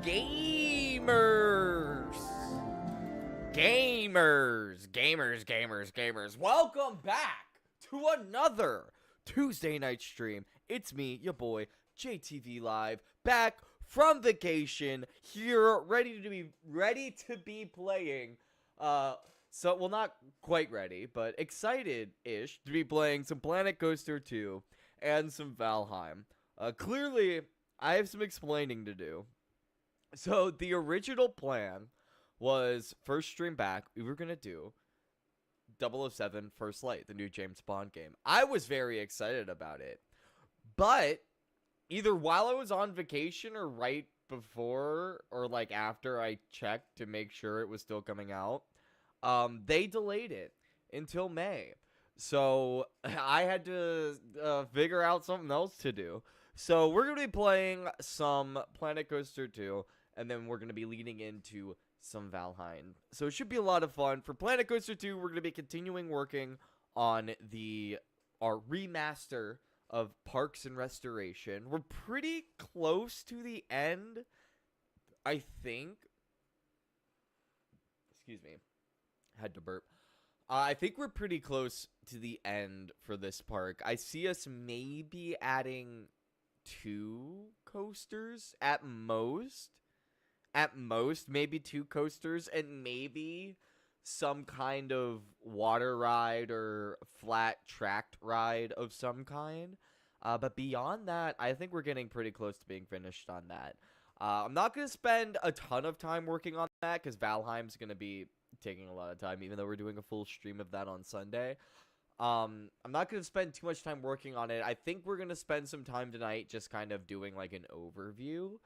Gamers! Gamers. Welcome back to another Tuesday night stream. It's me, your boy, JTV Live, back from vacation, here, ready to be playing, well, not quite ready, but excited-ish to be playing some Planet Coaster 2 and some Valheim. Clearly, I have some explaining to do. So, the original plan was first stream back, we were going to do 007 First Light, the new James Bond game. I was very excited about it. But either while I was on vacation or right before or like after I checked to make sure it was still coming out, they delayed it until May. So I had to figure out something else to do. So we're going to be playing some Planet Coaster 2, and then we're going to be leading into some Valheim. So it should be a lot of fun. For Planet Coaster 2, we're going to be continuing working on our remaster of Parks and Restoration. We're pretty close to the end, I think. Excuse me. Had to burp. I think we're pretty close to the end for this park. I see us maybe adding 2 coasters at most. At most, maybe 2 coasters and maybe some kind of water ride or flat tracked ride of some kind. But beyond that, I think we're getting pretty close to being finished on that. I'm not going to spend a ton of time working on that because Valheim's going to be taking a lot of time, even though we're doing a full stream of that on Sunday. I'm not going to spend too much time working on it. I think we're going to spend some time tonight just kind of doing like an overview.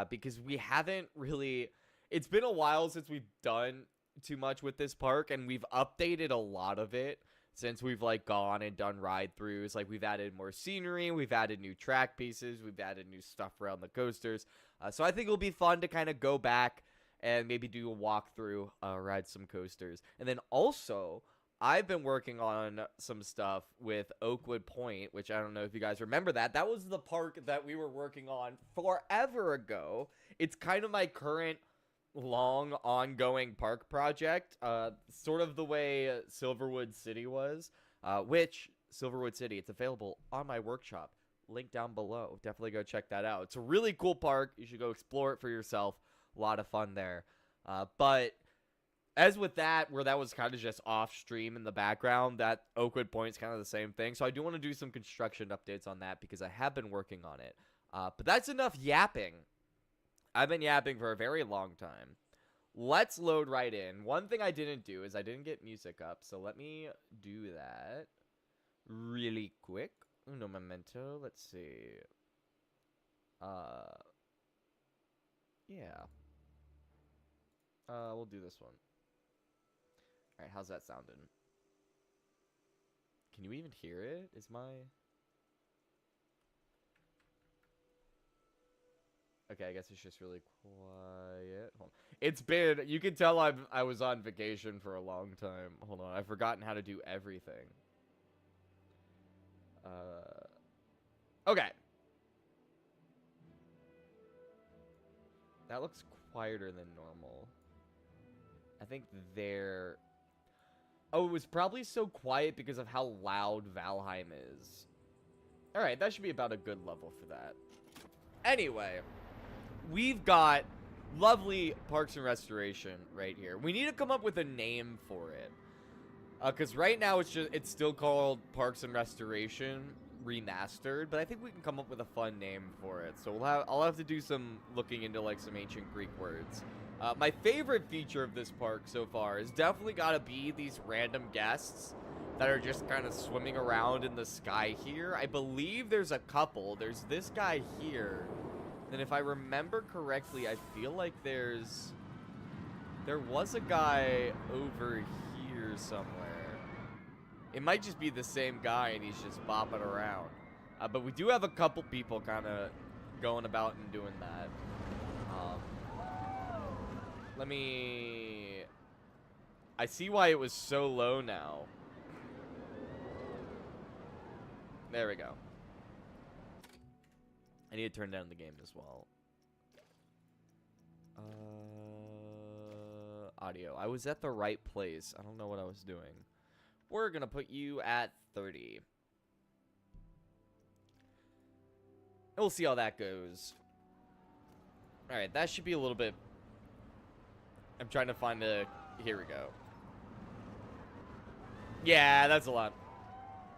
Because we haven't really, it's been a while since we've done too much with this park, and we've updated a lot of it since we've like gone and done ride-throughs. Like we've added more scenery, we've added new track pieces, we've added new stuff around the coasters. So I think it'll be fun to kind of go back and maybe do a walkthrough, ride some coasters. And then also, I've been working on some stuff with Oakwood Point, which I don't know if you guys remember that. That was the park that we were working on forever ago. It's kind of my current long ongoing park project, sort of the way Silverwood City was, which Silverwood City, it's available on my workshop. Link down below. Definitely go check that out. It's a really cool park. You should go explore it for yourself. A lot of fun there. But as with that, where that was kind of just off stream in the background, that Oakwood Point's kind of the same thing. So I do want to do some construction updates on that because I have been working on it. But that's enough yapping. I've been yapping for a very long time. Let's load right in. One thing I didn't do is I didn't get music up. So let me do that really quick. Uno momento. Let's see. Yeah. We'll do this one. Alright, how's that sounding? Can you even hear it? Is my... Okay, I guess it's just really quiet. Hold on. It's been... You can tell I was on vacation for a long time. Hold on, I've forgotten how to do everything. Okay. That looks quieter than normal. I think there... Oh, it was probably so quiet because of how loud Valheim is. Alright, that should be about a good level for that. Anyway, we've got lovely Parks and Restoration right here. We need to come up with a name for it. Because right now it's still called Parks and Restoration Remastered, but I think we can come up with a fun name for it. So I'll have to do some looking into like some ancient Greek words. My favorite feature of this park so far has definitely got to be these random guests that are just kind of swimming around in the sky here. I believe there's a couple. There's this guy here. And if I remember correctly, I feel like there was a guy over here somewhere. It might just be the same guy and he's just bopping around. But we do have a couple people kind of going about and doing that. I see why it was so low now. There we go. I need to turn down the game as well. audio. I was at the right place. I don't know what I was doing. We're gonna put you at 30. And we'll see how that goes. Alright, that should be a little bit... I'm trying to find a... Here we go. Yeah, that's a lot.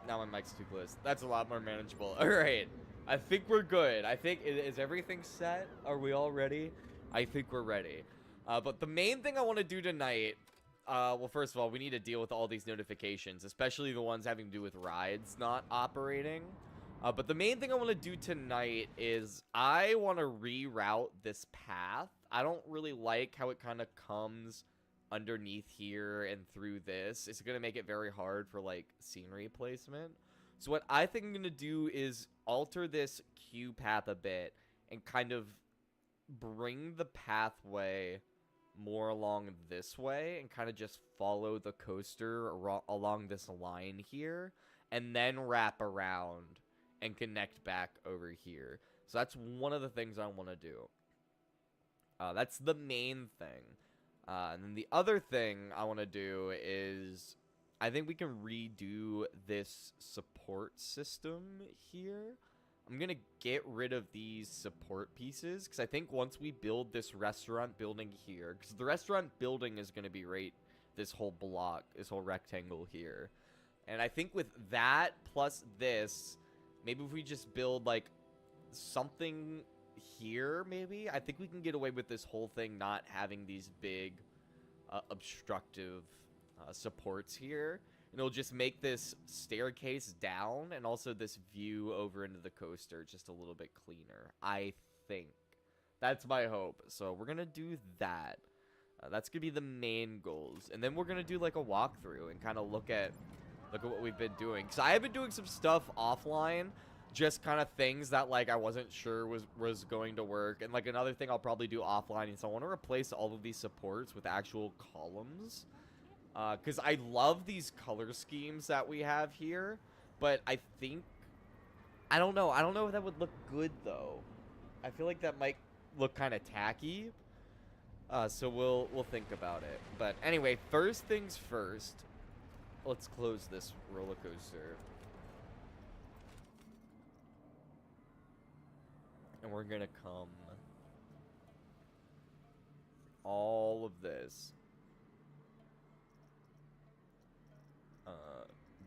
Now my mic's too close. That's a lot more manageable. Alright. I think we're good. I think... Is everything set? Are we all ready? I think we're ready. But the main thing I want to do tonight... well, first of all, we need to deal with all these notifications, especially the ones having to do with rides not operating. But the main thing I want to do tonight is I want to reroute this path. I don't really like how it kind of comes underneath here and through this. It's going to make it very hard for, like, scenery placement. So what I think I'm going to do is alter this queue path a bit and kind of bring the pathway more along this way and kind of just follow the coaster along this line here and then wrap around and connect back over here. So that's one of the things I want to do. That's the main thing. And then the other thing I want to do is I think we can redo this support system here. I'm going to get rid of these support pieces because I think once we build this restaurant building here, because the restaurant building is going to be right this whole block, this whole rectangle here. And I think with that plus this, maybe if we just build like something here, maybe, I think we can get away with this whole thing not having these big obstructive supports here. And it'll just make this staircase down and also this view over into the coaster just a little bit cleaner, I think. That's my hope. So we're going to do that. That's going to be the main goals. And then we're going to do like a walkthrough and kind of look at what we've been doing. Because I have been doing some stuff offline, just kind of things that like I wasn't sure was going to work. And like another thing I'll probably do offline is I want to replace all of these supports with actual columns. Because I love these color schemes that we have here, but I think, I don't know if that would look good, though. I feel like that might look kind of tacky, so we'll think about it. But anyway, first things first, let's close this roller coaster. And we're gonna come all of this.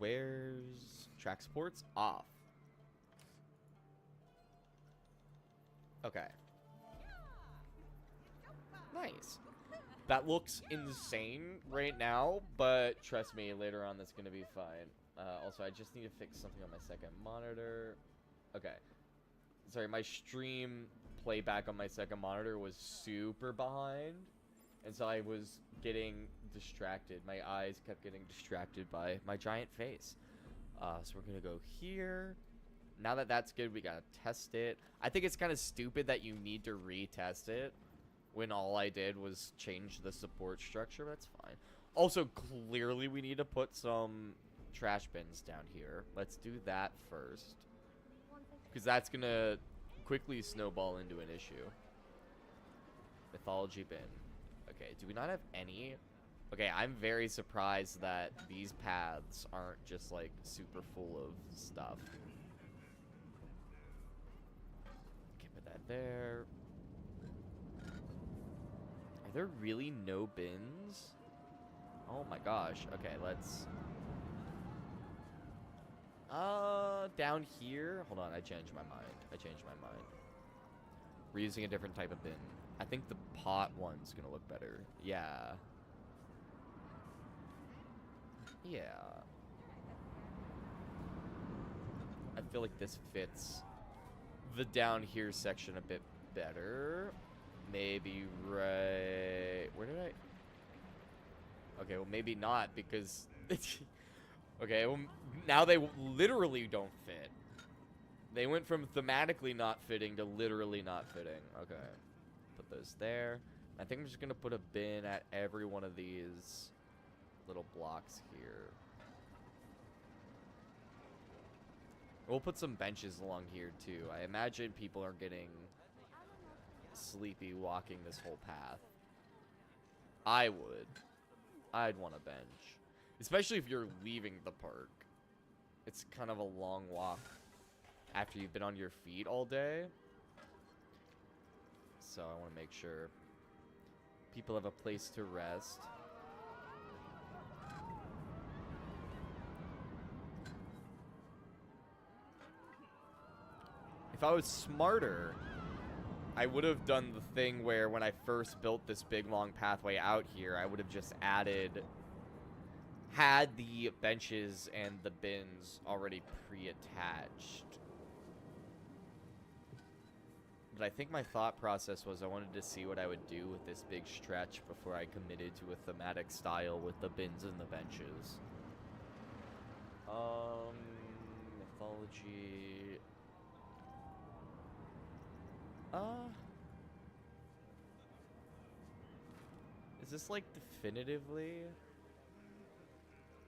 Where's track supports? Off. Okay. Nice. That looks insane right now, but trust me, later on that's gonna be fine. Also, I just need to fix something on my second monitor. Okay. Sorry, my stream playback on my second monitor was super behind. And so I was getting distracted. My eyes kept getting distracted by my giant face. So we're going to go here. Now that that's good, we got to test it. I think it's kind of stupid that you need to retest it when all I did was change the support structure. That's fine. Also, clearly we need to put some trash bins down here. Let's do that first. Because that's going to quickly snowball into an issue. Mythology bin. Okay, do we not have any? Okay, I'm very surprised that these paths aren't just, like, super full of stuff. Okay, put that there. Are there really no bins? Oh my gosh. Okay, let's... down here? Hold on, I changed my mind. We're using a different type of bin. I think the pot one's gonna look better. Yeah. Yeah. I feel like this fits the down here section a bit better. Maybe right... Where did I... Okay, well maybe not because... Okay, well now they literally don't fit. They went from thematically not fitting to literally not fitting. Okay. Put those there. I think I'm just going to put a bin at every one of these little blocks here. We'll put some benches along here too. I imagine people are getting sleepy walking this whole path. I would. I'd want a bench. Especially if you're leaving the park. It's kind of a long walk after you've been on your feet all day. So I want to make sure people have a place to rest. If I was smarter, I would have done the thing where when I first built this big long pathway out here, I would have just had the benches and the bins already pre-attached. But I think my thought process was I wanted to see what I would do with this big stretch before I committed to a thematic style with the bins and the benches. Mythology. Is this like definitively?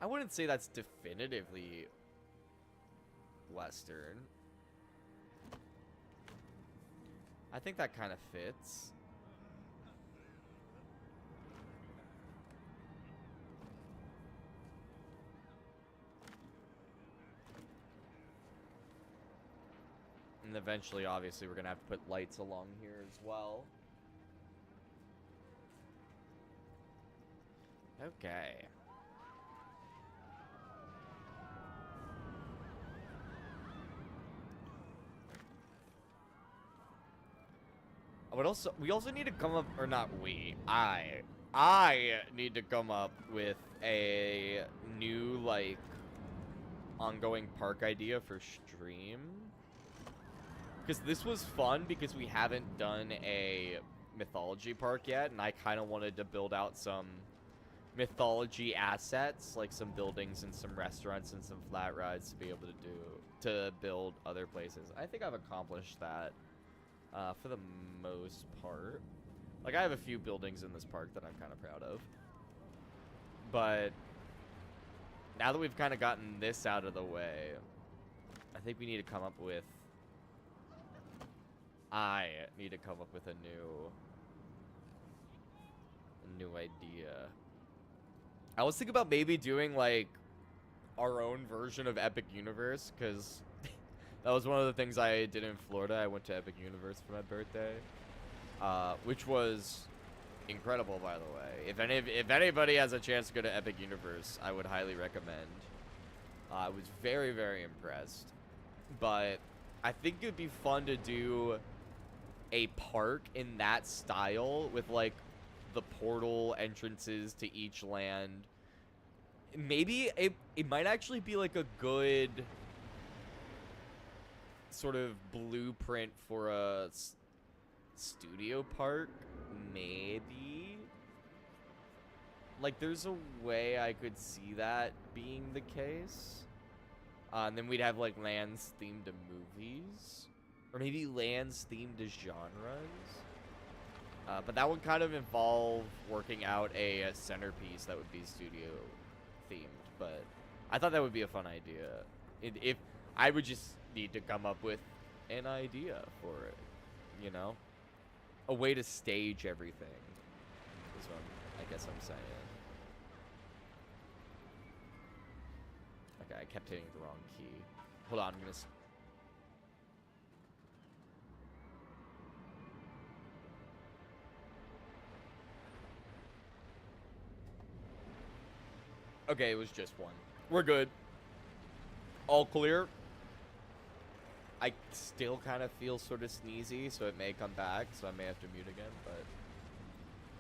I wouldn't say that's definitively Western. I think that kind of fits. And eventually, obviously, we're going to have to put lights along here as well. Okay. We also need to come up, or not we, I need to come up with a new, like, ongoing park idea for stream. Because this was fun because we haven't done a mythology park yet, and I kind of wanted to build out some mythology assets, like some buildings and some restaurants and some flat rides to be able to build other places. I think I've accomplished that for the most part. Like, I have a few buildings in this park that I'm kind of proud of. But now that we've kind of gotten this out of the way, I think we need to come up with... I need to come up with a new idea. I was thinking about maybe doing, like, our own version of Epic Universe, because that was one of the things I did in Florida. I went to Epic Universe for my birthday, which was incredible, by the way. If anybody has a chance to go to Epic Universe, I would highly recommend. I was very, very impressed. But I think it'd be fun to do a park in that style with, like, the portal entrances to each land. Maybe it might actually be, like, a good sort of blueprint for a studio park, maybe. Like, there's a way I could see that being the case. And then we'd have, like, lands themed to movies. Or maybe lands themed to genres. But that would kind of involve working out a centerpiece that would be studio themed. But I thought that would be a fun idea. If I would just need to come up with an idea for it, you know? A way to stage everything is what I guess I'm saying. Okay, I kept hitting the wrong key. Hold on, I'm gonna... Okay, it was just one. We're good. All clear. I still kind of feel sort of sneezy, so it may come back, so I may have to mute again, but...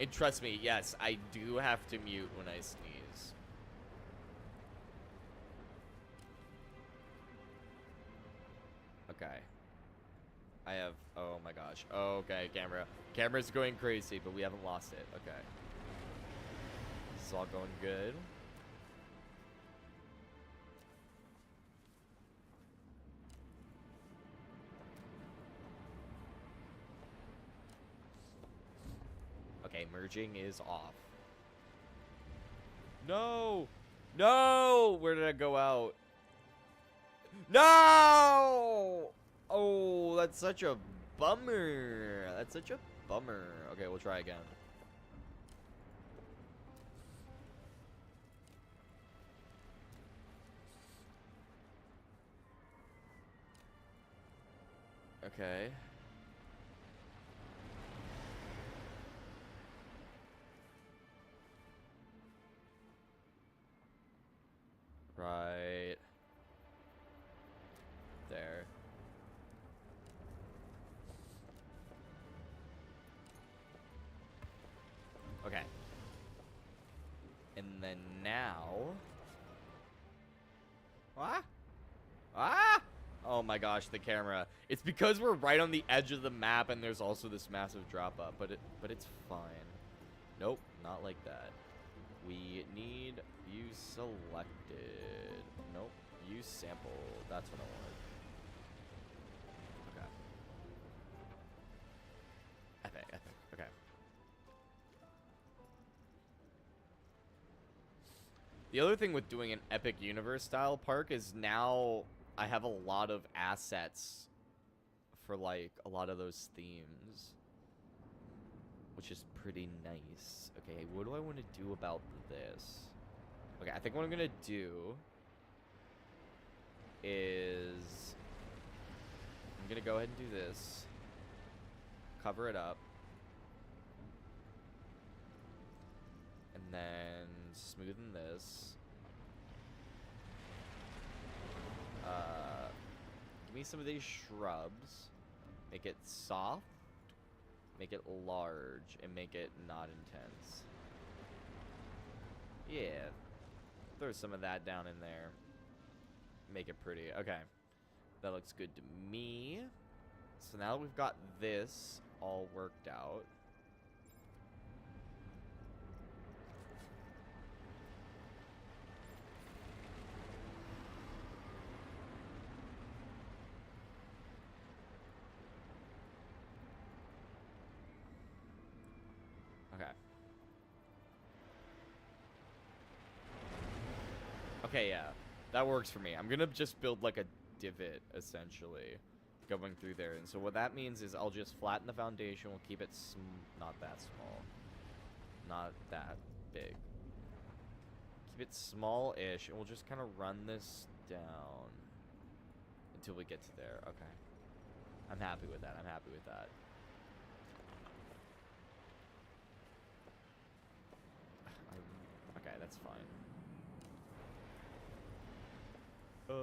And trust me, yes, I do have to mute when I sneeze. Okay. I have... Oh my gosh. Okay, camera. Camera's going crazy, but we haven't lost it. Okay. This is all going good. Okay, merging is off. No! No! Where did I go out? No! Oh, that's such a bummer. That's such a bummer. Okay, we'll try again. Okay. Right there. Okay. And then now... Ah! Ah! Oh my gosh, the camera. It's because we're right on the edge of the map and there's also this massive drop up, but it's fine. Nope, not like that. We need view selected. Nope, use sample. That's what I wanted. Okay. Epic, epic. Okay. The other thing with doing an epic universe style park is now I have a lot of assets for like a lot of those themes, which is pretty nice. Okay, what do I want to do about this? Okay, I think what I'm gonna do is I'm gonna go ahead and do this, cover it up, and then smoothen this. Give me some of these shrubs, make it soft, make it large, and make it not intense. Yeah, throw some of that down in there, make it pretty. Okay, that looks good to me. So now we've got this all worked out. Okay. Okay, yeah. That works for me. I'm gonna just build like a divot, essentially, going through there. And so what that means is I'll just flatten the foundation. We'll keep it not that small. Not that big. Keep it small-ish, and we'll just kind of run this down until we get to there. Okay. I'm happy with that. I'm happy with that. Okay, that's fine. There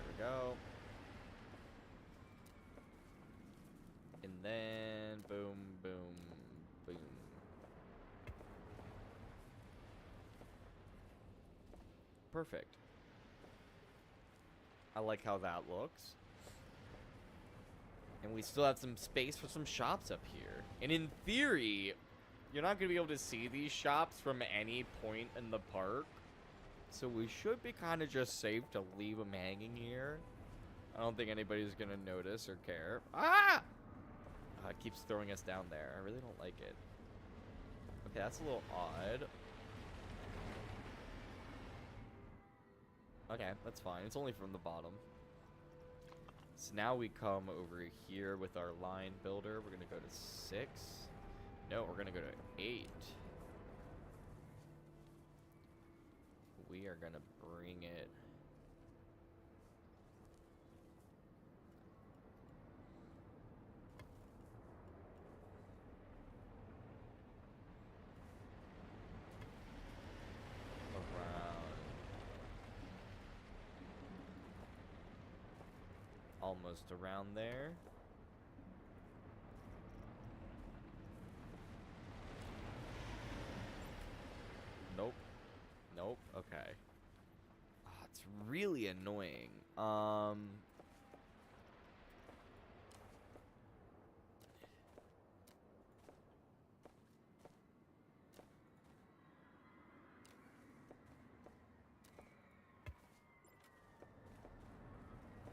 we go. And then boom, boom, boom. Perfect. I like how that looks. And we still have some space for some shops up here. And in theory, you're not going to be able to see these shops from any point in the park. So we should be kind of just safe to leave them hanging here. I don't think anybody's going to notice or care. Ah! It keeps throwing us down there. I really don't like it. Okay, that's a little odd. Okay, that's fine. It's only from the bottom. So now we come over here with our line builder. We're going to go to 6. No, we're going to go to 8. We are going to bring it... almost around there. Nope. Nope. Okay. Oh, it's really annoying.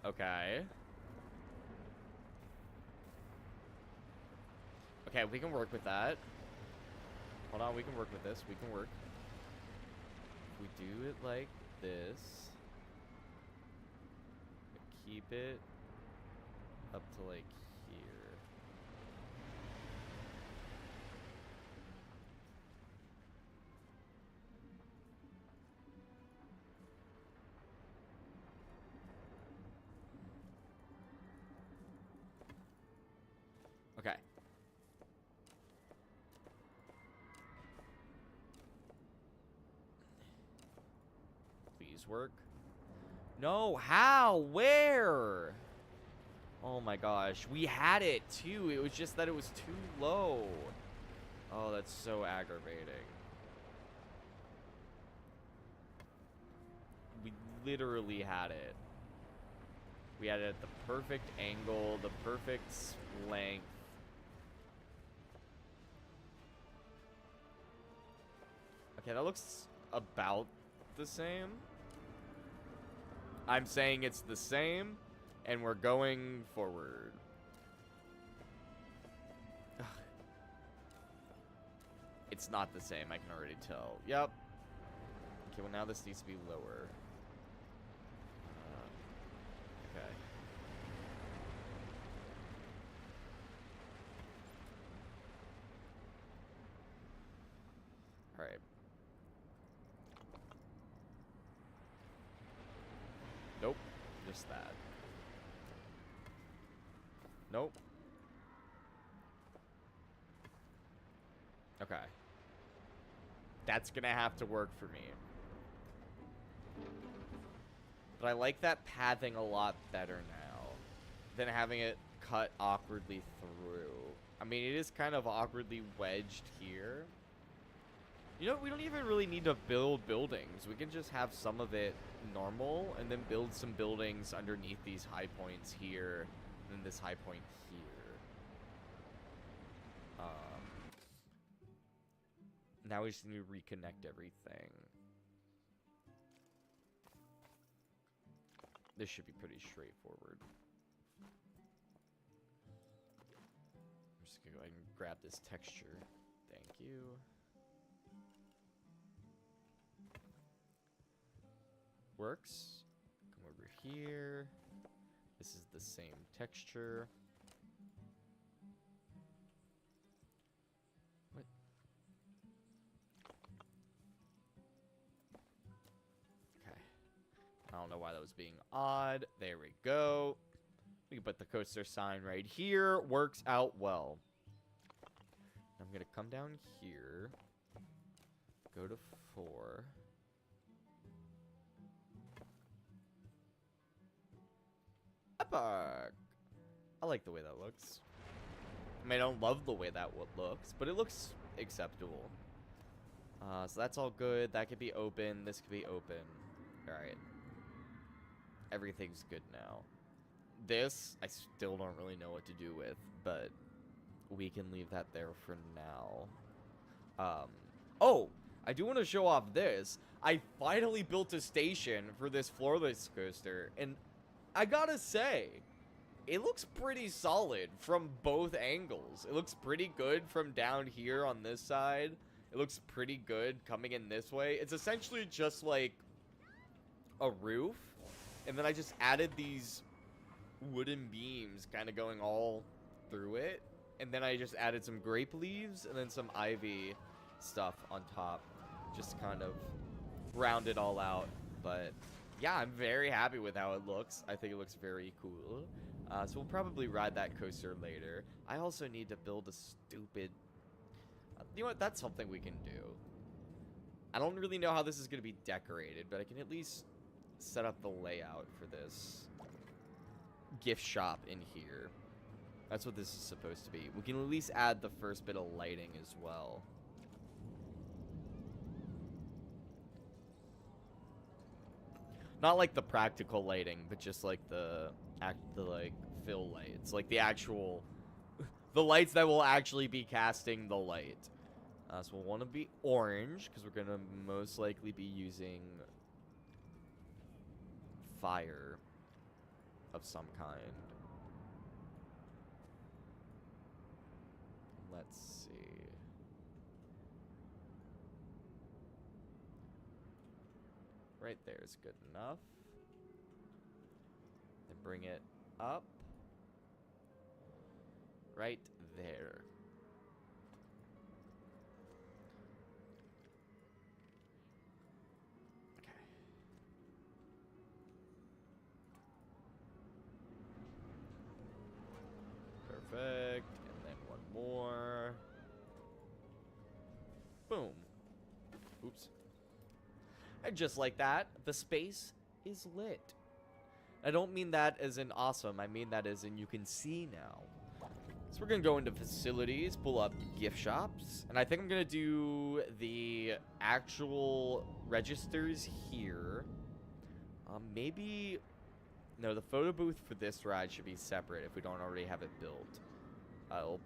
Okay. Okay, we can work with that. Hold on, we can work with this. We can work. We do it like this. Keep it up to like here. these work? No, how? Where? Oh my gosh. We had it too. It was just that it was too low. Oh, that's so aggravating. We literally had it. We had it at the perfect angle, the perfect length. Okay, that looks about the same. I'm saying it's the same, and we're going forward. Ugh. It's not the same, I can already tell. Yep. Okay, well now this needs to be lower. Okay. Alright. Nope. Just that. Nope. Okay. That's gonna have to work for me. But I like that pathing a lot better now than having it cut awkwardly through. I mean, it is kind of awkwardly wedged here. You know, we don't even really need to build buildings. We can just have some of it normal and then build some buildings underneath these high points here and then this high point here. Now we just need to reconnect everything. This should be pretty straightforward. I'm just gonna go ahead and grab this texture. Thank you. Works. Come over here. This is the same texture. What? Okay. I don't know why that was being odd. There we go. We can put the coaster sign right here. Works out well. I'm gonna come down here. Go to 4. Epic. I like the way that looks. I mean, I don't love the way that looks, but it looks acceptable. So that's all good. That could be open. This could be open. All right. Everything's good now. This, I still don't really know what to do with, but we can leave that there for now. Oh, I do want to show off this. I finally built a station for this floorless coaster, and I gotta say, it looks pretty solid from both angles. It looks pretty good from down here on this side. It looks pretty good coming in this way. It's essentially just like a roof, and then I just added these wooden beams kind of going all through it, and then I just added some grape leaves and then some ivy stuff on top, just kind of round it all out. But yeah, I'm very happy with how it looks. I think it looks very cool. So we'll probably ride that coaster later. I also need to build a stupid... you know what? That's something we can do. I don't really know how this is going to be decorated, but I can at least set up the layout for this gift shop in here. That's what this is supposed to be. We can at least add the first bit of lighting as well. Not like the practical lighting, but just like the like fill lights, like the actual the lights that will actually be casting the light. So we'll want to be orange because we're gonna most likely be using fire of some kind. Let's see. Right there is good enough. Then bring it up. Right there. Okay. Perfect. And then one more. Boom. Oops. And just like that, the space is lit. I don't mean that as in awesome. I mean that as in you can see now. So we're going to go into facilities, pull up gift shops. And I think I'm going to do the actual registers here. Maybe... No, the photo booth for this ride should be separate if we don't already have it built. I'll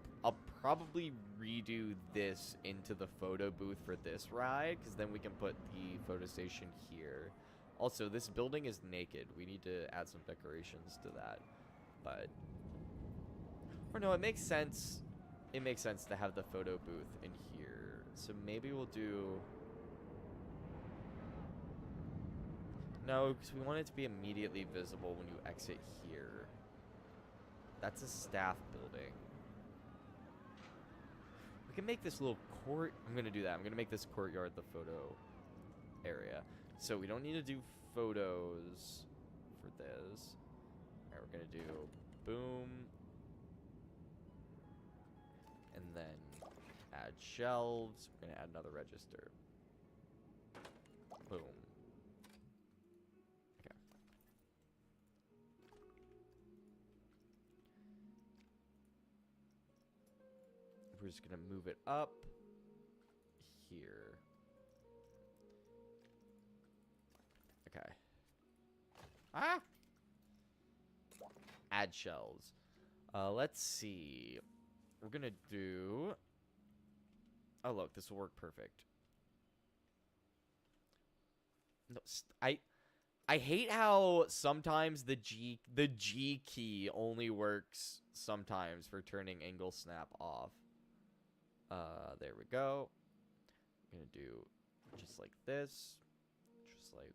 probably redo this into the photo booth for this ride, because then we can put the photo station here. Also, this building is naked. We need to add some decorations to that. But... Or no, it makes sense. It makes sense to have the photo booth in here. So maybe we'll do... No, because we want it to be immediately visible when you exit here. That's a staff building. We can make this little court. I'm going to do that. I'm going to make this courtyard the photo area. So we don't need to do photos for this. All right, we're going to do boom. And then add shelves. We're going to add another register. Boom. Okay. We're just going to move it up here. Okay. Ah! Add shelves. Let's see. We're gonna do... Oh, look, this will work perfect. No, I hate how sometimes the G key only works sometimes for turning angle snap off. There we go. I'm gonna do just like this. Just like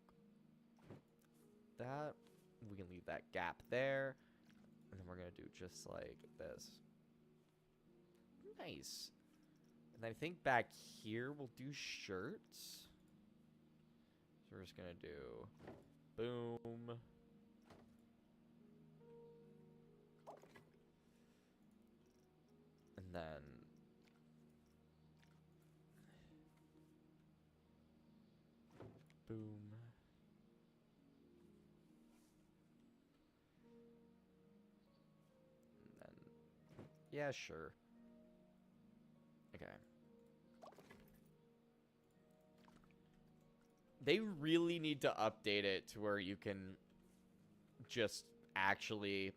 that. We can leave that gap there. And then we're gonna do just like this. Nice. And I think back here we'll do shirts. So we're just gonna do boom. And then boom. And then, yeah, sure. Okay. They really need to update it to where you can just actually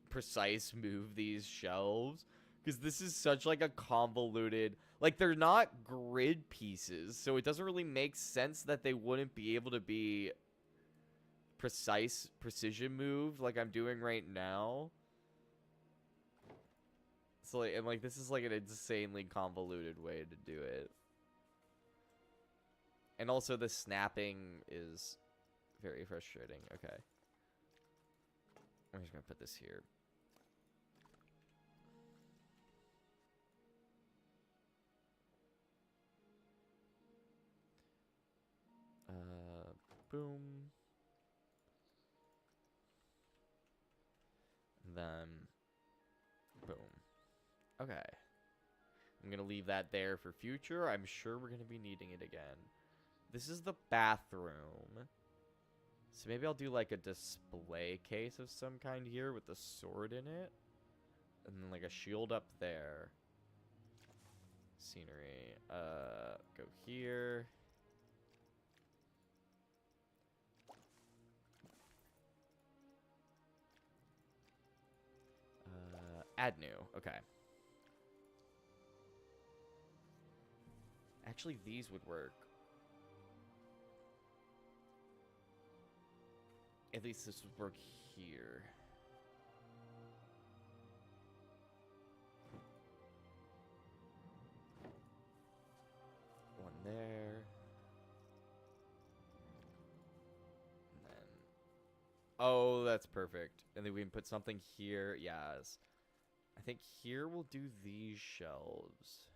precise move these shelves. Because this is such like a convoluted... Like, they're not grid pieces, so it doesn't really make sense that they wouldn't be able to be precision moved like I'm doing right now. So, like, and, like, this is, like, an insanely convoluted way to do it. And also, the snapping is very frustrating. Okay. I'm just gonna put this here. Boom. And then, boom. Okay. I'm going to leave that there for future. I'm sure we're going to be needing it again. This is the bathroom. So maybe I'll do like a display case of some kind here with a sword in it. And then like a shield up there. Scenery. Go here. Add new. Okay. Actually, these would work. At least this would work here. One there. And then... Oh, that's perfect. And then we can put something here. Yes. I think here we'll do these shelves.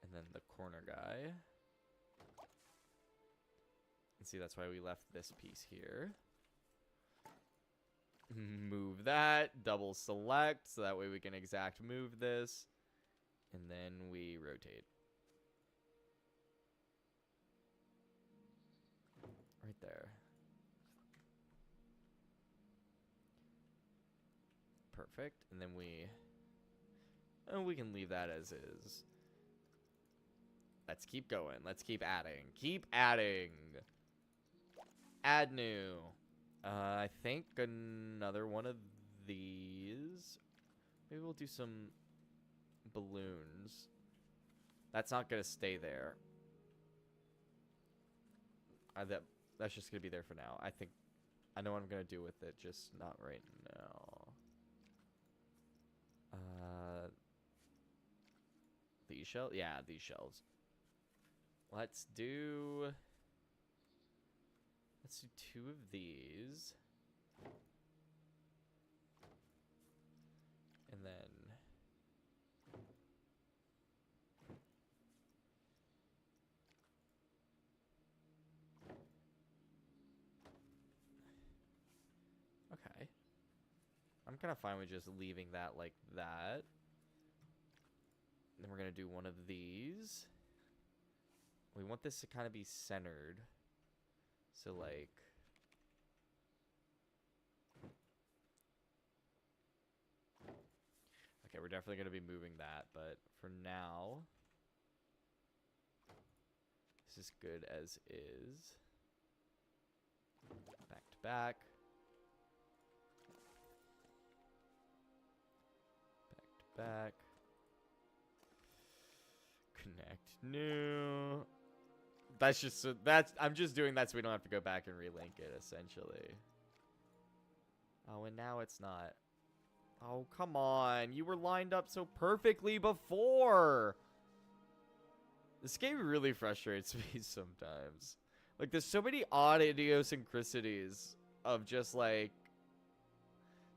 And then the corner guy. And see, that's why we left this piece here. Move that. Double select, so that way we can exact move this. And then we rotate. Right there. Perfect. And then we can leave that as is. Let's keep going. Let's keep adding. Keep adding. Add new. I think another one of these. Maybe we'll do some balloons. That's not going to stay there. That's just going to be there for now. I know what I'm going to do with it, just not right now. These shells? Yeah, these shells. Let's do 2 of these. And then okay. I'm kind of fine with just leaving that like that. Then we're going to do one of these. We want this to kind of be centered. So, like... Okay, we're definitely going to be moving that. But for now... This is good as is. Back to back. Back to back. Connect new. That's just I'm just doing that so we don't have to go back and relink it essentially. Oh, and now it's not. Oh, come on. You were lined up so perfectly before. This game really frustrates me sometimes. Like, there's so many odd idiosyncrasies of just like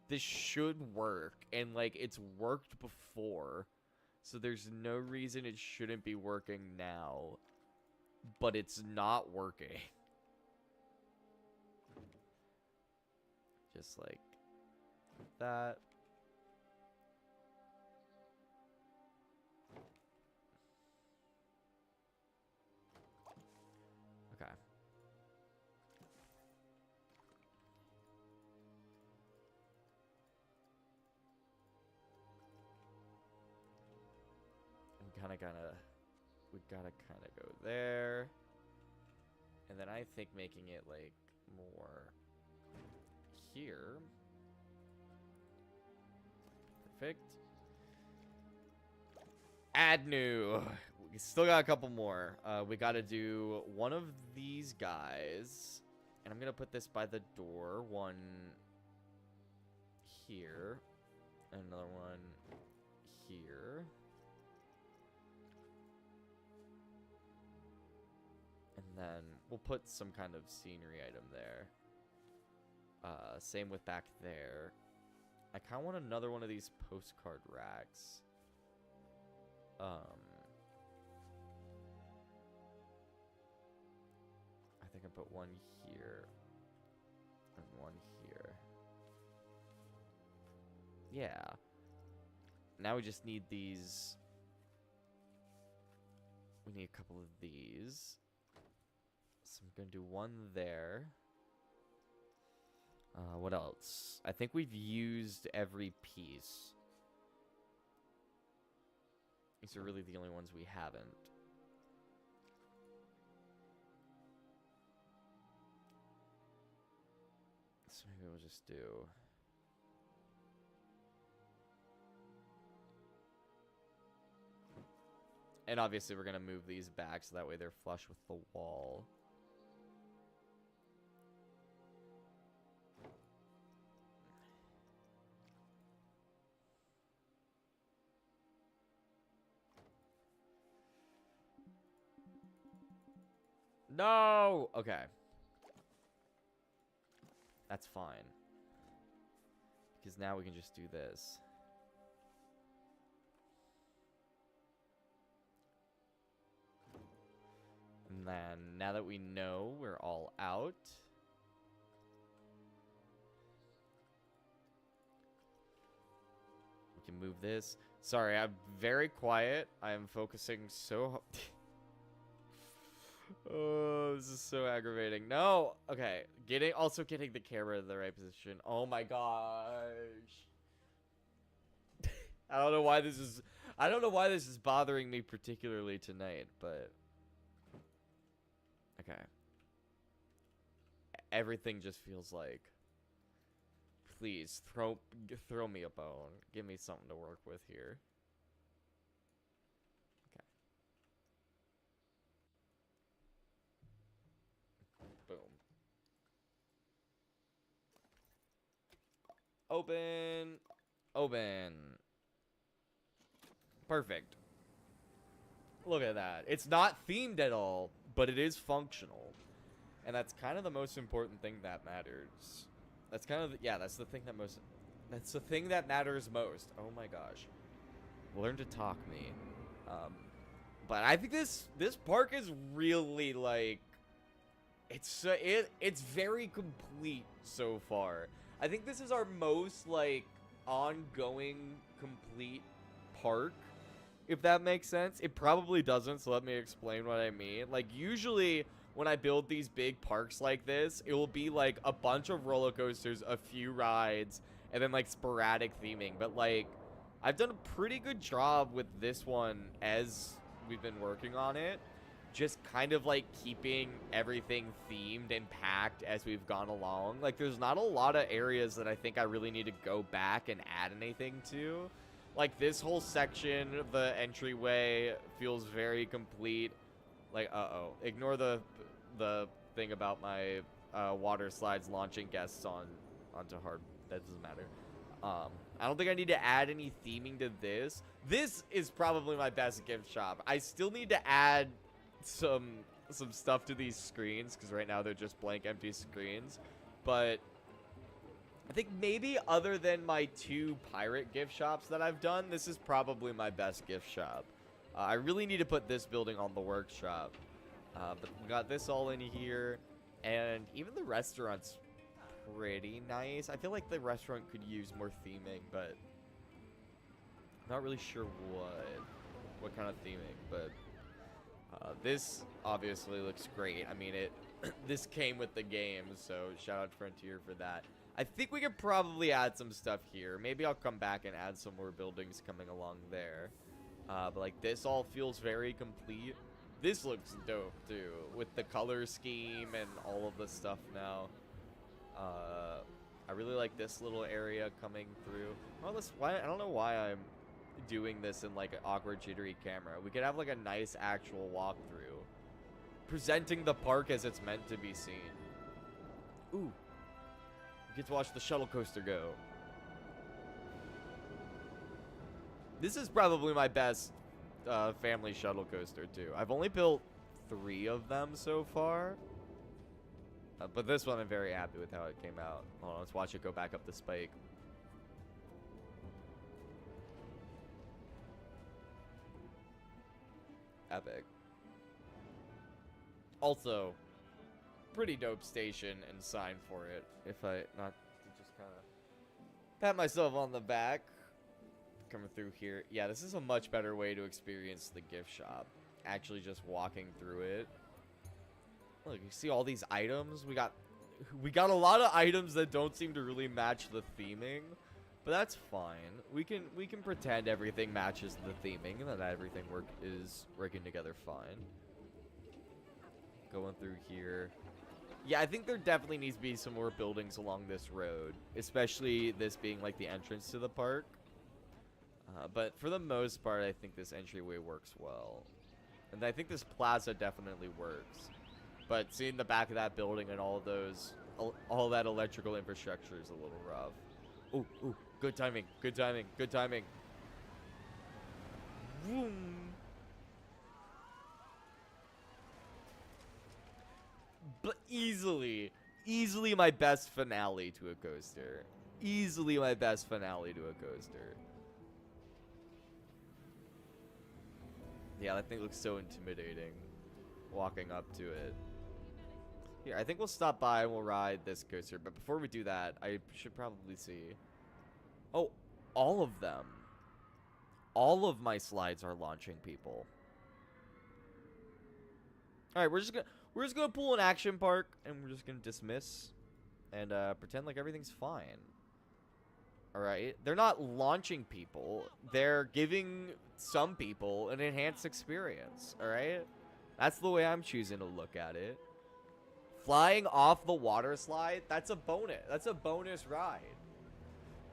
this should work and like it's worked before. So there's no reason it shouldn't be working now. But it's not working. Just like that. Okay. We gotta kind of go there. And then I think making it like more here. Perfect. Add new. We still got a couple more. We gotta do one of these guys. And I'm gonna put this by the door. One here. And another one here. And then we'll put some kind of scenery item there. Same with back there. I kind of want another one of these postcard racks. I think I put one here. And one here. Yeah. Now we just need these. We need a couple of these. So I'm going to do one there. What else? I think we've used every piece. These are really the only ones we haven't. So maybe we'll just do... And obviously we're going to move these back so that way they're flush with the wall. No! Okay. That's fine. Because now we can just do this. And then, now that we know we're all out... We can move this. Sorry, I'm very quiet. I am focusing so. Oh, this is so aggravating. No. Okay, getting the camera in the right position. Oh my gosh. I don't know why this is. I don't know why this is bothering me particularly tonight, but okay. Everything just feels like. Please throw me a bone. Give me something to work with here. Okay. Boom. Open. Open. Perfect. Look at that. It's not themed at all, but it is functional. And that's kind of the most important thing that matters. That's kind of yeah, that's the thing that matters most. Oh my gosh. Learn to talk me. But I think this park is really like it's very complete so far. I think this is our most like ongoing complete park, if that makes sense. It probably doesn't, so let me explain what I mean. Like usually when I build these big parks like this, it will be like a bunch of roller coasters, a few rides, and then like sporadic theming. But like I've done a pretty good job with this one as we've been working on it. Just kind of like keeping everything themed and packed as we've gone along. Like there's not a lot of areas that I think I really need to go back and add anything to. Like this whole section of the entryway feels very complete. Like ignore the thing about my water slides launching guests onto hard. That doesn't matter. I don't think I need to add any theming to this. This is probably my best gift shop. I still need to add some stuff to these screens because right now they're just blank empty screens. But I think maybe other than my 2 pirate gift shops that I've done, this is probably my best gift shop. I really need to put this building on the workshop. But we got this all in here. And even the restaurant's pretty nice. I feel like the restaurant could use more theming, but I'm not really sure what kind of theming. But this obviously looks great. I mean, this came with the game, so shout out Frontier for that. I think we could probably add some stuff here. Maybe I'll come back and add some more buildings coming along there. But like this all feels very complete. This looks dope too, with the color scheme and all of the stuff now. I really like this little area coming through. I don't know why I'm doing this in like an awkward jittery camera. We could have like a nice actual walkthrough, presenting the park as it's meant to be seen. Ooh, you get to watch the shuttle coaster go. This is probably my best family shuttle coaster too. I've only built 3 of them so far, but this one I'm very happy with how it came out. Hold on, let's watch it go back up the spike. Epic. Also, pretty dope station and sign for it. If I not to just kind of pat myself on the back. Coming through here. Yeah, this is a much better way to experience the gift shop. Actually just walking through it. Look, you see all these items? We got a lot of items that don't seem to really match the theming. But that's fine. We can pretend everything matches the theming and that everything is working together fine. Going through here. Yeah, I think there definitely needs to be some more buildings along this road, especially this being like the entrance to the park. But for the most part, I think this entryway works well. And I think this plaza definitely works. But seeing the back of that building and all that electrical infrastructure is a little rough. Ooh, good timing, good timing, good timing. Vroom. But easily my best finale to a coaster. Easily my best finale to a coaster. Yeah, that thing looks so intimidating. Walking up to it. Here, I think we'll stop by and we'll ride this coaster. But before we do that, I should probably see. Oh, all of them. all of my slides are launching people. All right, we're just gonna pull an action park, and we're just gonna dismiss and pretend like everything's fine. All right, they're not launching people; they're giving some people an enhanced experience. All right, that's the way I'm choosing to look at it. Flying off the water slide, that's a bonus. That's a bonus ride.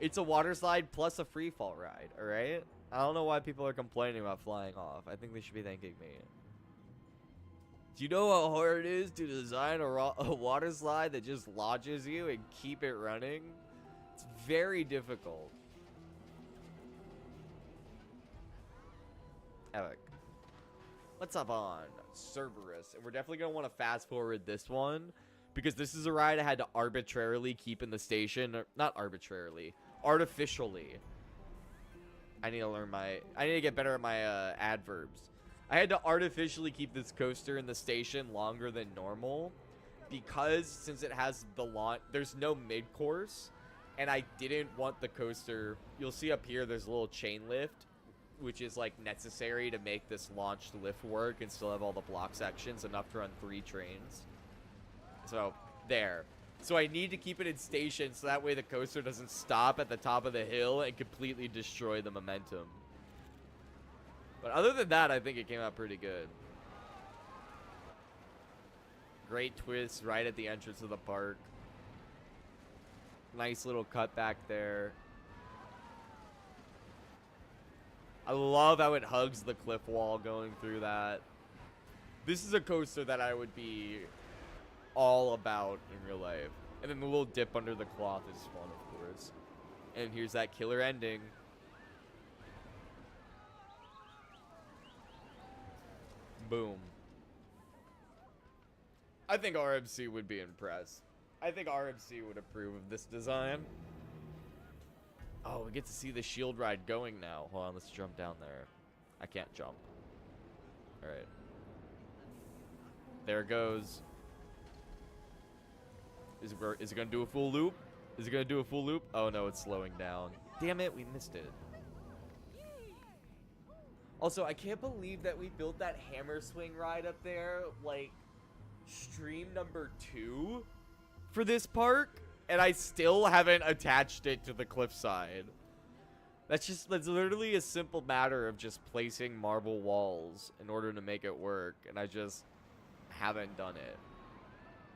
It's a water slide plus a free fall ride. All right. I don't know why people are complaining about flying off. I think they should be thanking me. Do you know how hard it is to design a water slide that just launches you and keep it running? It's very difficult. Epic. Let's hop on Cerberus. And we're definitely going to want to fast forward this one, because this is a ride I had to arbitrarily keep in the station. Not arbitrarily. Artificially. I need to get better at my adverbs. I had to artificially keep this coaster in the station longer than normal, because since it has the launch, there's no mid-course, and I didn't want the coaster. You'll see up here there's a little chain lift, which is like necessary to make this launched lift work and still have all the block sections, enough to run 3 trains. So there. So I need to keep it in station so that way the coaster doesn't stop at the top of the hill and completely destroy the momentum. But other than that, I think it came out pretty good. Great twist right at the entrance of the park. Nice little cut back there. I love how it hugs the cliff wall going through that. This is a coaster that I would be all about in real life. And then the little dip under the cloth is fun, of course. And here's that killer ending. Boom. I think RMC would be impressed. I think RMC would approve of this design. Oh, we get to see the shield ride going now. Hold on, let's jump down there. I can't jump. All right. There it goes. Is it going to do a full loop? Is it going to do a full loop? Oh, no, it's slowing down. Damn it, we missed it. Also, I can't believe that we built that hammer swing ride up there, like, stream number 2 for this park, and I still haven't attached it to the cliffside. That's literally a simple matter of just placing marble walls in order to make it work, and I just haven't done it.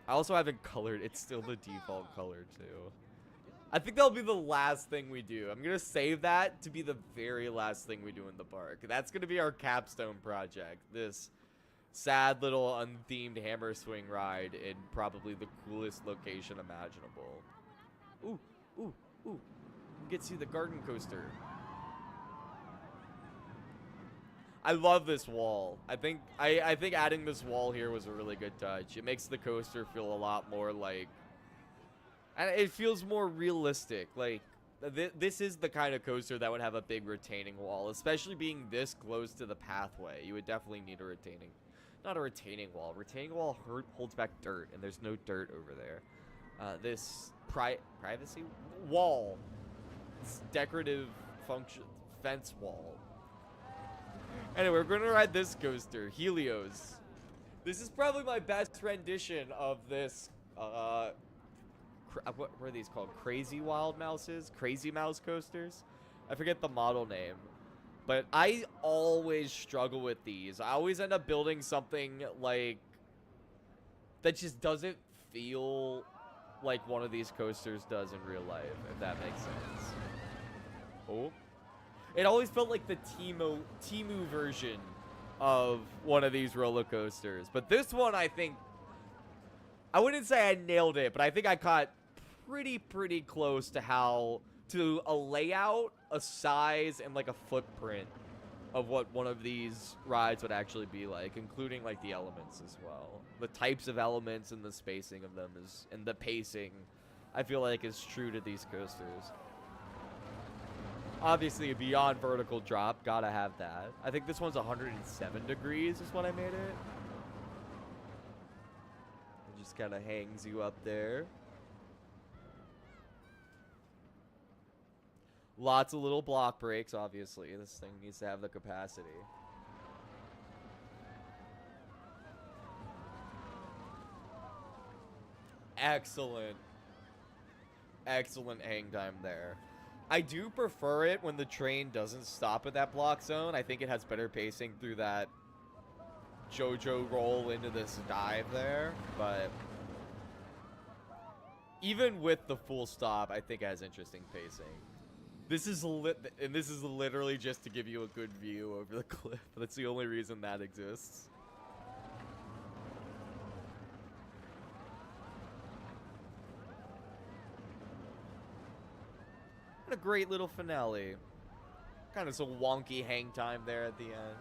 I also haven't colored. It's still the default color, too. I think that'll be the last thing we do. I'm going to save that to be the very last thing we do in the park. That's going to be our capstone project. This sad little unthemed hammer swing ride in probably the coolest location imaginable. Ooh, ooh, ooh. You get to see the garden coaster. I love this wall. I think adding this wall here was a really good touch. It makes the coaster feel a lot more like, and it feels more realistic. Like this is the kind of coaster that would have a big retaining wall, especially being this close to the pathway. You would definitely need a retaining, not a retaining wall. Retaining wall holds back dirt, and there's no dirt over there. This privacy wall, this decorative function fence wall. Anyway, we're going to ride this coaster, Helios. This is probably my best rendition of this, what are these called? Crazy Wild Mouses? Crazy Mouse coasters? I forget the model name. But I always struggle with these. I always end up building something, like, that just doesn't feel like one of these coasters does in real life, if that makes sense. Oh. It always felt like the Temu version of one of these roller coasters. But this one, I think, I wouldn't say I nailed it, but I think I caught pretty close to a layout, a size, and like a footprint of what one of these rides would actually be like, including like the elements as well. The types of elements and the spacing of them and the pacing, I feel like, is true to these coasters. Obviously, a beyond vertical drop, gotta have that. I think this one's 107 degrees is what I made it. It just kind of hangs you up there. Lots of little block breaks, obviously. This thing needs to have the capacity. Excellent. Excellent hang time there. I do prefer it when the train doesn't stop at that block zone. I think it has better pacing through that JoJo roll into this dive there. But even with the full stop, I think it has interesting pacing. This is literally just to give you a good view over the cliff. That's the only reason that exists. And a great little finale. Kind of some wonky hang time there at the end.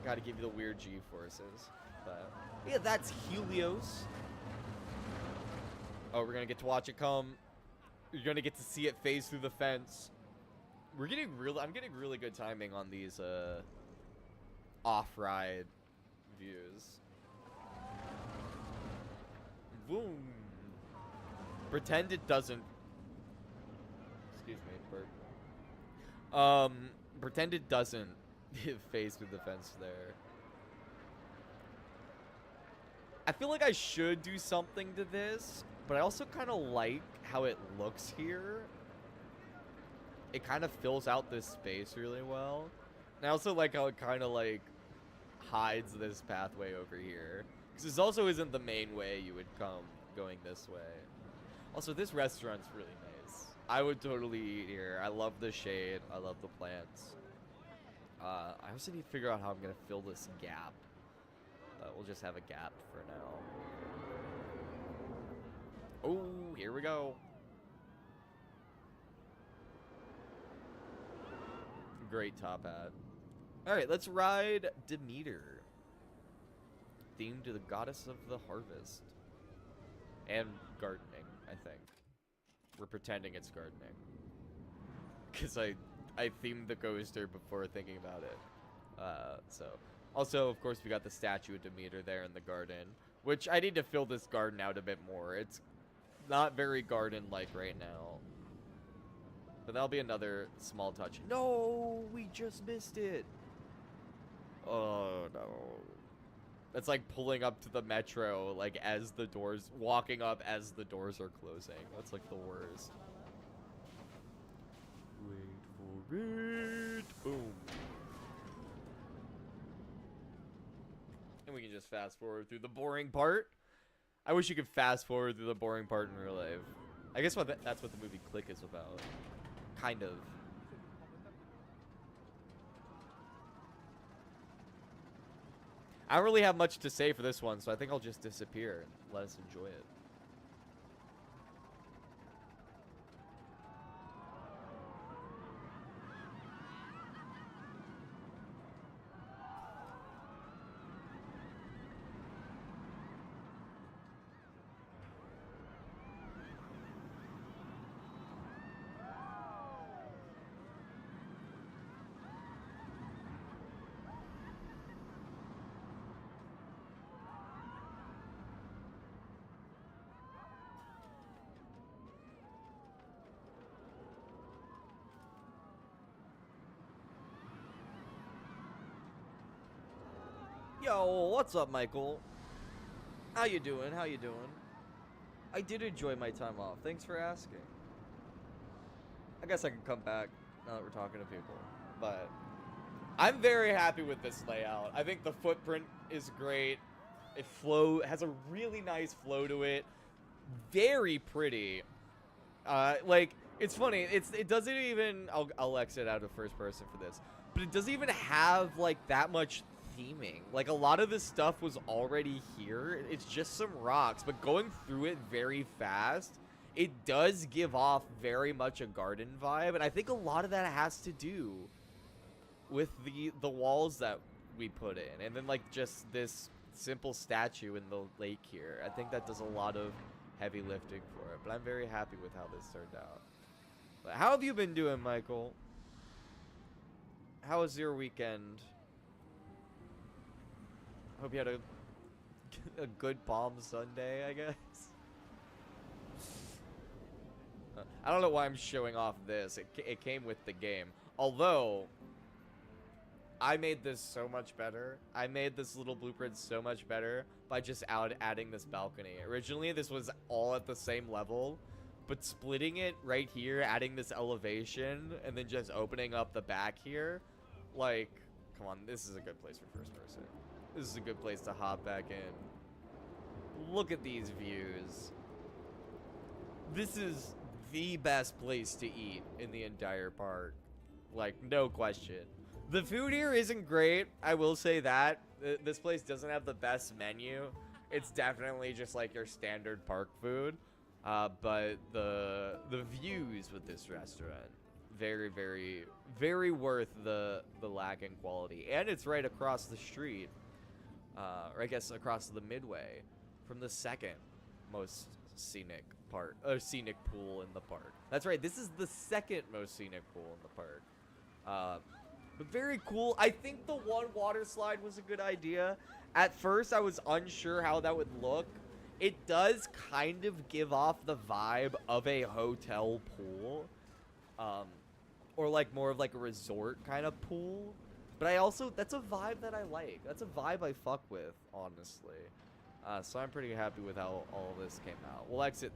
Gotta give you the weird G-forces. But yeah, that's Helios. Oh, we're gonna get to watch it come. You're gonna get to see it phase through the fence. I'm getting really good timing on these off-ride views. Boom. Pretend it doesn't. Excuse me, bird. Pretend it doesn't phase through the fence there. I feel like I should do something to this, but I also kind of like how it looks here. It kind of fills out this space really well. And I also like how it kind of like hides this pathway over here. Because this also isn't the main way you would come going this way. Also, this restaurant's really nice. I would totally eat here. I love the shade. I love the plants. I also need to figure out how I'm going to fill this gap. We'll just have a gap for now. Oh, here we go. Great top hat. All right, let's ride Demeter. Themed to the goddess of the harvest. And gardening, I think. We're pretending it's gardening. Because I themed the coaster before thinking about it. So... Also, of course, we got the statue of Demeter there in the garden, which I need to fill this garden out a bit more. It's not very garden-like right now. But that'll be another small touch. No, we just missed it. Oh, no. That's like pulling up to the metro, like as the doors, walking up as the doors are closing. That's like the worst. Wait for it. Boom. And we can just fast forward through the boring part. I wish you could fast forward through the boring part in real life. I guess that's what the movie Click is about. Kind of. I don't really have much to say for this one, so I think I'll just disappear and let us enjoy it. Yo, what's up, Michael? How you doing? How you doing? I did enjoy my time off. Thanks for asking. I guess I can come back now that we're talking to people. But I'm very happy with this layout. I think the footprint is great. It has a really nice flow to it. Very pretty. Like, it's funny. It doesn't even... I'll exit out of first person for this. But it doesn't even have, like, that much theming. Like, a lot of this stuff was already here. It's just some rocks. But going through it very fast, it does give off very much a garden vibe. And I think a lot of that has to do with the walls that we put in. And then, like, just this simple statue in the lake here. I think that does a lot of heavy lifting for it. But I'm very happy with how this turned out. But how have you been doing, Michael? How was your weekend? Hope you had a good Palm Sunday, I guess. I don't know why I'm showing off this. It came with the game. Although, I made this so much better. I made this little blueprint so much better by just adding this balcony. Originally, this was all at the same level, but splitting it right here, adding this elevation, and then just opening up the back here, like, come on, this is a good place for first person. This is a good place to hop back in. Look at these views. This is the best place to eat in the entire park. Like, no question. The food here isn't great, I will say that. This place doesn't have the best menu. It's definitely just like your standard park food. But the views with this restaurant, very, very, very worth the lack in quality. And it's right across the street, or I guess across the midway from the second most scenic pool in the park. That's right, this is the second most scenic pool in the park. But very cool. I think the one water slide was a good idea. At first, I was unsure how that would look. It does kind of give off the vibe of a hotel pool. Or like more of like a resort kind of pool. But that's a vibe that I like. That's a vibe I fuck with, honestly. So I'm pretty happy with how all of this came out. We'll exit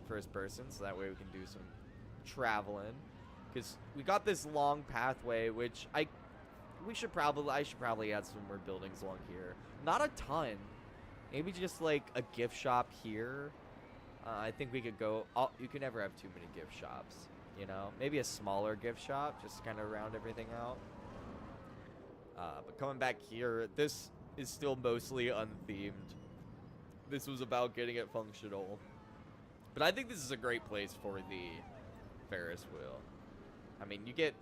first person, so that way we can do some traveling. Because we got this long pathway, which I should probably add some more buildings along here. Not a ton. Maybe just like a gift shop here. I think we could go. Oh, you can never have too many gift shops, you know. Maybe a smaller gift shop, just kind of round everything out. But coming back here, this is still mostly unthemed. This was about getting it functional. But I think this is a great place for the Ferris wheel. I mean, you get.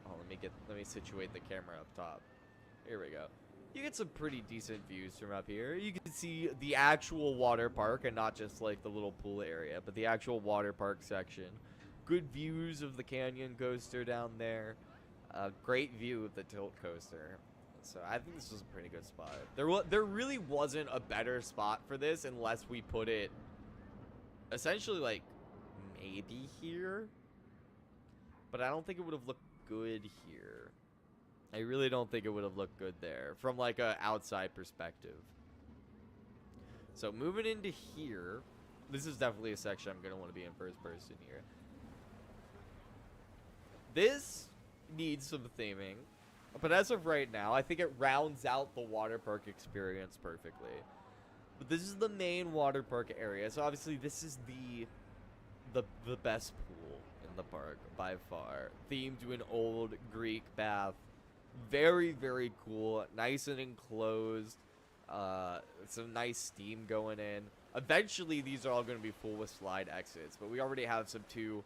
Oh, let me situate the camera up top. Here we go. You get some pretty decent views from up here. You can see the actual water park and not just like the little pool area, but the actual water park section. Good views of the canyon coaster down there. Great view of the tilt coaster. So I think this was a pretty good spot. There really wasn't a better spot for this unless we put it essentially like maybe here. But I don't think it would have looked good here. I really don't think it would have looked good there from like a outside perspective. So moving into here, this is definitely a section I'm going to want to be in first person here. This needs some theming. But as of right now, I think it rounds out the water park experience perfectly. But this is the main water park area. So obviously this is the best pool in the park by far. Themed to an old Greek bath. Very, very cool. Nice and enclosed. Some nice steam going in. Eventually, these are all going to be full with slide exits. But we already have some two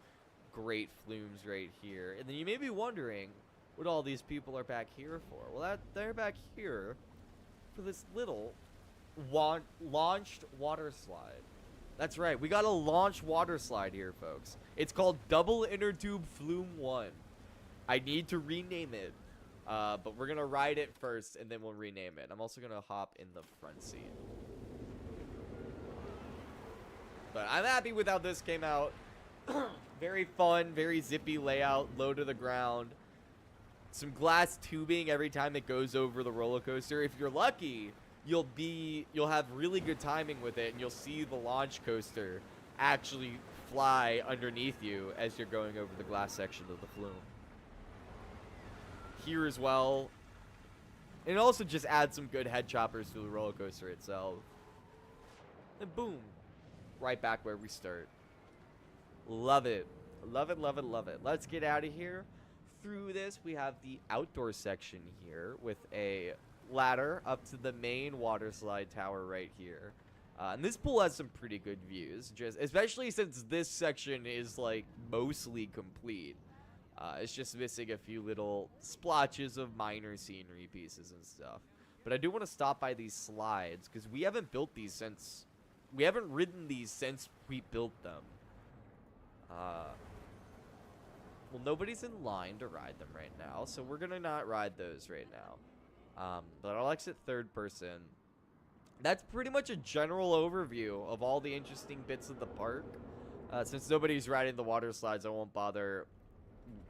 great flumes right here. And then you may be wondering what all these people are back here for. Well, they're back here for this little launched water slide. That's right. We got a launch water slide here, folks. It's called Double Inner Tube Flume 1. I need to rename it. But we're going to ride it first, and then we'll rename it. I'm also going to hop in the front seat. But I'm happy with how this came out. Very fun, very zippy layout, low to the ground. Some glass tubing every time it goes over the roller coaster. If you're lucky, you'll have really good timing with it, and you'll see the launch coaster actually fly underneath you as you're going over the glass section of the flume. Here as well. And also just add some good head choppers to the roller coaster itself. And boom. Right back where we start. Love it. Love it, love it, love it. Let's get out of here. Through this, we have the outdoor section here with a ladder up to the main water slide tower right here. And this pool has some pretty good views, especially since this section is like mostly complete. It's just missing a few little splotches of minor scenery pieces and stuff. But I do want to stop by these slides because we haven't ridden these since we built them. Well, nobody's in line to ride them right now, so we're gonna not ride those right now. But I'll exit third person. That's pretty much a general overview of all the interesting bits of the park. Since nobody's riding the water slides, I won't bother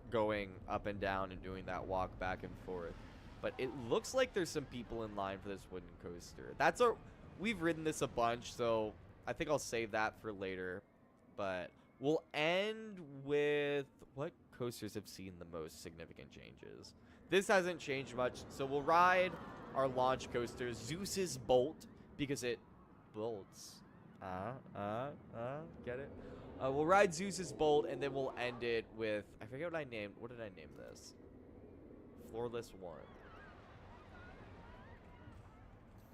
going up and down and doing that walk back and forth. But it looks like there's some people in line for this wooden coaster. We've ridden this a bunch, so I think I'll save that for later. But we'll end with what coasters have seen the most significant changes. This hasn't changed much, so we'll ride our launch coaster, Zeus's Bolt, because it bolts. Get it? We'll ride Zeus's Bolt, and then we'll end it with, I forget what I named. What did I name this? Floorless 1.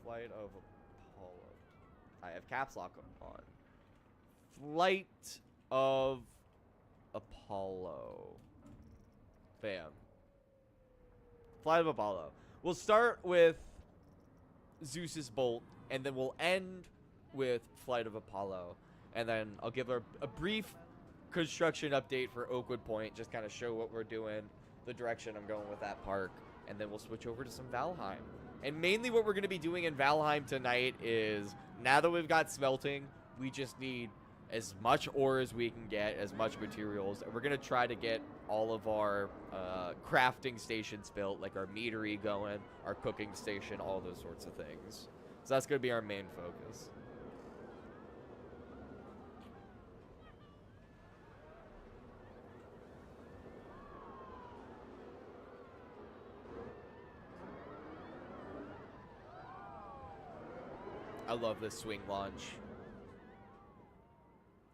Flight of Apollo. I have caps lock on. Flight of Apollo. Bam. Flight of Apollo. We'll start with Zeus's Bolt, and then we'll end with Flight of Apollo. And then I'll give a brief construction update for Oakwood Point, just kind of show what we're doing, the direction I'm going with that park, and then we'll switch over to some Valheim. And mainly what we're going to be doing in Valheim tonight is, now that we've got smelting, we just need as much ore as we can get, as much materials, and we're going to try to get all of our crafting stations built, like our meadery going, our cooking station, all those sorts of things. So that's going to be our main focus. I love this swing launch.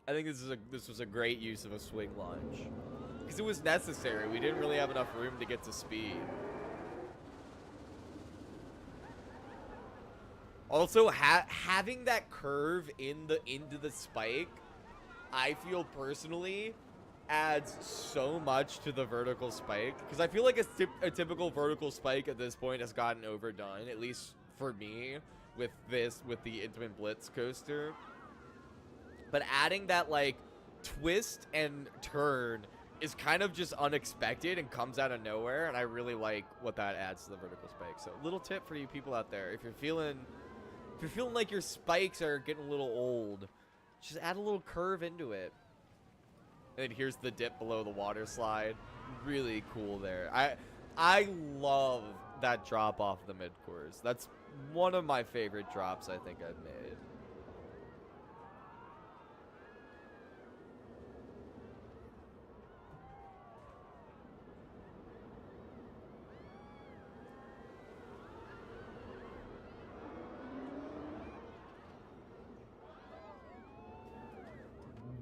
I think this was a great use of a swing launch, because it was necessary. We didn't really have enough room to get to speed. Also, having that curve into the spike, I feel personally adds so much to the vertical spike, because I feel like a typical vertical spike at this point has gotten overdone, at least for me, with the Intamin Blitz coaster. But adding that, like, twist and turn is kind of just unexpected and comes out of nowhere, and I really like what that adds to the vertical spike. So, little tip for you people out there: if you're feeling like your spikes are getting a little old, just add a little curve into it. And here's the dip below the water slide. Really cool there. I love that drop off the mid course. That's one of my favorite drops I think I've made.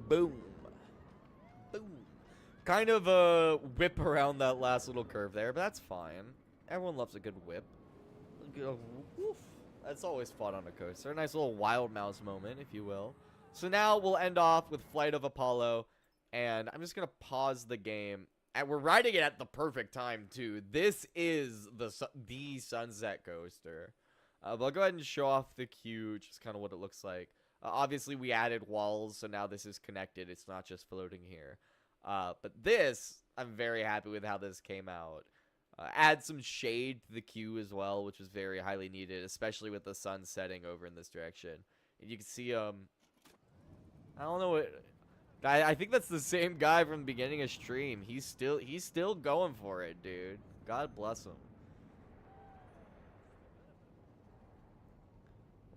Boom. Boom. Kind of a whip around that last little curve there, but that's fine. Everyone loves a good whip. Woof. That's always fun on a coaster. A nice little wild mouse moment, if you will. So now we'll end off with Flight of Apollo, and I'm just going to pause the game. And we're riding it at the perfect time, too. This is the Sunset Coaster. But I'll go ahead and show off the queue, just kind of what it looks like. Obviously, we added walls, so now this is connected. It's not just floating here. But this, I'm very happy with how this came out. Add some shade to the queue as well, which was very highly needed, especially with the sun setting over in this direction. And you can see, I don't know what... I think that's the same guy from the beginning of stream. He's still going for it, dude. God bless him.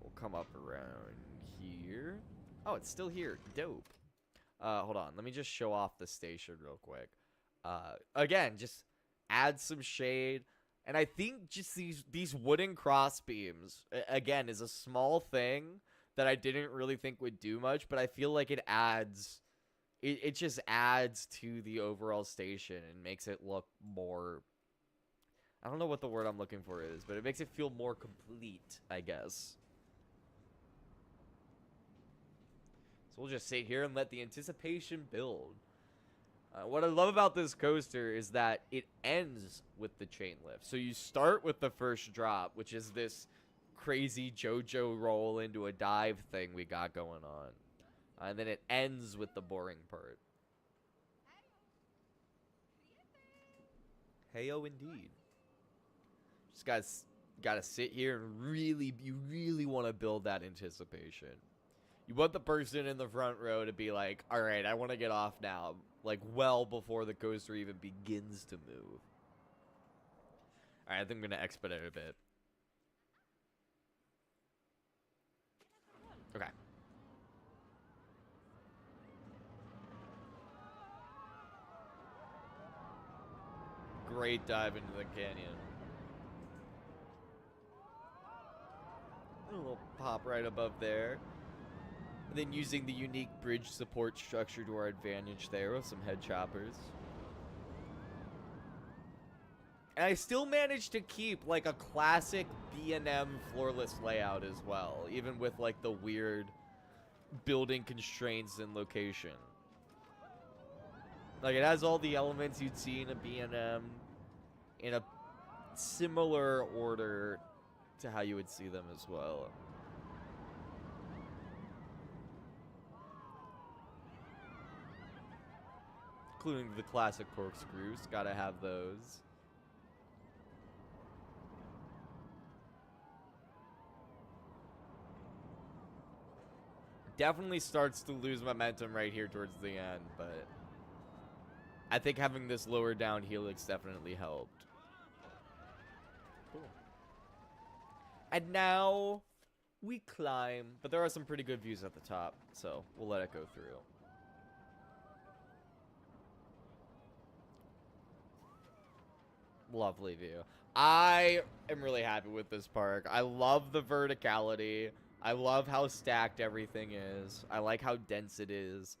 We'll come up around here. Oh, it's still here. Dope. Hold on. Let me just show off the station real quick. Again, just add some shade. And I think just these wooden cross beams, again, is a small thing that I didn't really think would do much, but I feel like it adds... It just adds to the overall station and makes it look more... I don't know what the word I'm looking for is, but it makes it feel more complete, I guess. So we'll just sit here and let the anticipation build. What I love about this coaster is that it ends with the chain lift. So you start with the first drop, which is this crazy JoJo roll into a dive thing we got going on. And then it ends with the boring part. Heyo, indeed. Just gotta sit here and you really want to build that anticipation. You want the person in the front row to be like, all right, I want to get off now, like well before the coaster even begins to move. All right, I think I'm going to expedite a bit. Okay. Great dive into the canyon. A little pop right above there. And then using the unique bridge support structure to our advantage there with some head choppers. And I still managed to keep like a classic B&M floorless layout as well, even with like the weird building constraints and location. Like it has all the elements you'd see in a B&M in a similar order to how you would see them as well. Including the classic corkscrews, gotta have those. Definitely starts to lose momentum right here towards the end, but I think having this lower down helix definitely helped. Cool. And now we climb, but there are some pretty good views at the top, so we'll let it go through. Lovely view. I am really happy with this park. I love the verticality. I love how stacked everything is. I like how dense it is.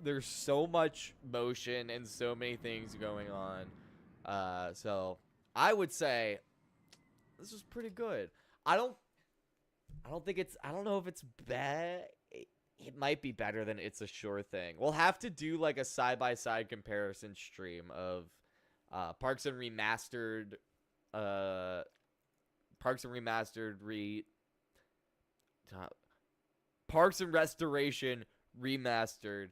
There's so much motion and so many things going on. So I would say this is pretty good. I don't know if it's bad. It might be better than It's a Sure Thing. We'll have to do like a side-by-side comparison stream of Parks and Remastered Parks and Restoration Remastered.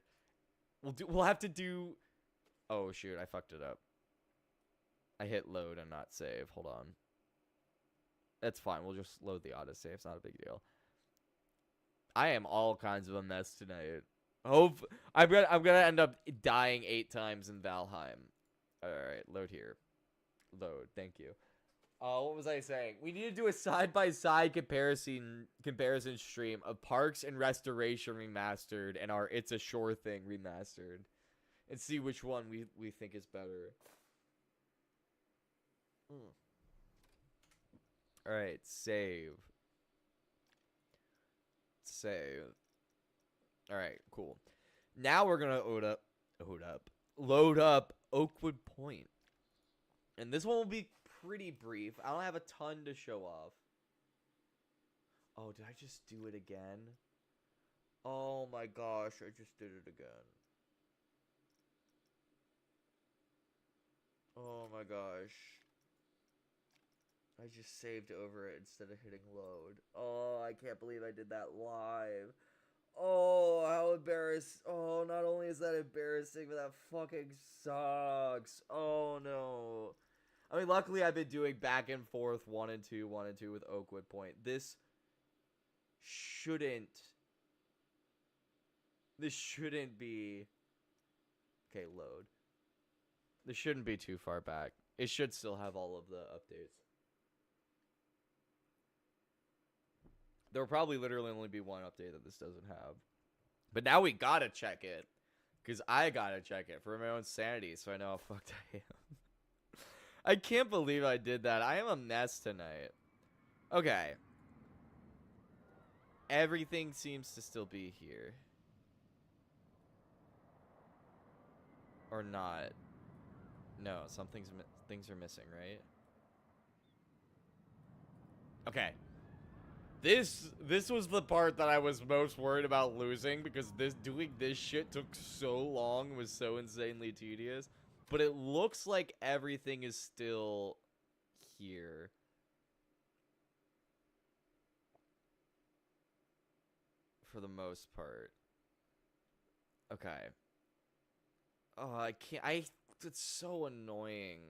We'll have to do. Oh shoot, I fucked it up. I hit load and not save. Hold on. That's fine. We'll just load the autosave. It's not a big deal. I am all kinds of a mess tonight. I'm gonna end up dying 8 times in Valheim. All right, load here. Load. Thank you. What was I saying? We need to do a side-by-side comparison stream of Parks and Restoration Remastered and our It's a Sure Thing Remastered, and see which one we think is better. All right, save. All right, cool. Now we're gonna load up Oakwood Point, and this one will be pretty brief. I don't have a ton to show off. Oh, did I just do it again? Oh my gosh, I just did it again. Oh my gosh. I just saved over it instead of hitting load. Oh, I can't believe I did that live. Oh, how embarrassing. Oh, not only is that embarrassing, but that fucking sucks. Oh, no. I mean, luckily I've been doing back and forth 1 and 2, 1 and 2 with Oakwood Point. This shouldn't be... Okay, load. This shouldn't be too far back. It should still have all of the updates. There will probably literally only be one update that this doesn't have. But now we gotta check it. Because I gotta check it for my own sanity so I know how fucked I am. I can't believe I did that. I am a mess tonight. Okay. Everything seems to still be here. Or not. No, things are missing, right? Okay. This was the part that I was most worried about losing, because doing this shit took so long and was so insanely tedious. But it looks like everything is still here. For the most part. Okay. Oh, I can't. It's so annoying.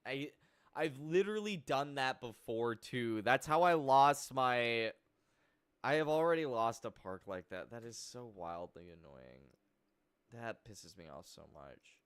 I've literally done that before too. That's how I lost my I have already lost a park like that. That is so wildly annoying. That pisses me off so much.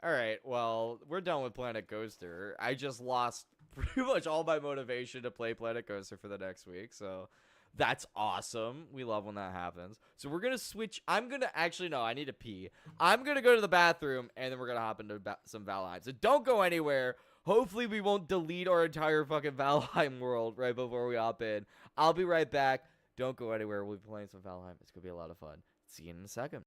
All right, well, we're done with Planet Coaster. I just lost pretty much all my motivation to play Planet Coaster for the next week, so that's awesome. We love when that happens. So we're gonna switch. I'm gonna actually no, I need to pee. I'm gonna go to the bathroom, and then we're gonna hop into some Valheim. So don't go anywhere. Hopefully, we won't delete our entire fucking Valheim world right before we hop in. I'll be right back. Don't go anywhere. We'll be playing some Valheim. It's gonna be a lot of fun. See you in a second.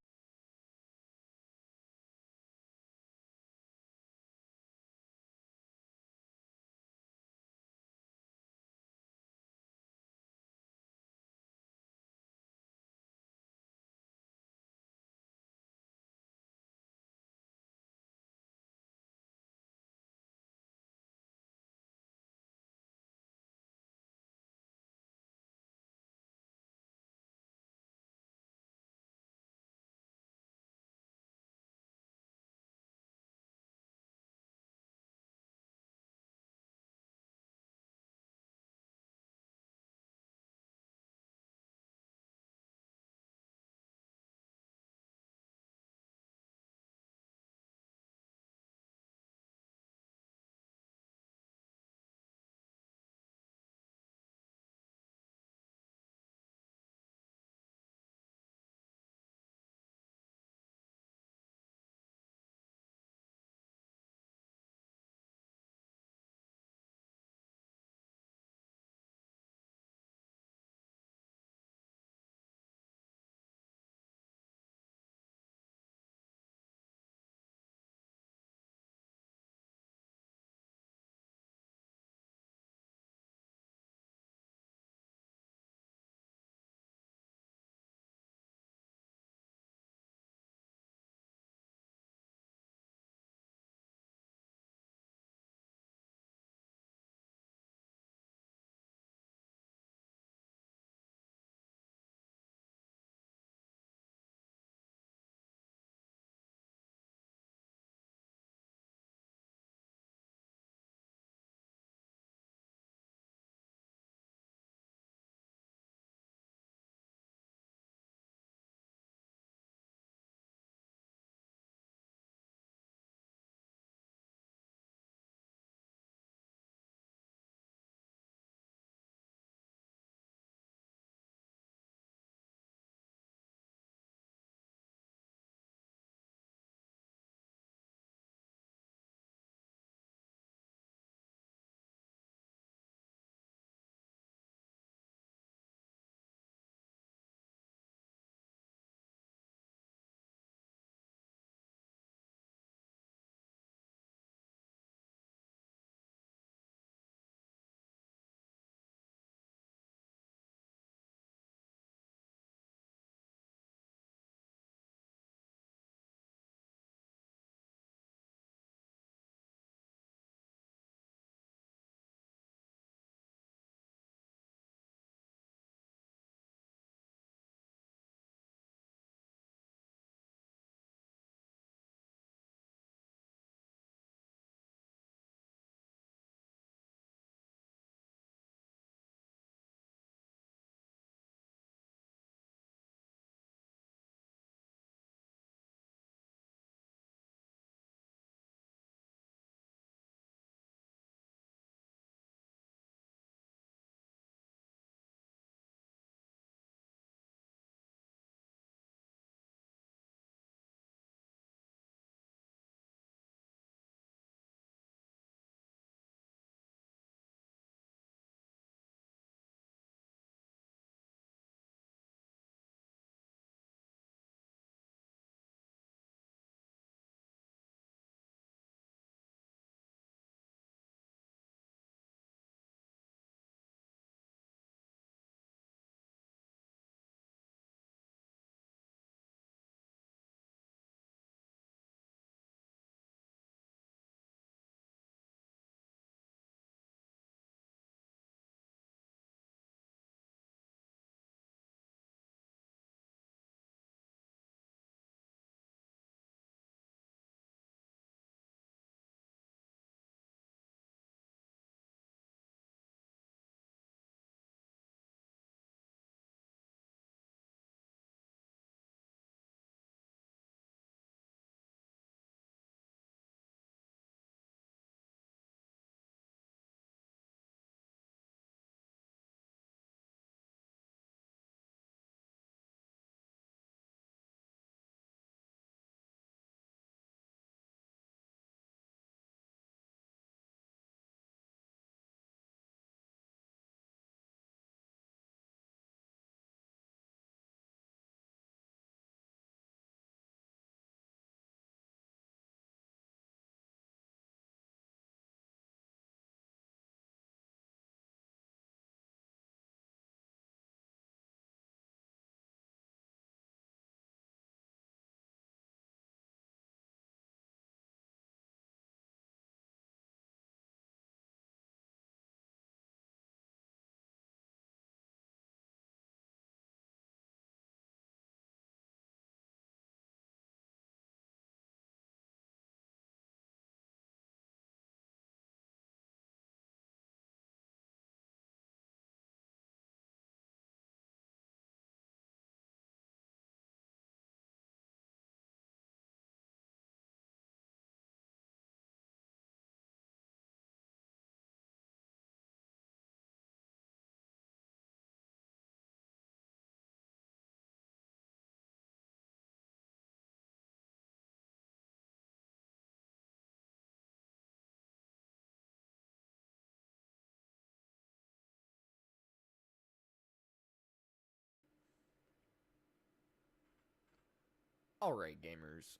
Alright, gamers.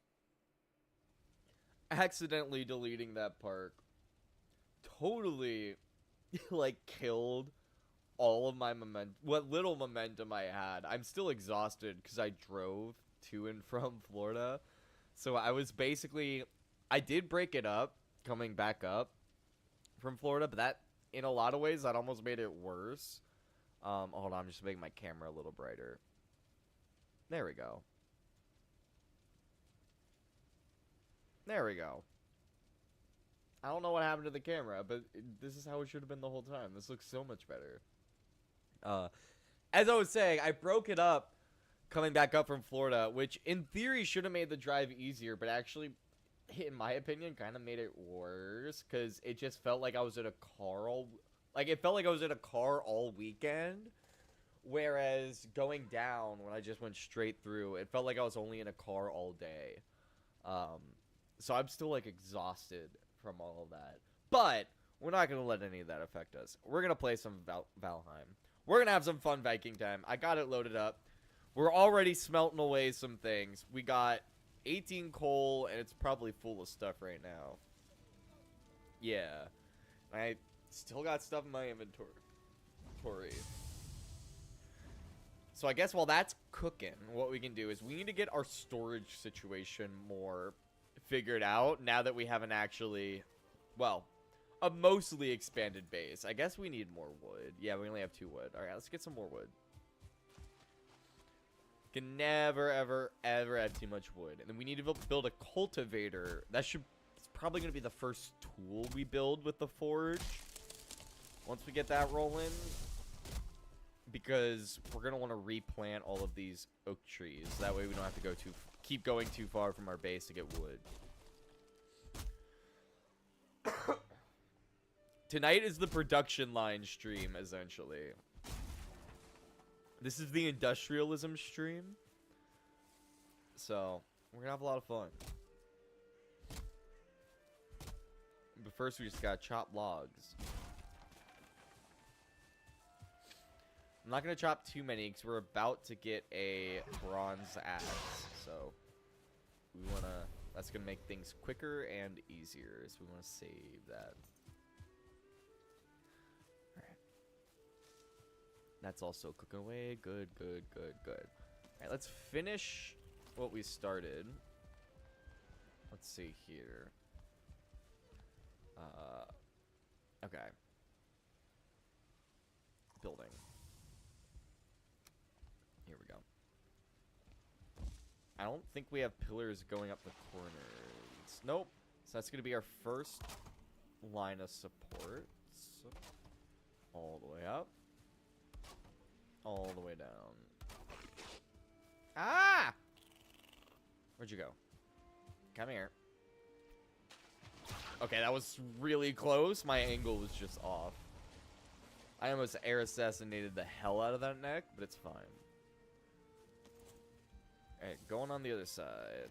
Accidentally deleting that park totally, like, killed all of my what little momentum I had. I'm still exhausted because I drove to and from Florida. So I was basically, I did break it up coming back up from Florida, but that, in a lot of ways, that almost made it worse. Hold on, I'm just making my camera a little brighter. There we go. There we go. I don't know what happened to the camera, but this is how it should have been the whole time. This looks so much better. As I was saying, I broke it up coming back up from Florida, which in theory should have made the drive easier, but actually, in my opinion, kind of made it worse because it just felt like I was in a car it felt like I was in a car all weekend. Whereas going down, when I just went straight through, it felt like I was only in a car all day. So I'm still, like, exhausted from all of that. But we're not going to let any of that affect us. We're going to play some Valheim. We're going to have some fun Viking time. I got it loaded up. We're already smelting away some things. We got 18 coal, and it's probably full of stuff right now. Yeah. I still got stuff in my inventory. So I guess while that's cooking, what we can do is we need to get our storage situation more figured out now that we have an actually, well, a mostly expanded base. I guess we need more wood. Yeah, we only have 2 wood. All right, let's get some more wood. Can never, ever, ever have too much wood. And then we need to build a cultivator. It's probably going to be the first tool we build with the forge. Once we get that rolling. Because we're going to want to replant all of these oak trees. That way we don't have to keep going too far from our base to get wood. Tonight is the production line stream, essentially. This is the industrialism stream. So, we're going to have a lot of fun. But first we just got to chop logs. I'm not going to chop too many because we're about to get a bronze axe. So, we want to... That's going to make things quicker and easier. So, we want to save that. Alright. That's also cooking away. Good, good, good, good. Alright, let's finish what we started. Let's see here. Okay. Building. Here we go. I don't think we have pillars going up the corners. Nope. So that's going to be our first line of supports. All the way up. All the way down. Ah! Where'd you go? Come here. Okay, that was really close. My angle was just off. I almost air assassinated the hell out of that neck, but it's fine. Alright, going on the other side.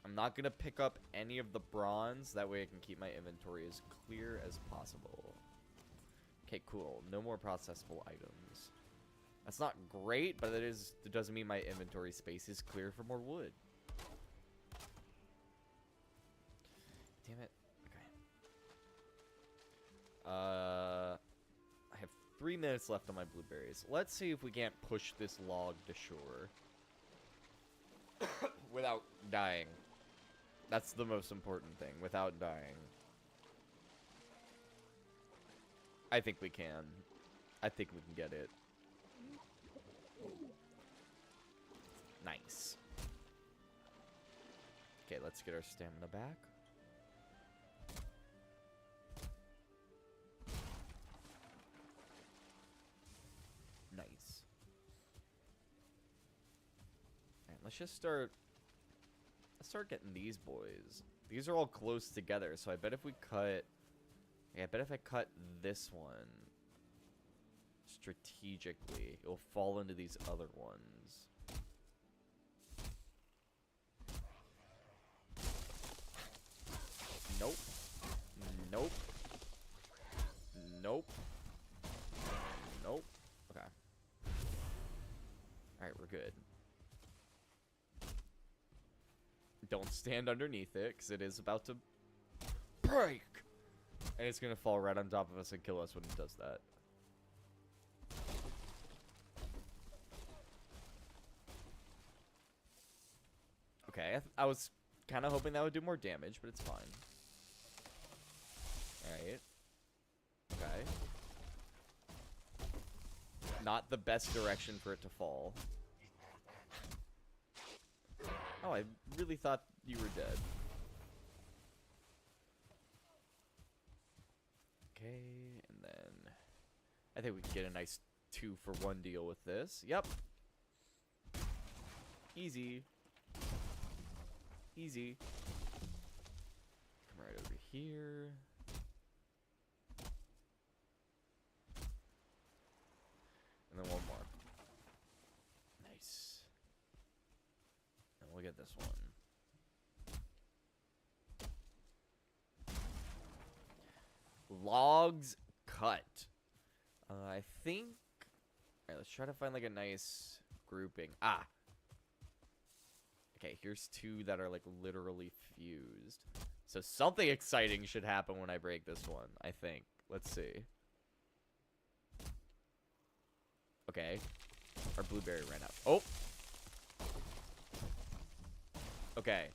I'm not going to pick up any of the bronze. That way I can keep my inventory as clear as possible. Okay, cool. No more processable items. That's not great, but it doesn't mean my inventory space is clear for more wood. Damn it. Okay. I have 3 minutes left on my blueberries. Let's see if we can't push this log to shore. Without dying. That's the most important thing. Without dying. I think we can. I think we can get it. Nice. Okay, let's get our stamina back. Nice. Alright, let's just start... Let's start getting these boys. These are all close together, so I bet if we cut... Yeah, I bet if I cut this one strategically, it'll fall into these other ones. Nope. Nope. Nope. Nope. Okay. Alright, we're good. Don't stand underneath it, because it is about to break. And it's going to fall right on top of us and kill us when it does that. Okay, I was kind of hoping that would do more damage, but it's fine. Alright. Okay. Not the best direction for it to fall. Oh, I really thought you were dead. Okay, and then I think we can get a nice 2-for-1 deal with this. Yep. Easy. Easy. Come right over here. And then one more. Nice. And we'll get this one. Logs cut. I think... Alright, let's try to find like a nice grouping. Ah! Okay, here's 2 that are like literally fused. So something exciting should happen when I break this one, I think. Let's see. Okay. Our blueberry ran out. Oh! Okay.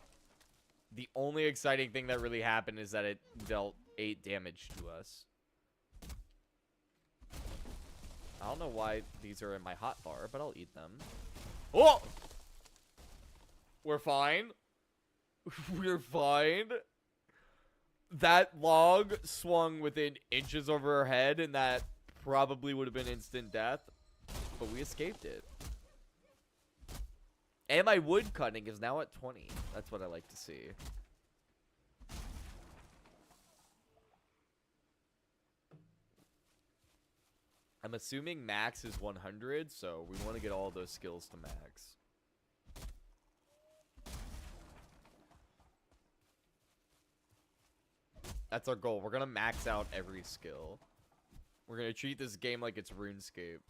The only exciting thing that really happened is that it dealt 8 damage to us. I don't know why these are in my hotbar, but I'll eat them. Oh! We're fine. We're fine. That log swung within inches of her head, and that probably would have been instant death. But we escaped it. And my wood cutting is now at 20. That's what I like to see. I'm assuming max is 100, so we want to get all those skills to max. That's our goal. We're going to max out every skill. We're going to treat this game like it's RuneScape.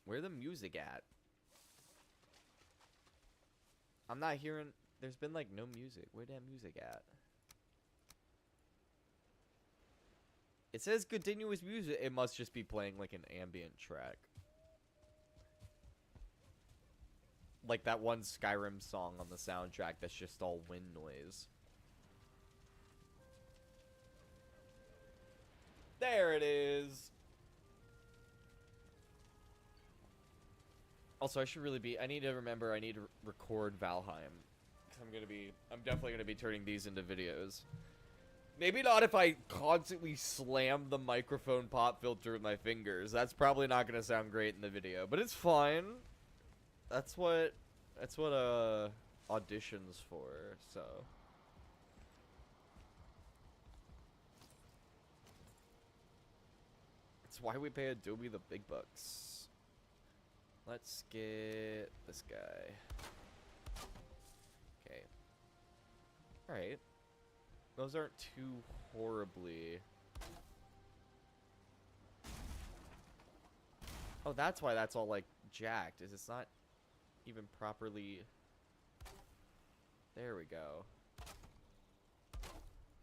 Where's the music at? I'm not hearing... There's been, like, no music. Where that music at? It says continuous music. It must just be playing, like, an ambient track. Like that one Skyrim song on the soundtrack that's just all wind noise. There it is! Also, I should really be... I need to remember I need to record Valheim. I'm definitely gonna be turning these into videos. Maybe not if I constantly slam the microphone pop filter with my fingers. That's probably not gonna sound great in the video, but it's fine. That's what audition's for, so. That's why we pay Adobe the big bucks. Let's get this guy. Okay. Alright. Those aren't too horribly... Oh, that's why that's all, like, jacked. Is it's not even properly... There we go.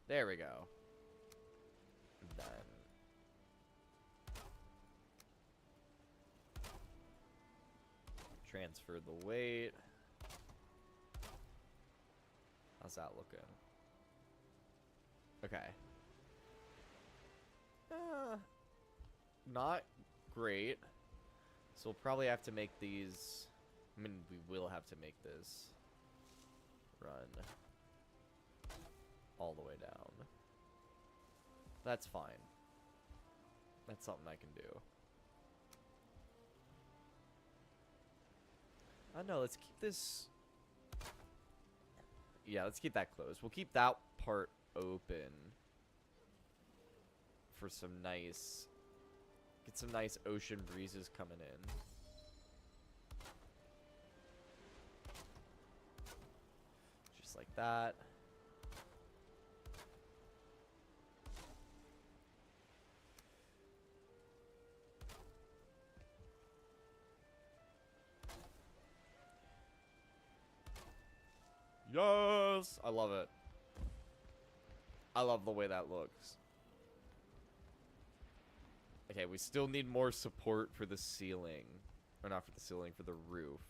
There we go. Then... Transfer the weight. How's that looking? Okay. Not great. So we'll probably have to make these... I mean, we will have to make this run all the way down. That's fine. That's something I can do. Oh no, let's keep this... Yeah, let's keep that closed. We'll keep that part open for some nice... Get some nice ocean breezes coming in. Just like that. Yes! I love it. I love the way that looks. Okay, we still need more support for the ceiling. Or not for the ceiling, for the roof.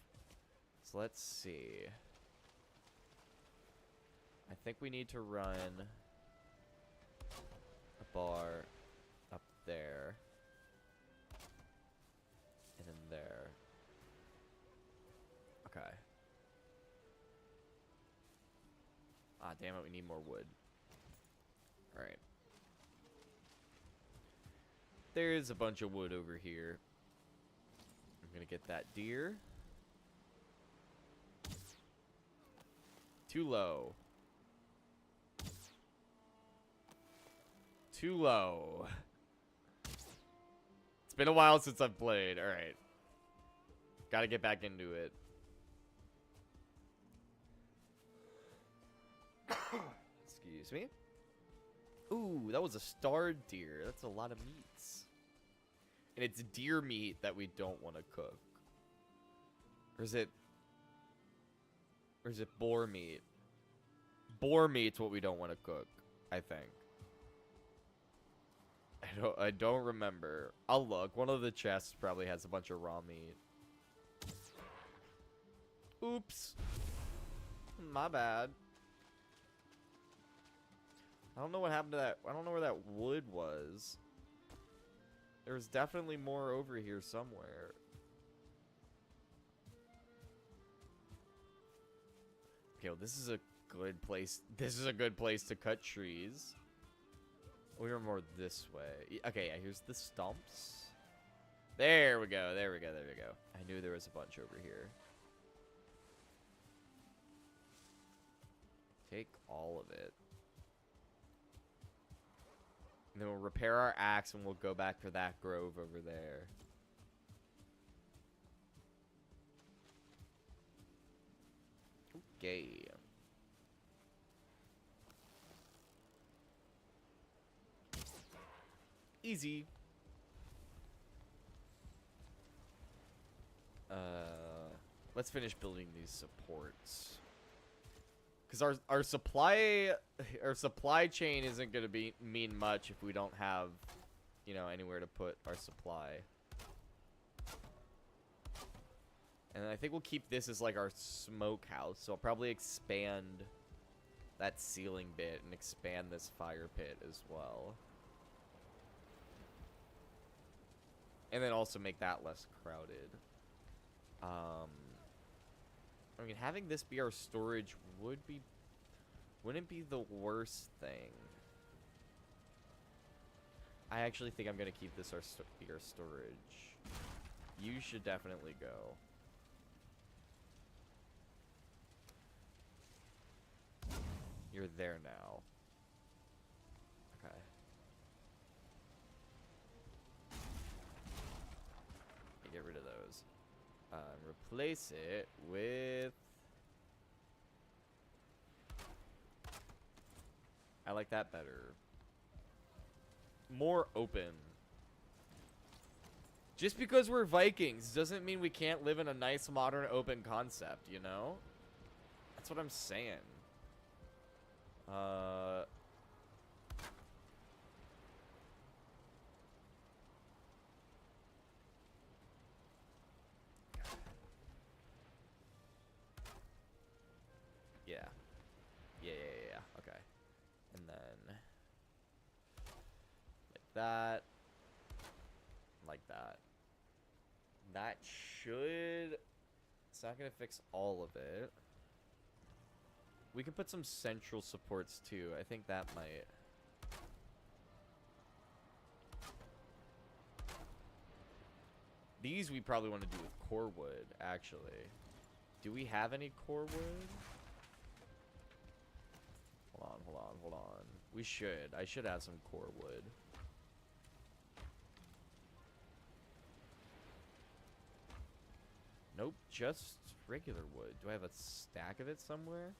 So let's see. I think we need to run a bar up there. And then there. Okay. Ah, damn it, we need more wood. Alright. There's a bunch of wood over here. I'm gonna get that deer. Too low. Too low. It's been a while since I've played. Alright. Gotta get back into it. Excuse me. Ooh, that was a starred deer. That's a lot of meats. And it's deer meat that we don't want to cook. Or is it boar meat? Boar meat's what we don't want to cook, I think. I don't remember. I'll look. One of the chests probably has a bunch of raw meat. Oops. My bad. I don't know what happened to that. I don't know where that wood was. There's definitely more over here somewhere. Okay, well, this is a good place. This is a good place to cut trees. We were more this way. Okay, yeah, here's the stumps. There we go. There we go. There we go. I knew there was a bunch over here. Take all of it. And then we'll repair our axe and we'll go back for that grove over there. Okay. Easy. Let's finish building these supports. Because our supply chain isn't gonna mean much if we don't have, you know, anywhere to put our supply. And I think we'll keep this as like our smokehouse. So I'll probably expand that ceiling bit and expand this fire pit as well. And then also make that less crowded. I mean, having this be our storage wouldn't be the worst thing. I actually think I'm gonna keep this be our storage. You should definitely go. You're there now. Okay. Get rid of those. Replace it with... I like that better. More open. Just because we're Vikings doesn't mean we can't live in a nice, modern, open concept, you know? That's what I'm saying. Yeah. Okay. And then like that. Like that. That should... It's not gonna fix all of it. We can put some central supports too. I think that might... These we probably want to do with core wood, actually. Do we have any core wood? Hold on. We should. I should have some core wood. Nope, just regular wood. Do I have a stack of it somewhere?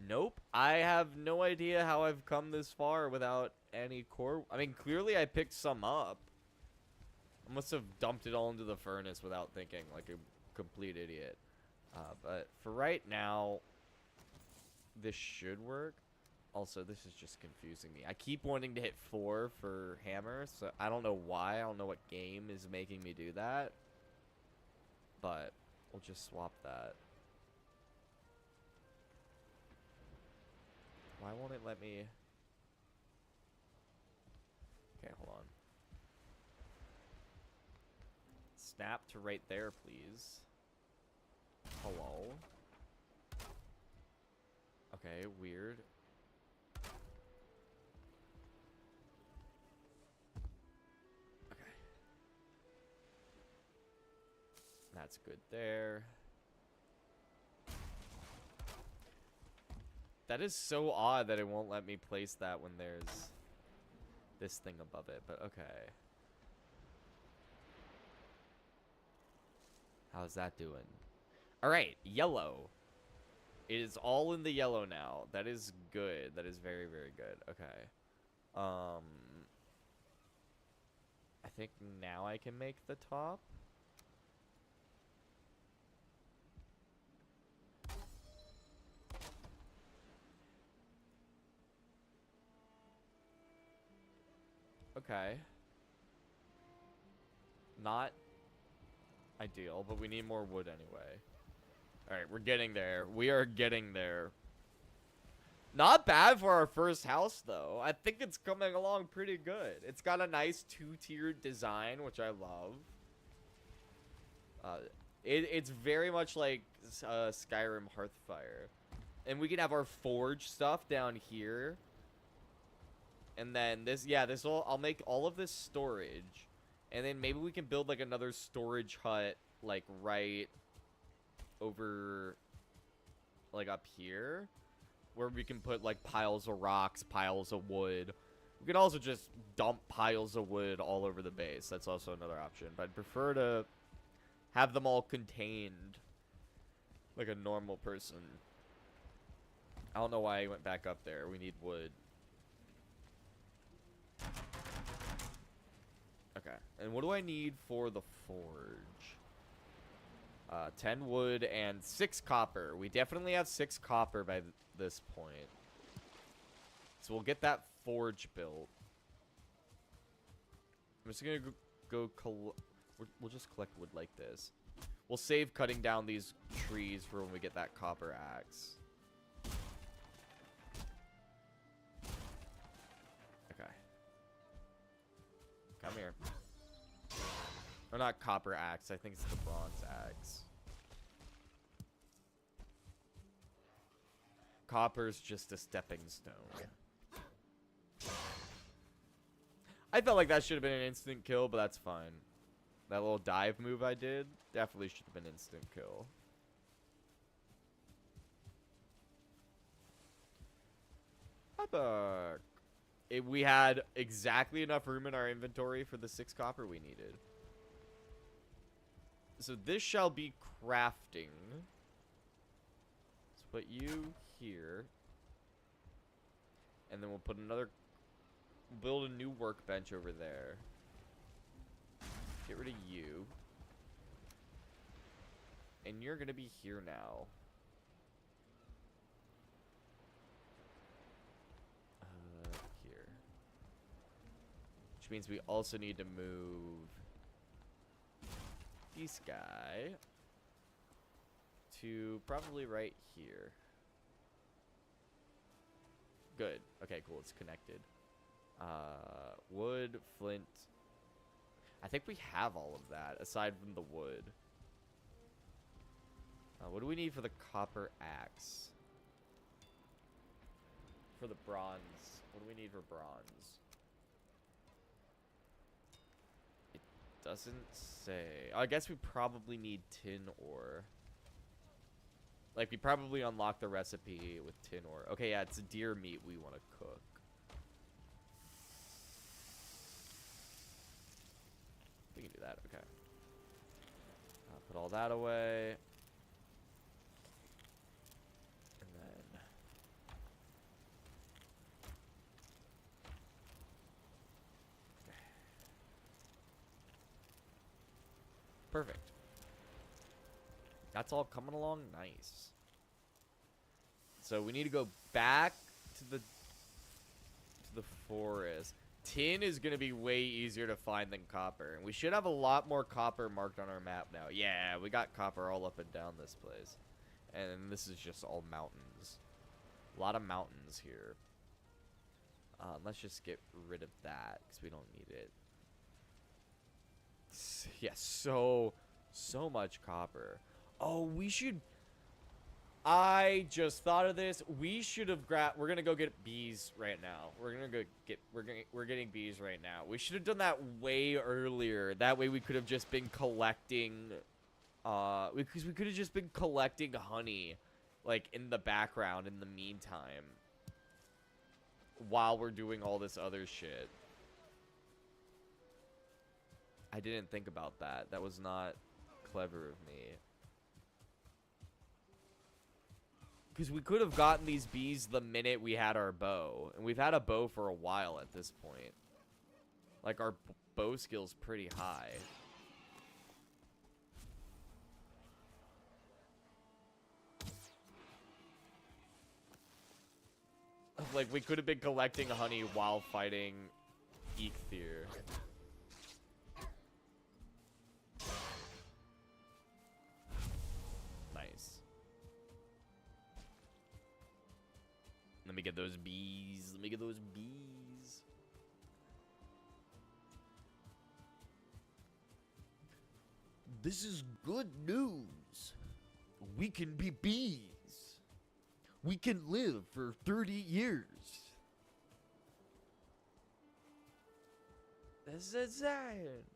Nope. I have no idea how I've come this far without any core. I mean, clearly I picked some up. I must have dumped it all into the furnace without thinking, like a complete idiot. But for right now, this should work. Also, this is just confusing me. I keep wanting to hit 4 for hammer, so I don't know why. I don't know what game is making me do that. But we'll just swap that. Why won't it let me... Okay, hold on. Snap to right there, please. Hello? Okay, weird. Okay. That's good there. That is so odd that it won't let me place that when there's this thing above it, but okay. How's that doing? Alright, yellow. It is all in the yellow now. That is good. That is very, very good. Okay. I think now I can make the top. Okay. Not ideal, but we need more wood anyway. Alright, we're getting there. We are getting there. Not bad for our first house, though. I think it's coming along pretty good. It's got a nice 2-tiered design, which I love. It's very much like Skyrim Hearthfire. And we can have our forge stuff down here. And then this, yeah, this will, I'll make all of this storage. And then maybe we can build like another storage hut, like right over, like up here. Where we can put like piles of rocks, piles of wood. We can also just dump piles of wood all over the base. That's also another option. But I'd prefer to have them all contained like a normal person. I don't know why I went back up there. We need wood. Okay. And what do I need for the forge? 10 wood and 6 copper. We definitely have 6 copper by this point. So we'll get that forge built. I'm just gonna we'll just collect wood like this. We'll save cutting down these trees for when we get that copper axe. Okay. Come here. Or not copper axe, I think it's the bronze axe. Copper's just a stepping stone. I felt like that should have been an instant kill, but that's fine. That little dive move I did definitely should have been instant kill. We had exactly enough room in our inventory for the 6 copper we needed. So this shall be crafting. Let's put you here. And then we'll put another... build a new workbench over there. Get rid of you. And you're going to be here now. Here. Which means we also need to move this guy to probably right here. Good. Okay, cool. It's connected. Wood, flint. I think we have all of that, aside from the wood. What do we need for the copper axe? For the bronze. What do we need for bronze? It doesn't say. I guess we probably need tin ore. Like, we probably unlock the recipe with tin ore. Okay, yeah, it's deer meat we want to cook. We can do that, okay. Put all that away. And then... okay. Perfect. That's all coming along nice. So we need to go back to the forest. Tin is going to be way easier to find than copper. And we should have a lot more copper marked on our map now. Yeah, we got copper all up and down this place. And this is just all mountains. A lot of mountains here. Let's just get rid of that because we don't need it. Yeah, so much copper. Oh, we should... I just thought of this. We should have grabbed... We're gonna go get bees right now. We're gonna go get... We're getting bees right now. We should have done that way earlier. That way we could have just been collecting... because we could have just been collecting honey, like, in the background in the meantime. While we're doing all this other shit. I didn't think about that. That was not clever of me. Because we could have gotten these bees the minute we had our bow. And we've had a bow for a while at this point. Like, our bow skill's pretty high. Like, we could have been collecting honey while fighting Eikthyr. Nice. Let me get those bees. Let me get those bees. This is good news. We can be bees. We can live for 30 years. This is insane.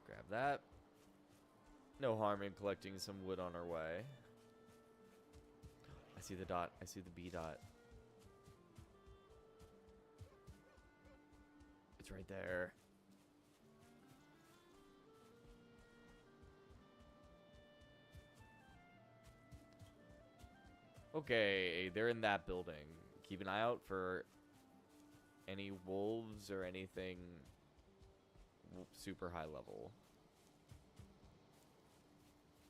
Grab that. No harm in collecting some wood on our way. I see the dot. I see the bee dot. It's right there. Okay, they're in that building. Keep an eye out for any wolves or anything super high level.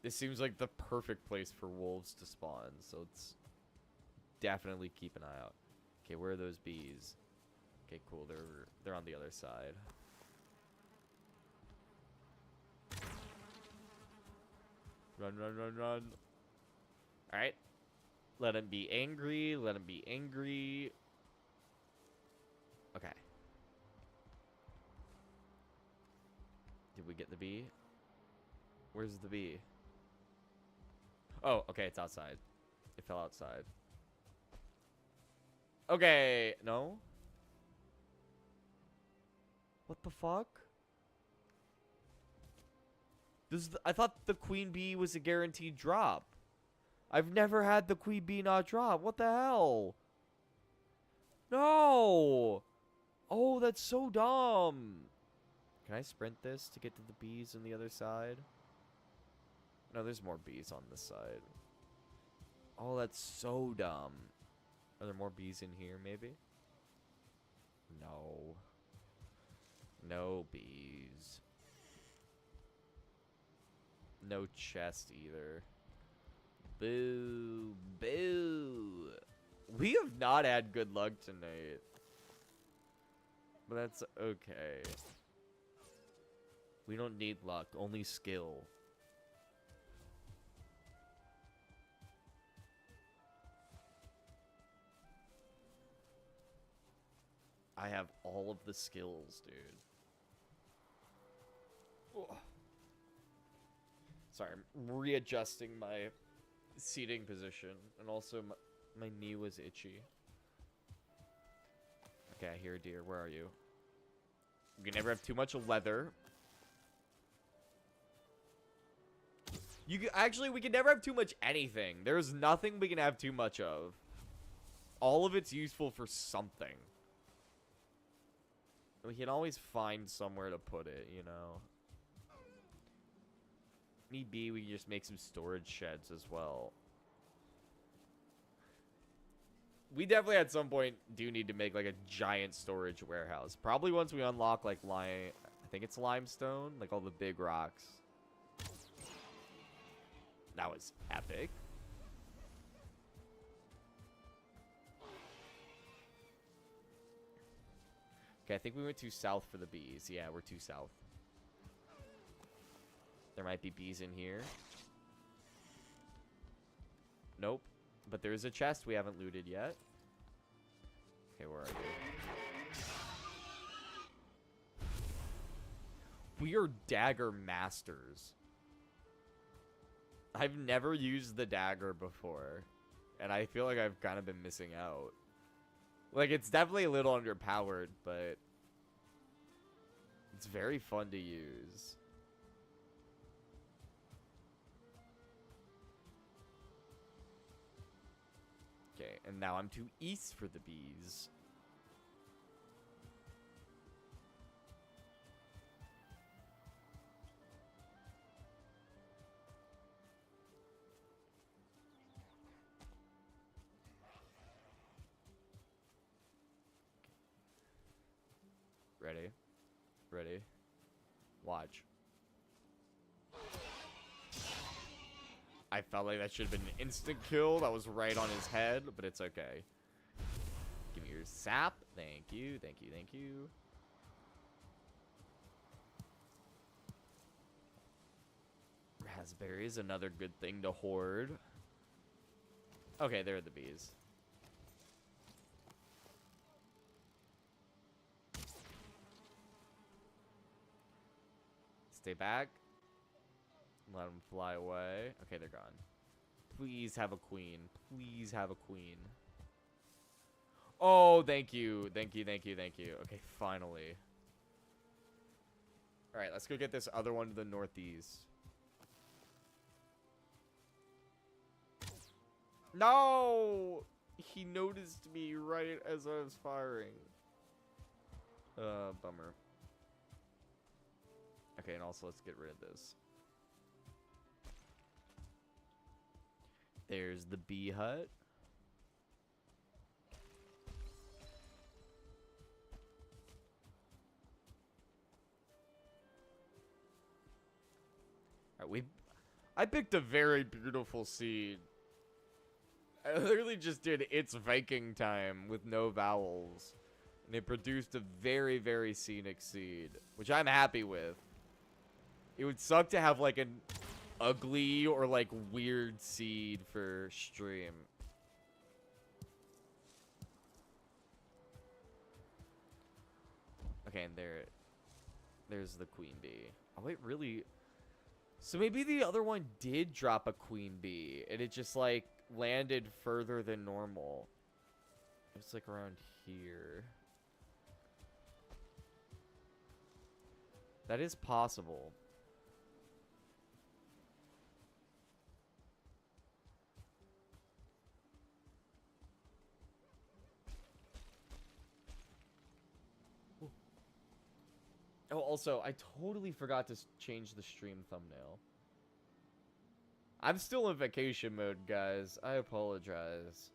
This seems like the perfect place for wolves to spawn, so let's definitely keep an eye out. Okay, where are those bees? Okay, cool. They're on the other side. Run, run, run, run. All right. Let him be angry. Let him be angry. Okay. Did we get the bee? Where's the bee? Oh, okay, it's outside. It fell outside. Okay, no? What the fuck? I thought the queen bee was a guaranteed drop. I've never had the queen bee not drop. What the hell? No! Oh, that's so dumb. Can I sprint this to get to the bees on the other side? No, there's more bees on this side. Oh, that's so dumb. Are there more bees in here, maybe? No. No bees. No chest either. Boo. Boo. We have not had good luck tonight. But that's okay. We don't need luck, only skill. I have all of the skills, dude. Oh. Sorry, I'm readjusting my seating position. And also, my knee was itchy. Okay, I hear a deer. Where are you? We can never have too much leather. Actually, we can never have too much anything. There's nothing we can have too much of. All of it's useful for something. We can always find somewhere to put it, you know. Need be, we can just make some storage sheds as well. We definitely at some point do need to make like a giant storage warehouse. Probably once we unlock like I think it's limestone, like all the big rocks. That was epic. Okay, I think we went too south for the bees. Yeah, we're too south. There might be bees in here. Nope. But there is a chest we haven't looted yet. Okay, where are you? We are dagger masters. I've never used the dagger before. And I feel like I've kind of been missing out. Like, it's definitely a little underpowered, but it's very fun to use. Okay, and now I'm to east for the bees. Ready? Ready? Watch. I felt like that should have been an instant kill. That was right on his head, but it's okay. Give me your sap. Thank you, thank you, thank you. Raspberries, another good thing to hoard. Okay, there are the bees. Stay back. Let them fly away. Okay, they're gone. Please have a queen. Please have a queen. Oh, thank you. Thank you, thank you, thank you. Okay, finally. Alright, let's go get this other one to the northeast. No! He noticed me right as I was firing. Bummer. Okay, and also let's get rid of this. There's the bee hut. Alright, I picked a very beautiful seed. I literally just did "It's Viking Time" with no vowels. And it produced a very, very scenic seed, which I'm happy with. It would suck to have like an ugly or like weird seed for stream. Okay, and there's the queen bee. Oh wait, really? So maybe the other one did drop a queen bee, and it just like landed further than normal. It's like around here. That is possible. Oh, also, I totally forgot to change the stream thumbnail. I'm still in vacation mode, guys. I apologize.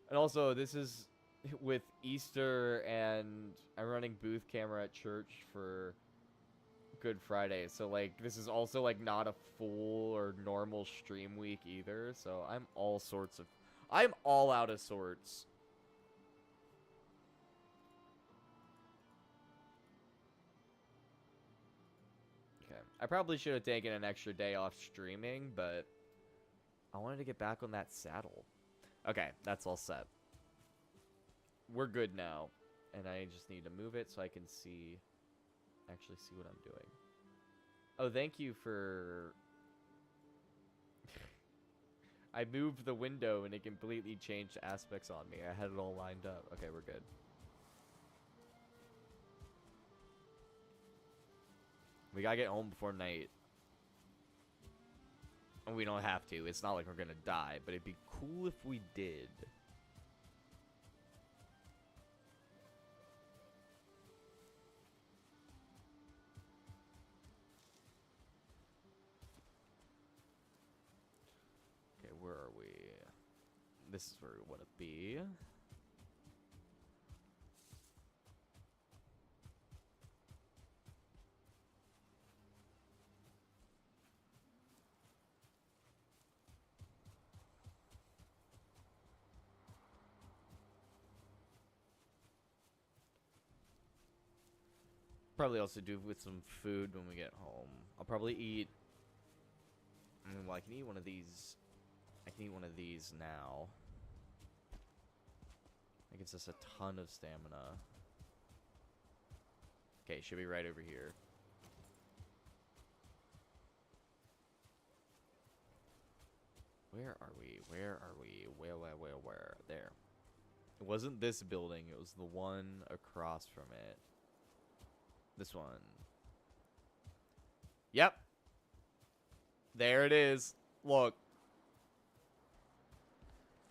And also, this is with Easter, and I'm running booth camera at church for Good Friday. So, like, this is also, like, not a full or normal stream week either. So, I'm all out of sorts. Okay. I probably should have taken an extra day off streaming, but I wanted to get back on that saddle. Okay, that's all set. We're good now. And I just need to move it so I can actually see what I'm doing. Oh, thank you for... I moved the window and it completely changed aspects on me. I had it all lined up. Okay, we're good. We gotta get home before night. And we don't have to. It's not like we're gonna die, but it'd be cool if we did. Okay, where are we? This is where we want to be. Probably also do with some food when we get home. I'll probably eat. Well, I can eat one of these. I can eat one of these now. That gives us a ton of stamina. Okay, should be right over here. Where are we? Where are we? Where? There. It wasn't this building. It was the one across from it. This one. Yep. There it is. Look.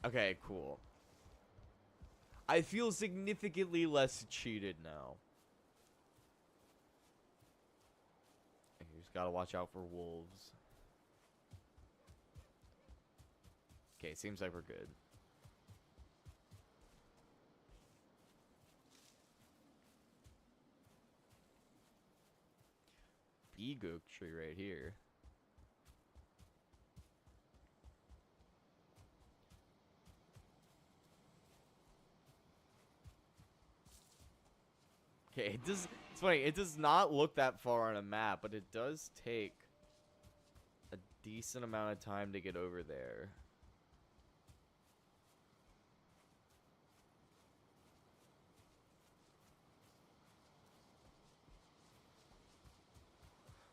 Okay, cool. I feel significantly less cheated now. You just gotta watch out for wolves. Okay, seems like we're good. Big oak tree right here. Okay, it does. It's funny. It does not look that far on a map, but it does take a decent amount of time to get over there.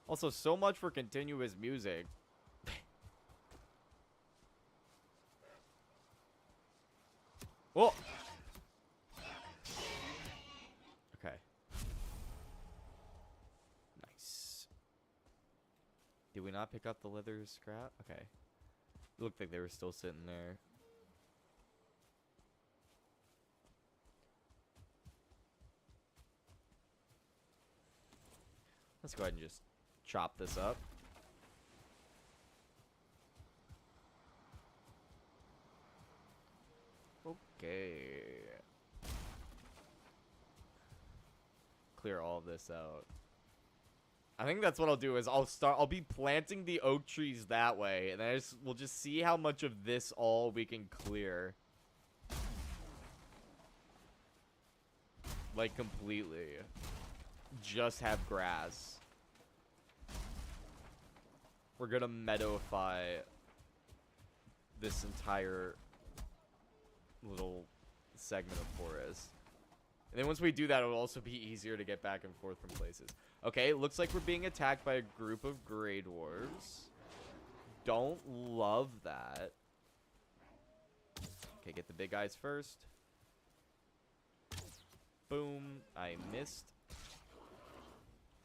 Also, so much for continuous music. Whoa! Okay. Nice. Did we not pick up the leather scrap? Okay. It looked like they were still sitting there. Let's go ahead and just chop this up. Okay. Clear all of this out. I think that's what I'll do is I'll be planting the oak trees that way, and then we'll just see how much of this all we can clear. Like completely. Just have grass. We're gonna meadowify this entire little segment of forest. And then once we do that, it'll also be easier to get back and forth from places. Okay, it looks like we're being attacked by a group of Grey Dwarves. Don't love that. Okay, get the big guys first. Boom. I missed.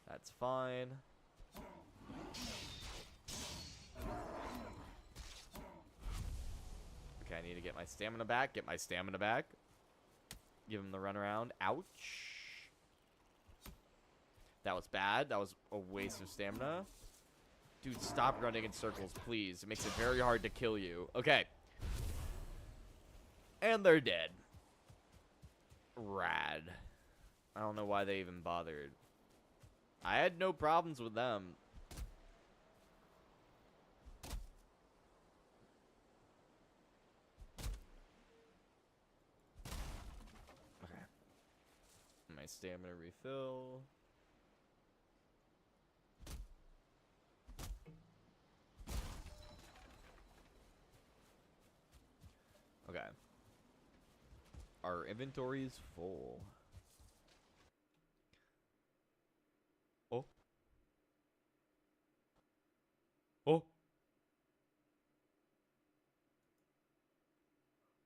That's fine. Okay, I need to get my stamina back. Get my stamina back. Give him the runaround. Ouch. That was bad. That was a waste of stamina. Dude, stop running in circles, please. It makes it very hard to kill you. Okay. And they're dead. Rad. I don't know why they even bothered. I had no problems with them. Okay. My stamina refill. Okay. Our inventory is full. Oh. Oh.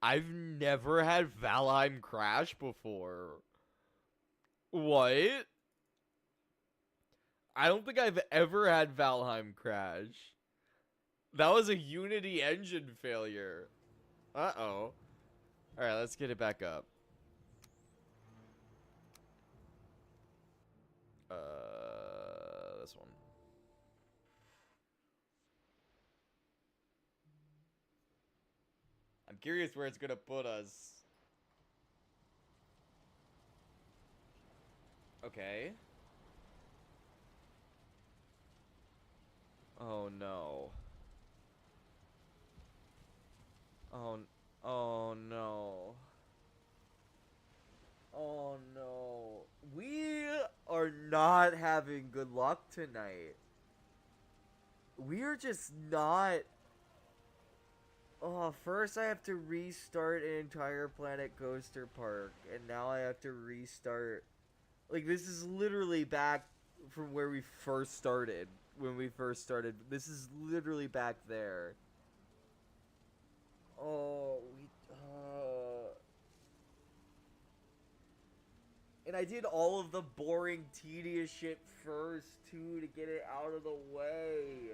I've never had Valheim crash before. What? I don't think I've ever had Valheim crash. That was a Unity engine failure. Uh-oh. Alright, let's get it back up. This one. I'm curious where it's gonna put us. Okay. Oh no. Oh, oh no. Oh no. are not having good luck tonight. We're just not. Oh, first I have to restart an entire Planet Coaster Park, and now I have to restart. Like, this is literally back from where we first started. When we first started. This is literally back there. Oh, and I did all of the boring, tedious shit first, too, to get it out of the way.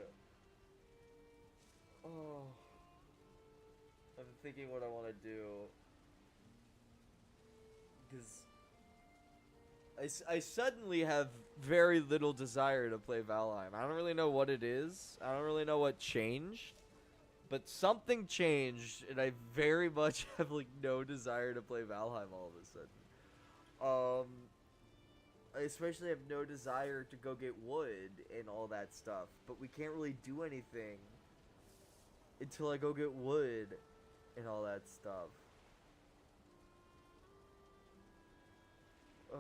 Oh. I'm thinking what I want to do. Because I suddenly have very little desire to play Valheim. I don't really know what it is. I don't really know what changed. But something changed, and I very much have, like, no desire to play Valheim all of a sudden. I especially have no desire to go get wood and all that stuff. But we can't really do anything until I go get wood and all that stuff. Ugh.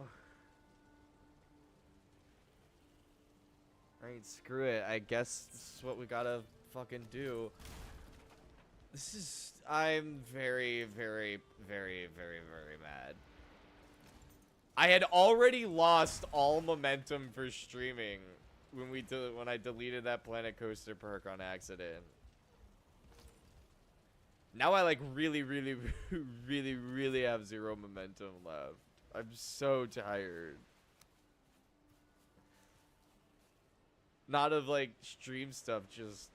I mean, screw it. I guess this is what we gotta fucking do. This is... I'm very, very, very, very, very mad. I had already lost all momentum for streaming when I deleted that Planet Coaster Park on accident. Now I, like, really, really, really, really have zero momentum left. I'm so tired. Not of, like, stream stuff, just,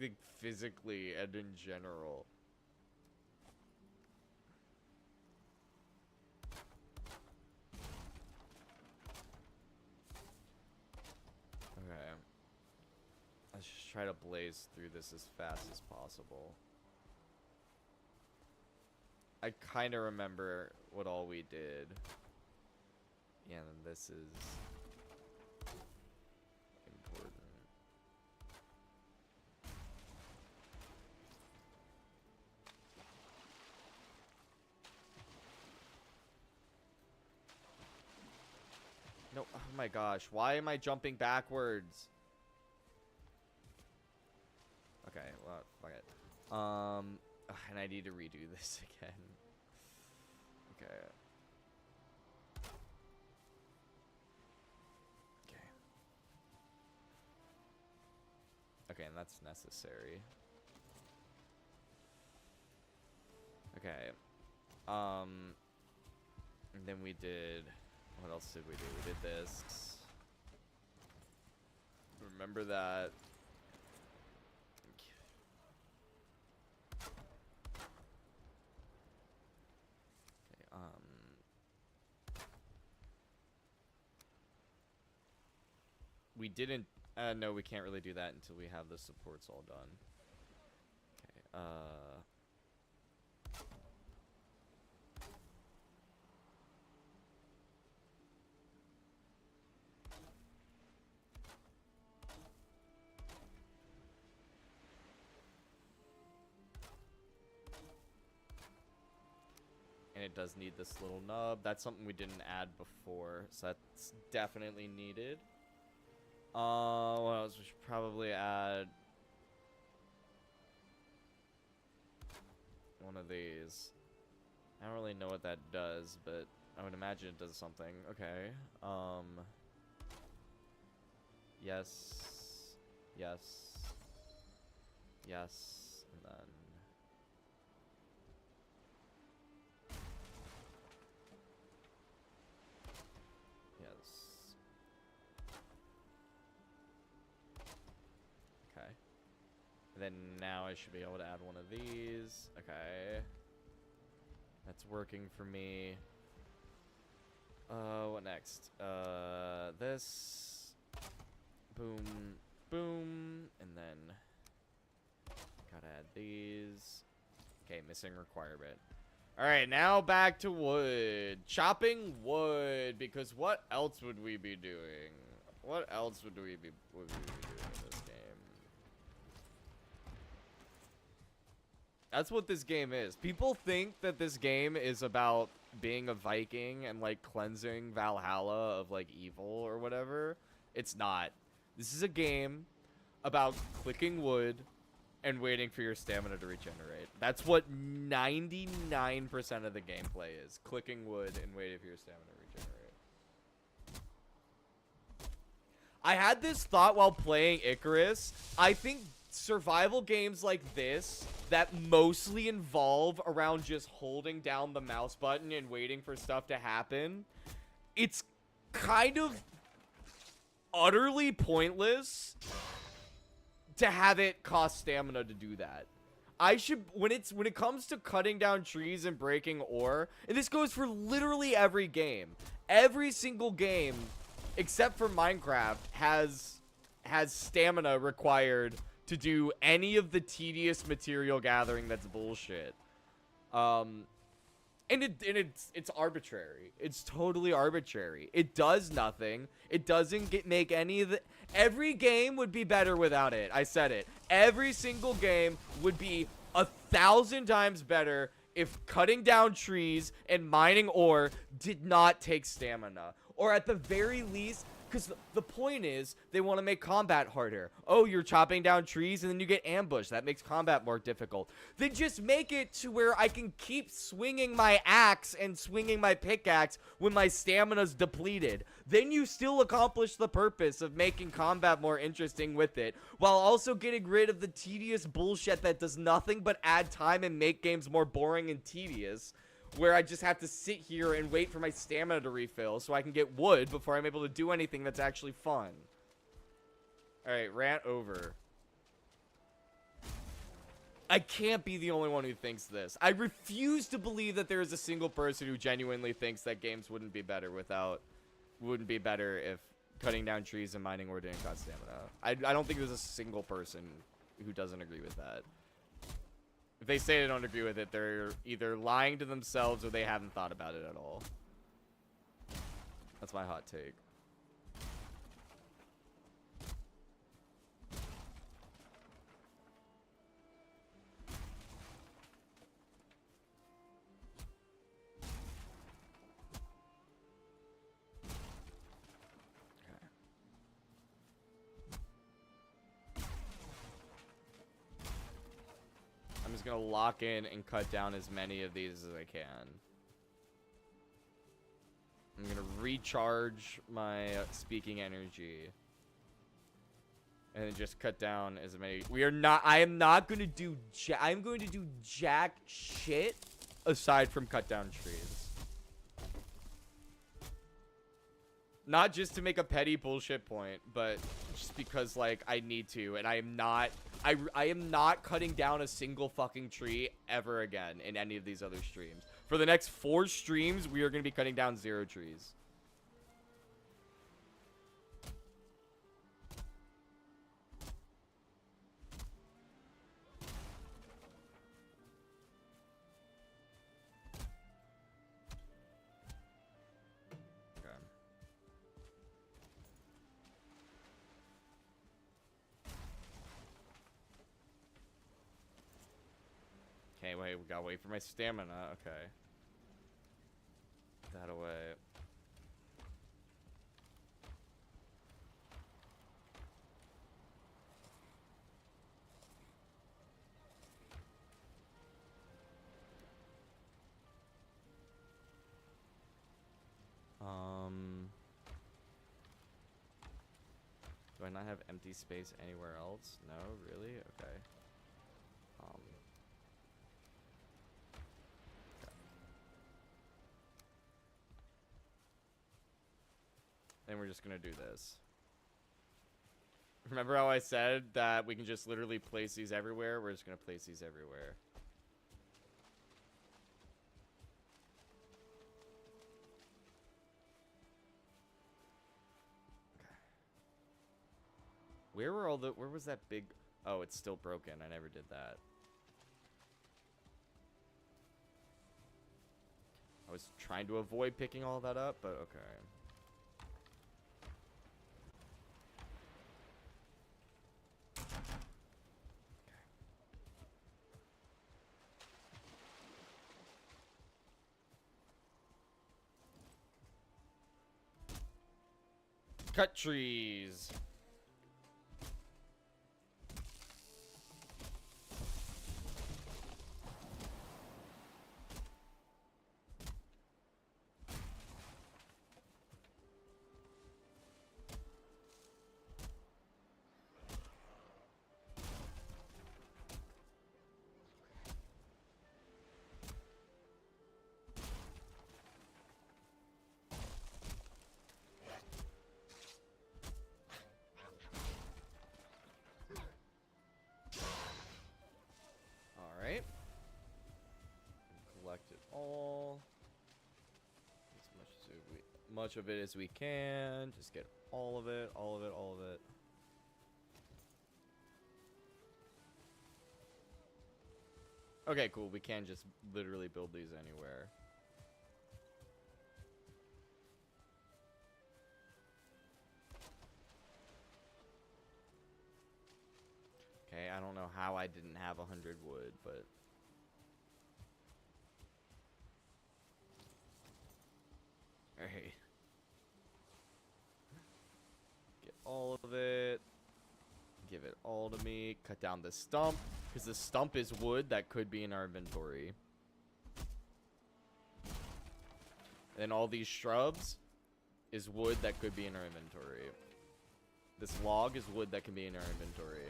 like, physically and in general. Okay. Let's just try to blaze through this as fast as possible. I kind of remember what all we did. Yeah, and this is important. No, oh my gosh, why am I jumping backwards? Okay, well, fuck it. And I need to redo this again. Okay. Okay. Okay, and that's necessary. Okay. And then we did... What else did we do? We did this. Remember that. We didn't... no, we can't really do that until we have the supports all done. Okay, and it does need this little nub. That's something we didn't add before, so that's definitely needed. What else? We should probably add one of these. I don't really know what that does, but I would imagine it does something. Okay. Yes. Yes. Yes. And then... Okay. And then now I should be able to add one of these. Okay. That's working for me. What next? This. Boom. Boom. And then... Gotta add these. Okay, missing requirement. Alright, now back to wood. Chopping wood, because what else would we be doing? What else would we be doing in this game? That's what this game is. People think that this game is about being a Viking and like cleansing Valhalla of like evil or whatever. It's not. This is a game about clicking wood and waiting for your stamina to regenerate. That's what 99% of the gameplay is. Clicking wood and waiting for your stamina to regenerate. I had this thought while playing Icarus. I think survival games like this that mostly involve around just holding down the mouse button and waiting for stuff to happen, it's kind of utterly pointless to have it cost stamina to do that. I should, when it comes to cutting down trees and breaking ore, and this goes for literally every game. Every single game except for Minecraft has stamina required to do any of the tedious material gathering that's bullshit. And it's arbitrary. It's totally arbitrary. It does nothing. It doesn't make any of the... Every game would be better without it. I said it. Every single game would be 1,000 times better if cutting down trees and mining ore did not take stamina. Or at the very least... Because the point is, they want to make combat harder. Oh, you're chopping down trees and then you get ambushed. That makes combat more difficult. Then just make it to where I can keep swinging my axe and swinging my pickaxe when my stamina's depleted. Then you still accomplish the purpose of making combat more interesting with it, while also getting rid of the tedious bullshit that does nothing but add time and make games more boring and tedious, where I just have to sit here and wait for my stamina to refill so I can get wood before I'm able to do anything that's actually fun. Alright, rant over. I can't be the only one who thinks this. I refuse to believe that there is a single person who genuinely thinks that games wouldn't be better if cutting down trees and mining ore didn't cost stamina. I don't think there's a single person who doesn't agree with that. If they say they don't agree with it, they're either lying to themselves or they haven't thought about it at all. That's my hot take. I'm just gonna lock in and cut down as many of these as I can. I'm gonna recharge my speaking energy. And then just cut down as many. I am not gonna do I'm going to do jack shit aside from cut down trees. Not just to make a petty bullshit point, but just because, like, I need to. And I am not cutting down a single fucking tree ever again in any of these other streams. For the next 4 streams, we are going to be cutting down 0 trees. Okay, wait, we gotta wait for my stamina. Okay. Put that away. Do I not have empty space anywhere else? No, really? Okay. Then we're just gonna do this. Remember how I said that we can just literally place these everywhere? We're just gonna place these everywhere. Okay. Where was that big... Oh, it's still broken. I never did that. I was trying to avoid picking all that up, but okay. cut trees. Alright. Collect it all. As much of it as we can. Just get all of it, all of it, all of it. Okay, cool. We can just literally build these anywhere. Okay, I don't know how I didn't have 100 wood, but... Alright. Get all of it. Give it all to me. Cut down the stump. Because the stump is wood that could be in our inventory. And then all these shrubs is wood that could be in our inventory. This log is wood that can be in our inventory.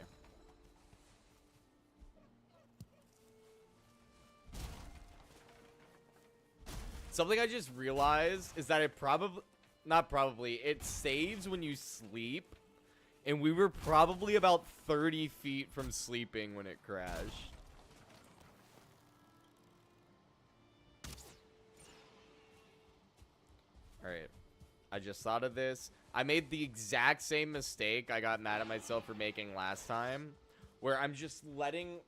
Something I just realized is that it it saves when you sleep. And we were probably about 30 feet from sleeping when it crashed. Alright. I just thought of this. I made the exact same mistake I got mad at myself for making last time. Where I'm just letting...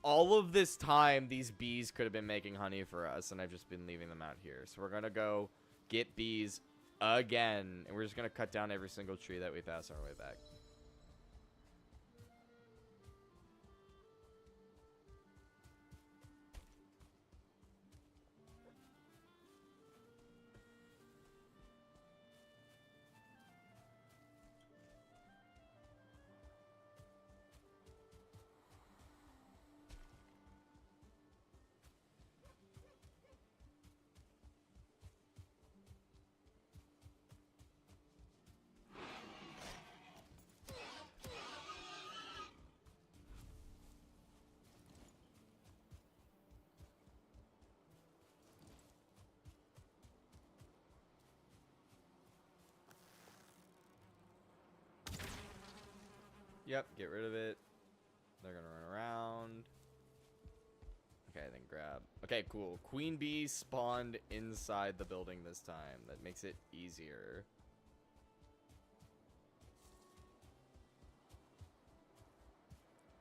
all of this time, these bees could have been making honey for us. And I've just been leaving them out here. So we're going to go get bees again. And we're just going to cut down every single tree that we pass our way back. Yep, get rid of it. They're gonna run around. Okay, then grab. Okay, cool. Queen bee spawned inside the building this time. That makes it easier.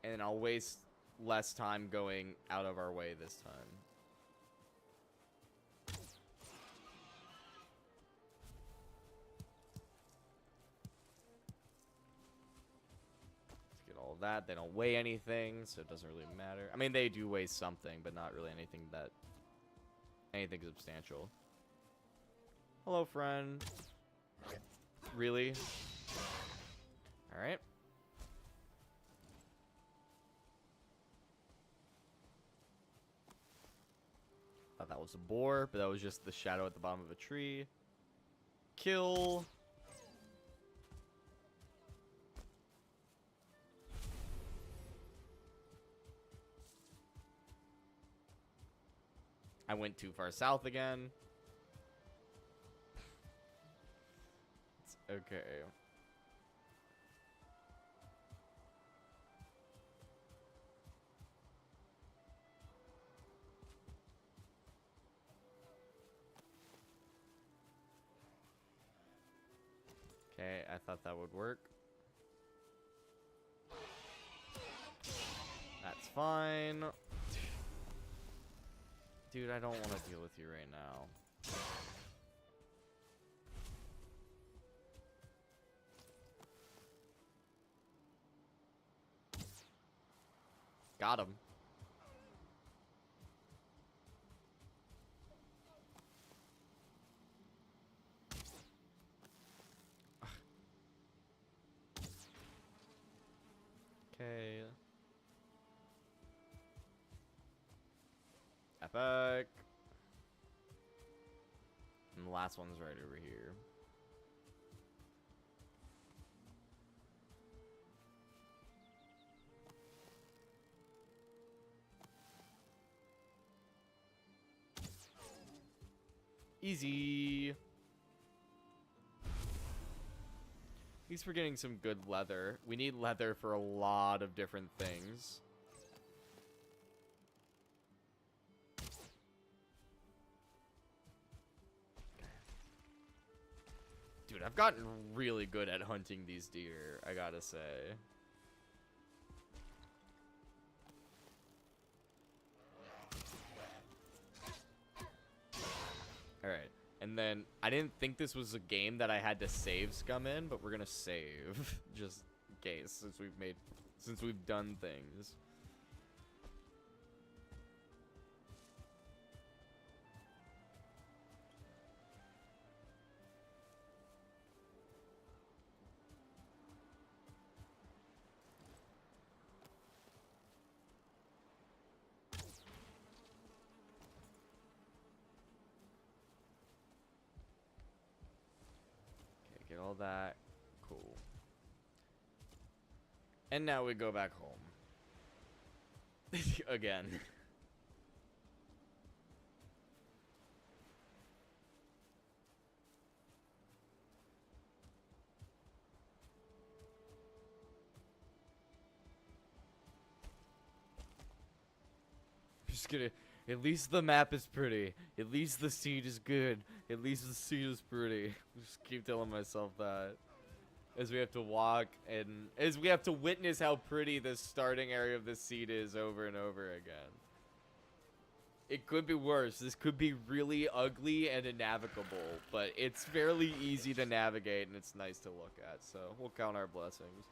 And I'll waste less time going out of our way this time. All that. They don't weigh anything, so it doesn't really matter. I mean, they do weigh something, but not really anything substantial. Hello, friend. Really? Alright. Thought that was a boar, but that was just the shadow at the bottom of a tree. Kill. I went too far south again. It's okay. Okay, I thought that would work. That's fine. Dude, I don't want to deal with you right now. Got him. back. And the last one's right over here. Easy. At least we're getting some good leather. We need leather for a lot of different things. Dude, I've gotten really good at hunting these deer, I gotta say. Alright, and then I didn't think this was a game that I had to save scum in, but we're gonna save just in case since we've done things. Get all that. Cool. And now we go back home. Again. Just gonna... At least the map is pretty. At least the seed is good. At least the seed is pretty. Just keep telling myself that. As we have to walk and... As we have to witness how pretty the starting area of the seed is over and over again. It could be worse. This could be really ugly and innavigable. But it's fairly easy to navigate and it's nice to look at. So we'll count our blessings.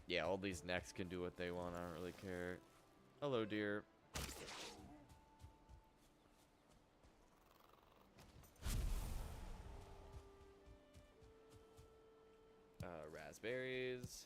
Yeah, all these necks can do what they want. I don't really care. Hello, dear. Raspberries.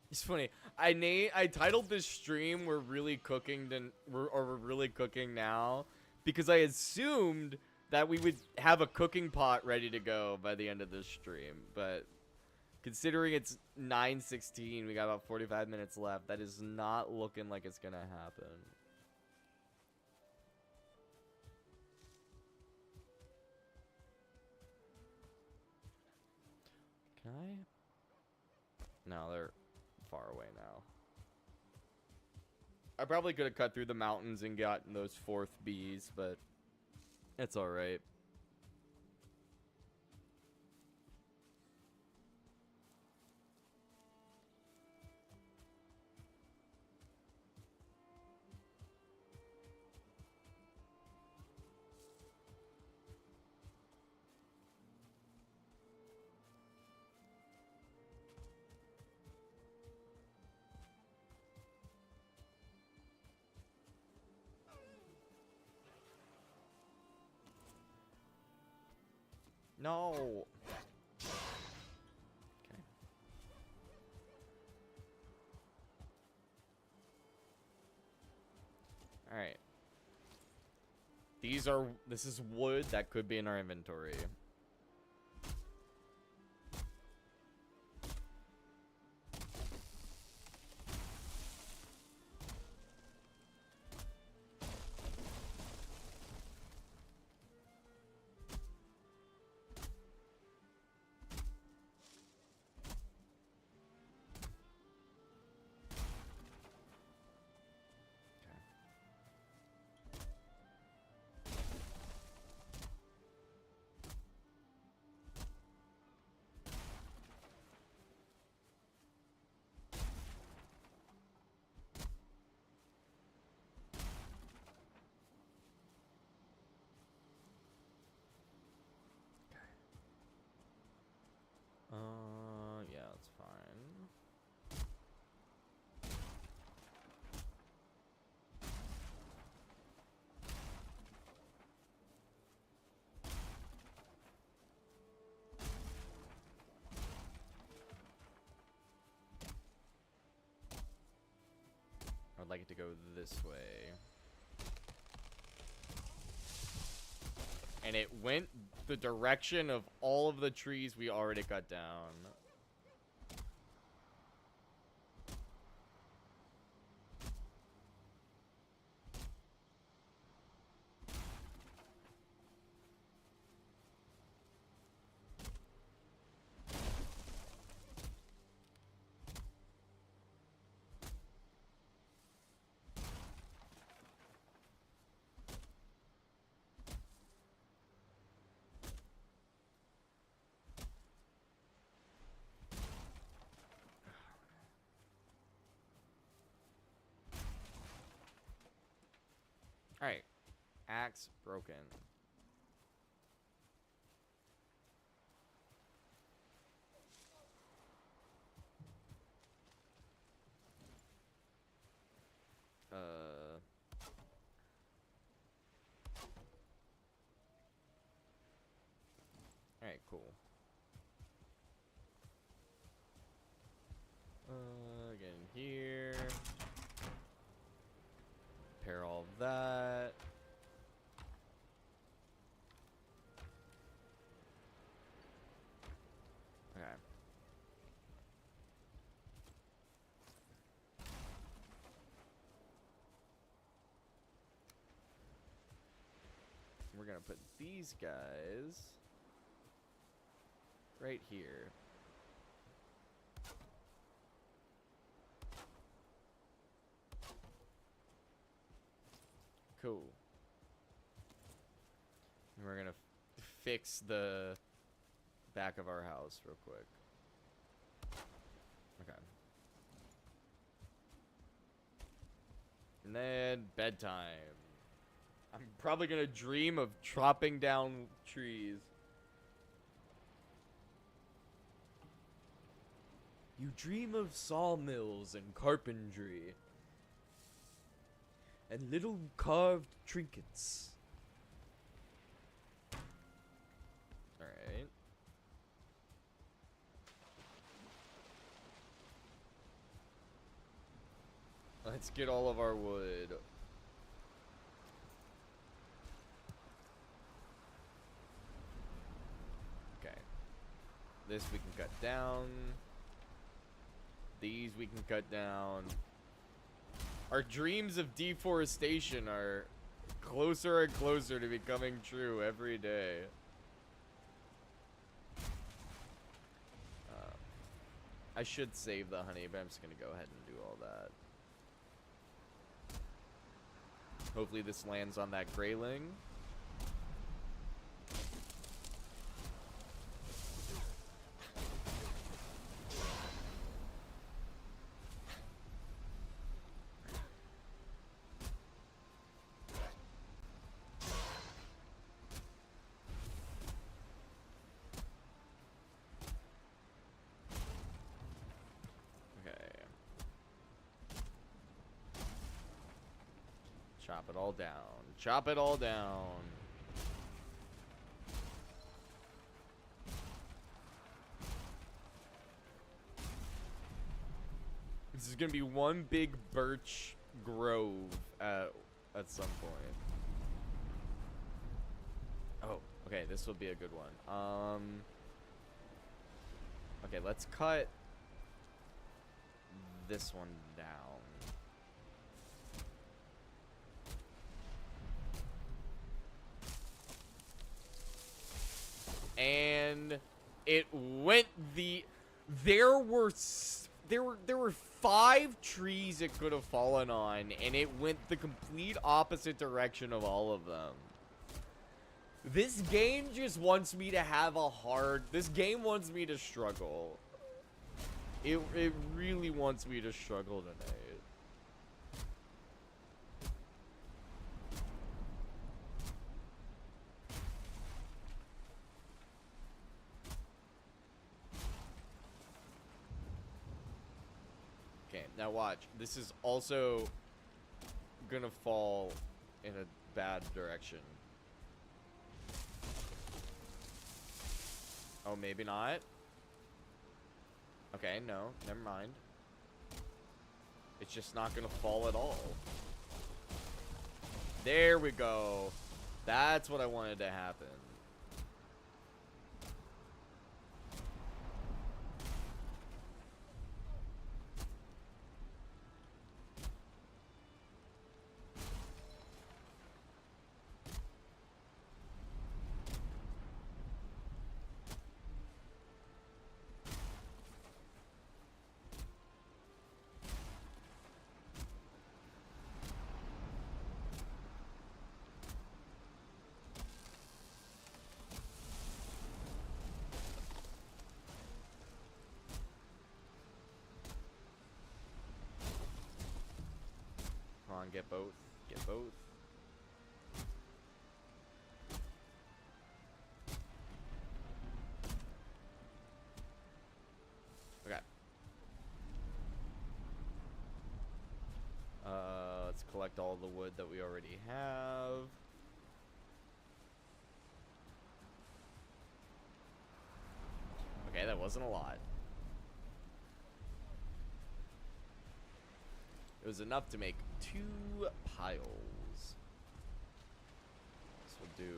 It's funny. I titled this stream "We're really cooking we're really cooking now" because I assumed that we would have a cooking pot ready to go by the end of this stream. But considering it's 9:16, we got about 45 minutes left. That is not looking like it's gonna happen. Can I? No, they're far away now. I probably could have cut through the mountains and gotten those fourth bees, but it's alright. No. Okay. All right. This is wood that could be in our inventory. need to go this way. And it went the direction of all of the trees we already cut down. Alright. Axe broken. Alright, cool. Get in here. Repair all of that. Okay. We're gonna put these guys right here. Cool. And we're gonna fix the back of our house real quick. Okay. And then bedtime. I'm probably gonna dream of chopping down trees. You dream of sawmills and carpentry. And little carved trinkets. Alright. Let's get all of our wood. Okay. This we can cut down. These we can cut down. Our dreams of deforestation are closer and closer to becoming true every day. I should save the honey, but I'm just gonna go ahead and do all that. Hopefully this lands on that grayling. Chop it all down. Chop it all down. This is gonna be one big birch grove at some point. Oh, okay, this will be a good one. Okay, let's cut this one down. And it went there were 5 trees it could have fallen on, and it went the complete opposite direction of all of them. This game just wants me to have this game wants me to struggle. It really wants me to struggle tonight. Now watch. This is also gonna fall in a bad direction. Oh, maybe not. Okay, no, never mind. It's just not gonna fall at all. There we go. That's what I wanted to happen. Come on, get both. Get both. Okay. Let's collect all the wood that we already have. Okay, that wasn't a lot. It was enough to make 2 piles. This will do.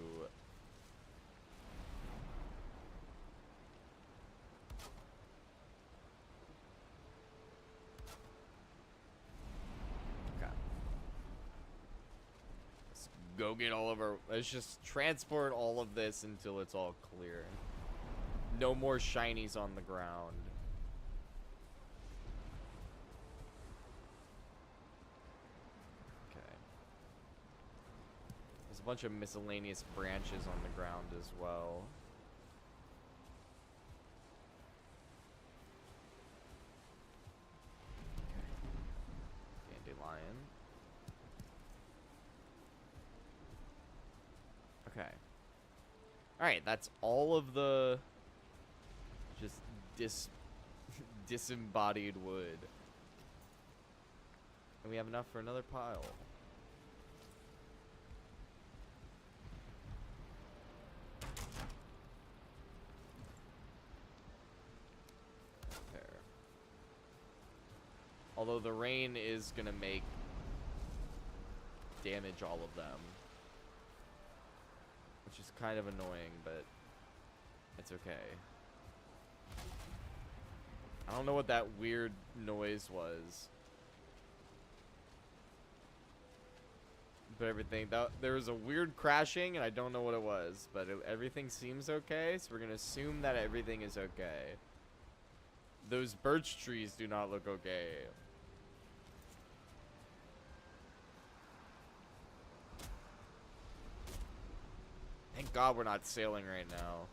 Okay. Let's go get all of our. Let's just transport all of this until it's all clear. No more shinies on the ground. There's a bunch of miscellaneous branches on the ground as well. Dandelion. Okay. Alright, that's all of the just disembodied wood. And we have enough for another pile. Although the rain is gonna make damage all of them. Which is kind of annoying, but it's okay. I don't know what that weird noise was. But everything, there was a weird crashing and I don't know what it was. But everything seems okay, so we're gonna assume that everything is okay. Those birch trees do not look okay. Thank God we're not sailing right now.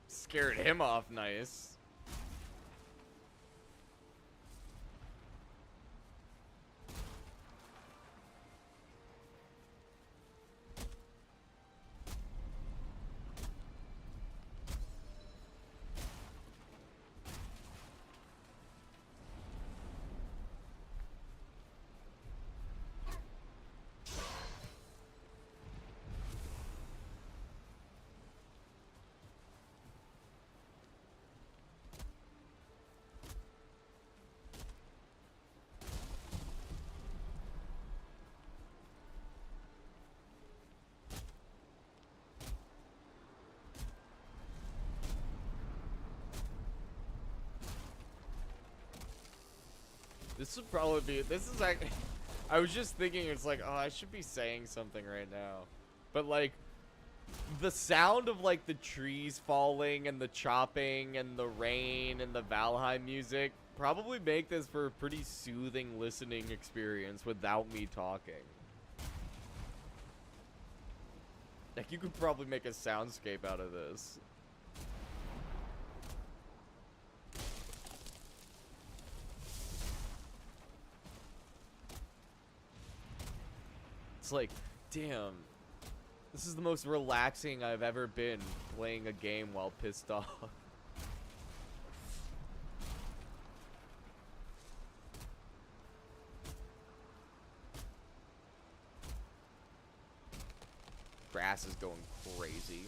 Scared him off nice. This would probably be, this is like, I was just thinking, it's like, oh, I should be saying something right now. But like, the sound of like the trees falling and the chopping and the rain and the Valheim music probably make this for a pretty soothing listening experience without me talking. Like, you could probably make a soundscape out of this. It's like, damn. This is the most relaxing I've ever been playing a game while pissed off. Grass is going crazy.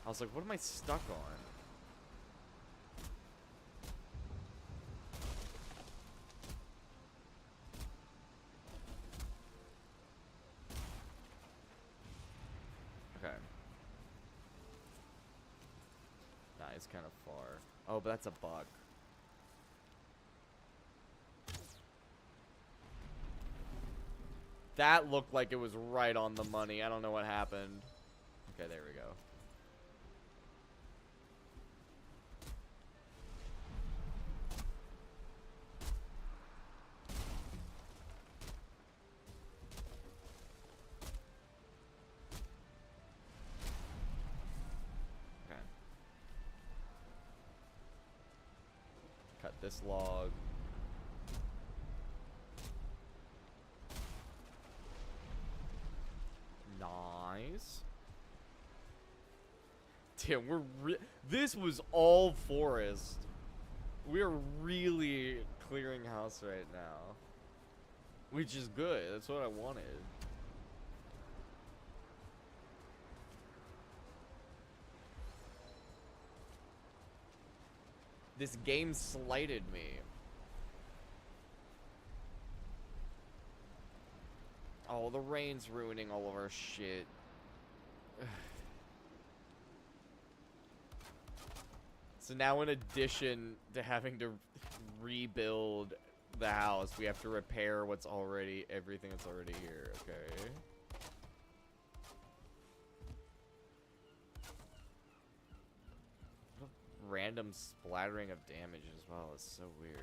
I was like, what am I stuck on? Okay. Nah, it's kind of far. Oh, but that's a buck. That looked like it was right on the money. I don't know what happened. Okay, there we go. Okay. Cut this log. Nice. Damn, this was all forest. We're really clearing house right now. Which is good. That's what I wanted. This game slighted me. Oh, the rain's ruining all of our shit. So now in addition to having to rebuild the house, we have to repair everything that's already here, okay? What a random splattering of damage as well, it's so weird.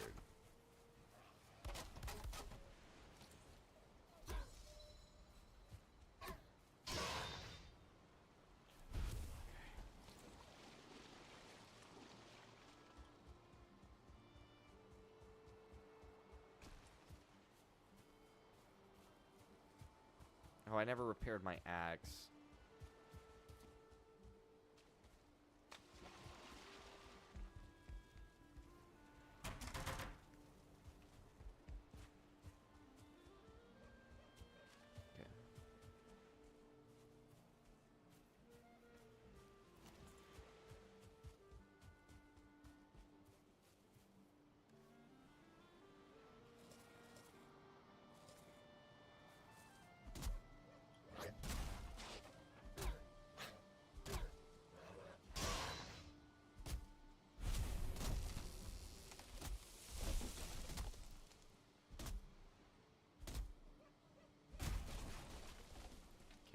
Oh, I never repaired my axe. Okay.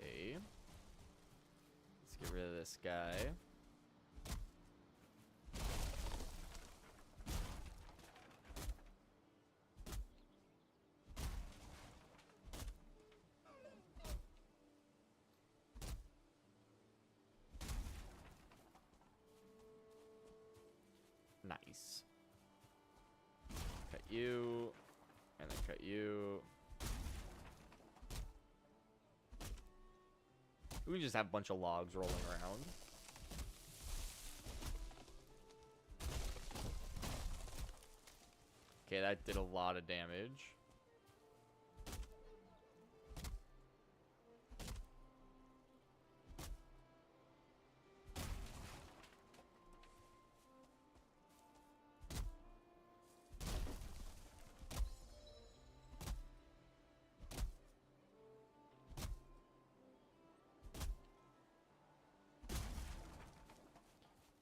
Okay. Let's get rid of this guy. Nice. Cut you. And then cut you. We can just have a bunch of logs rolling around. Okay, that did a lot of damage.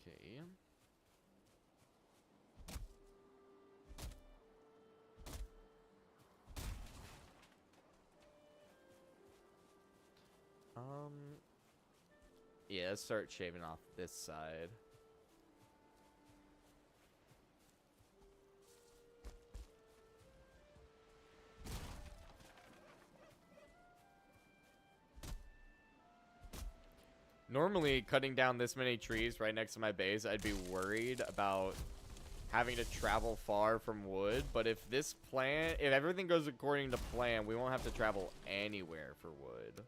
Okay. Yeah, let's start shaving off this side. Normally, cutting down this many trees right next to my base, I'd be worried about having to travel far from wood. But if everything goes according to plan, we won't have to travel anywhere for wood.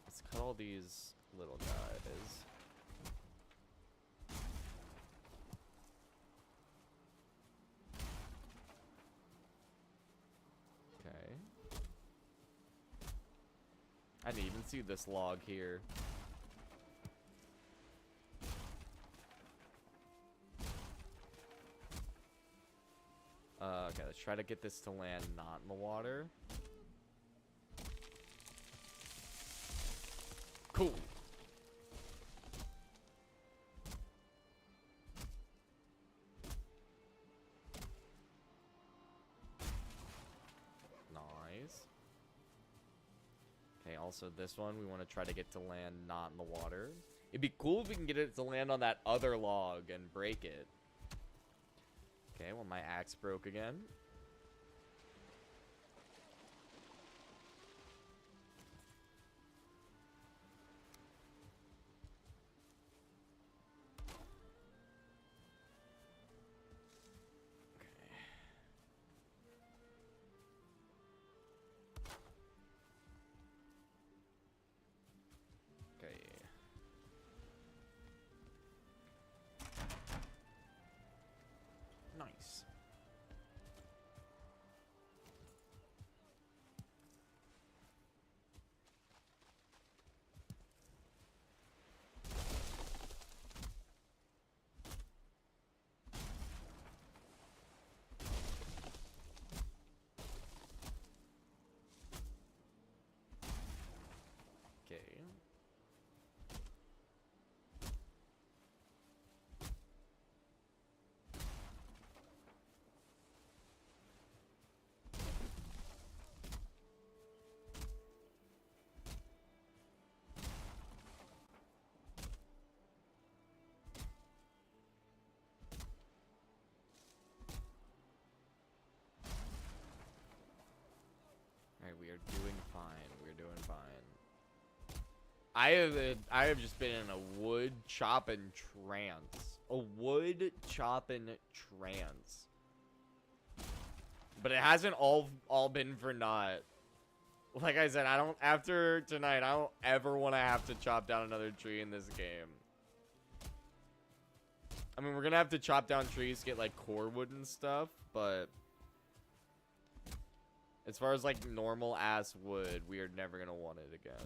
Let's cut all these little guys. I didn't even see this log here. Okay, let's try to get this to land not in the water. Cool. Nice. Okay, also this one, we want to try to get to land not in the water. It'd be cool if we can get it to land on that other log and break it. Okay, well, my axe broke again. Nice. Okay. Alright, we are doing fine. We're doing fine. I have just been in a wood chopping trance. A wood chopping trance. But it hasn't all been for naught. Like I said, after tonight, I don't ever want to have to chop down another tree in this game. I mean, we're gonna have to chop down trees to get like core wood and stuff, but as far as like normal ass wood, we are never gonna want it again.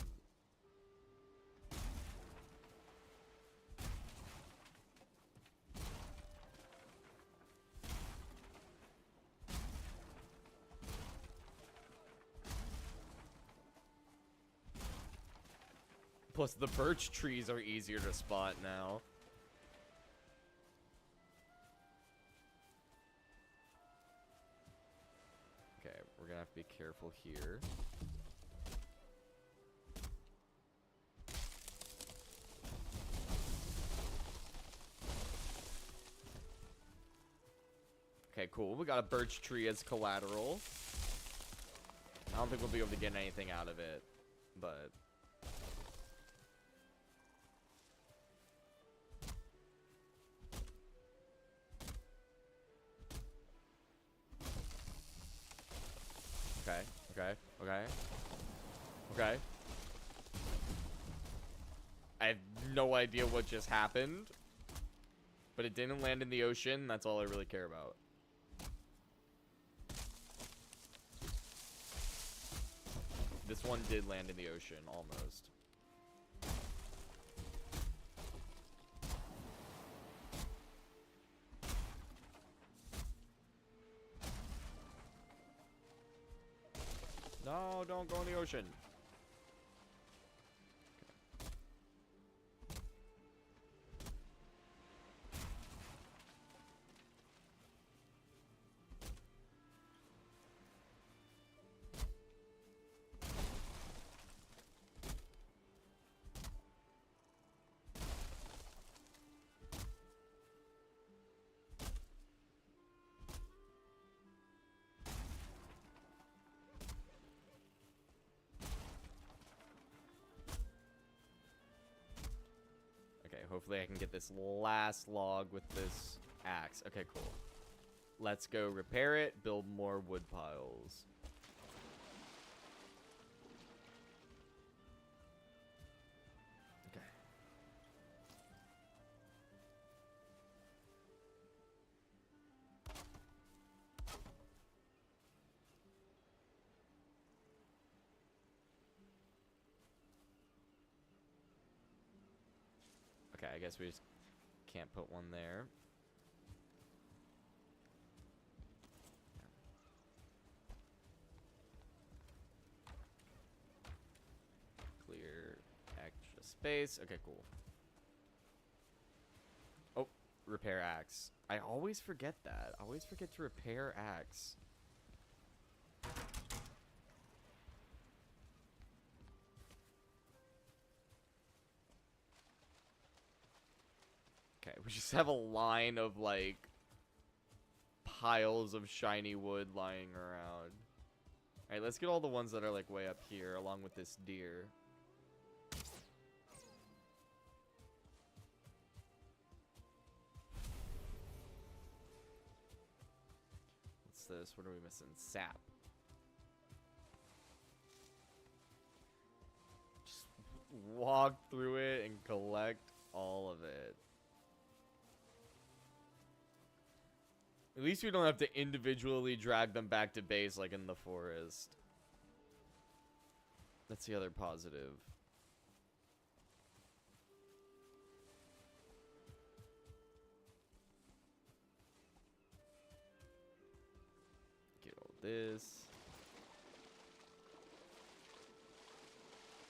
Plus, the birch trees are easier to spot now. Okay, we're gonna have to be careful here. Okay, cool. We got a birch tree as collateral. I don't think we'll be able to get anything out of it, but... Okay. I have no idea what just happened. But it didn't land in the ocean. That's all I really care about. This one did land in the ocean, almost. No, don't go in the ocean. hopefully I can get this last log with this axe. Okay, cool. Let's go repair it, build more wood piles. Okay. Okay, I guess we just can't put one there. Clear extra space. Okay, cool. Oh, repair axe. I always forget that. I always forget to repair axe. Okay, we just have a line of, like, piles of shiny wood lying around. Alright, let's get all the ones that are, like, way up here, along with this deer. What's this? What are we missing? Sap. Just walk through it and collect all of it. At least we don't have to individually drag them back to base like in the forest. That's the other positive. Get all this.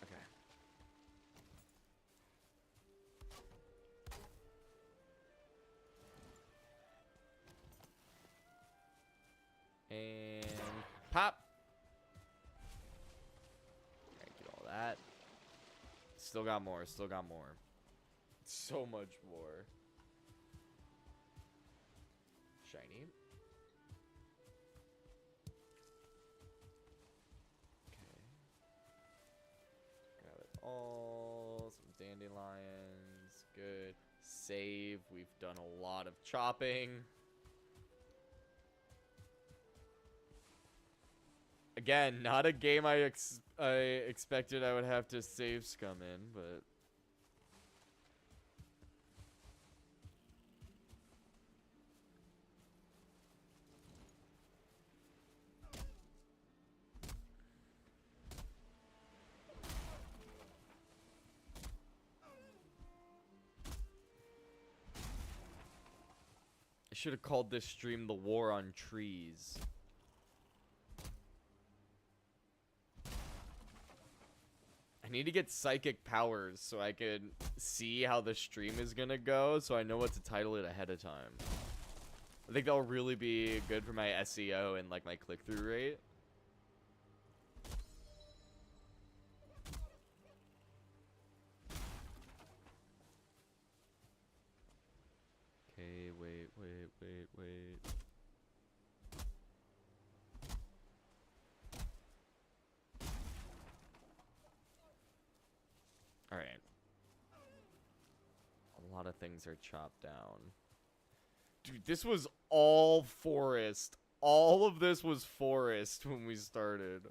Okay. And pop. Alright, get all that. Still got more, still got more. So much more. Shiny. Okay. Grab it all. Some dandelions. Good. Save. We've done a lot of chopping. Again, not a game I expected I would have to save scum in, but... I should have called this stream The War on Trees. I need to get psychic powers so I can see how the stream is gonna go, so I know what to title it ahead of time. I think that'll really be good for my SEO and like my click-through rate. Okay, wait. Alright. A lot of things are chopped down. Dude, this was all forest. All of this was forest when we started.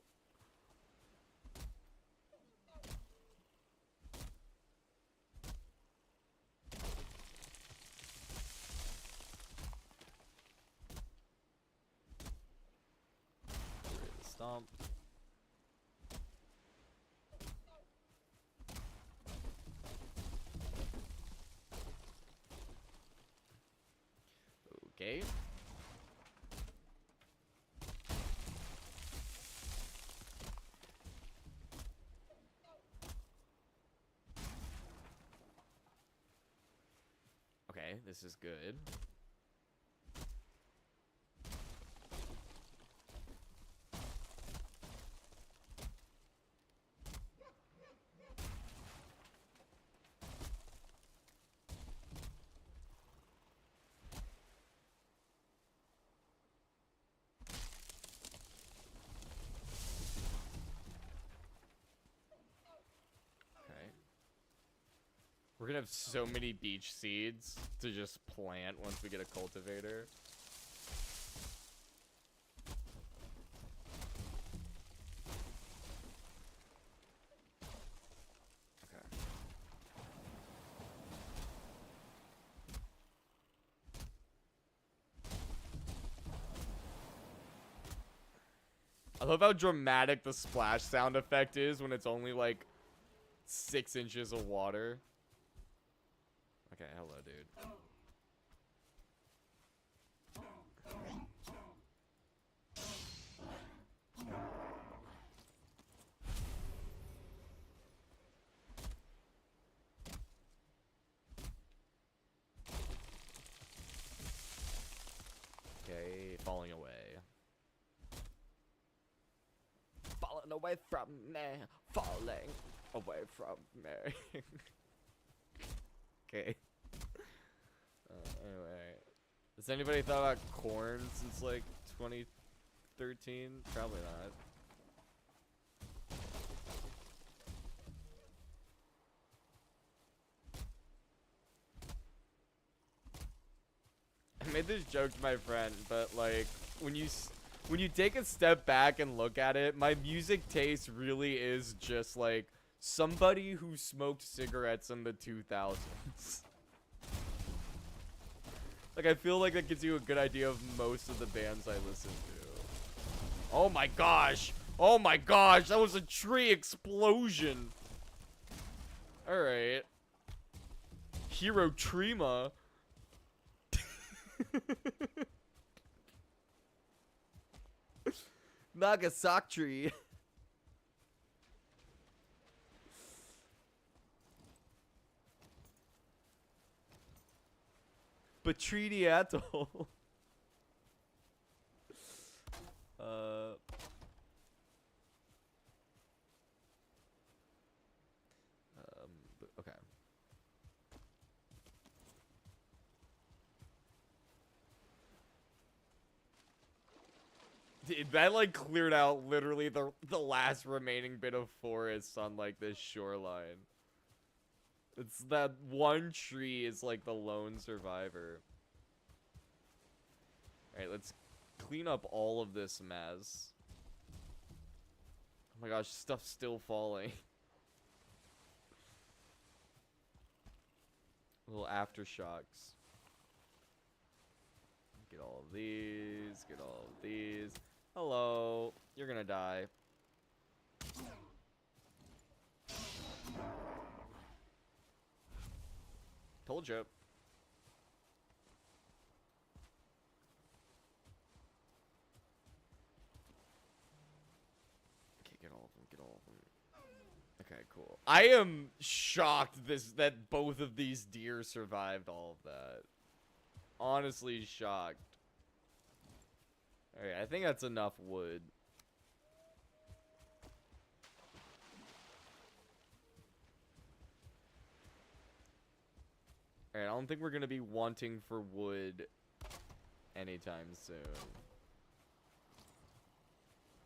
Stomp. Okay. Okay, this is good. Okay. We're gonna have so many beach seeds to just plant once we get a cultivator. Okay. I love how dramatic the splash sound effect is when it's only like 6 inches of water. Okay, hello, dude. Okay, falling away. Falling away from me. Falling away from me. Okay. Anyway. Has anybody thought about corn since like 2013? Probably not. I made this joke to my friend, but like when you take a step back and look at it, my music taste really is just like somebody who smoked cigarettes in the 2000s. Like I feel like that gives you a good idea of most of the bands I listen to. Oh my gosh! Oh my gosh! That was a tree explosion! Alright. Hero Trima. Nagasaki. Patrini Atoll. Okay. Dude, that like cleared out literally the last remaining bit of forest on like this shoreline. It's that one tree is like the lone survivor. Alright, let's clean up all of this mess. Oh my gosh, stuff's still falling. Little aftershocks. Get all of these, get all of these. Hello, you're gonna die. Told you. Okay, get all of them, get all of them. Okay, cool. I am shocked that both of these deer survived all of that. Honestly shocked. Alright, I think that's enough wood. Alright, I don't think we're gonna be wanting for wood anytime soon.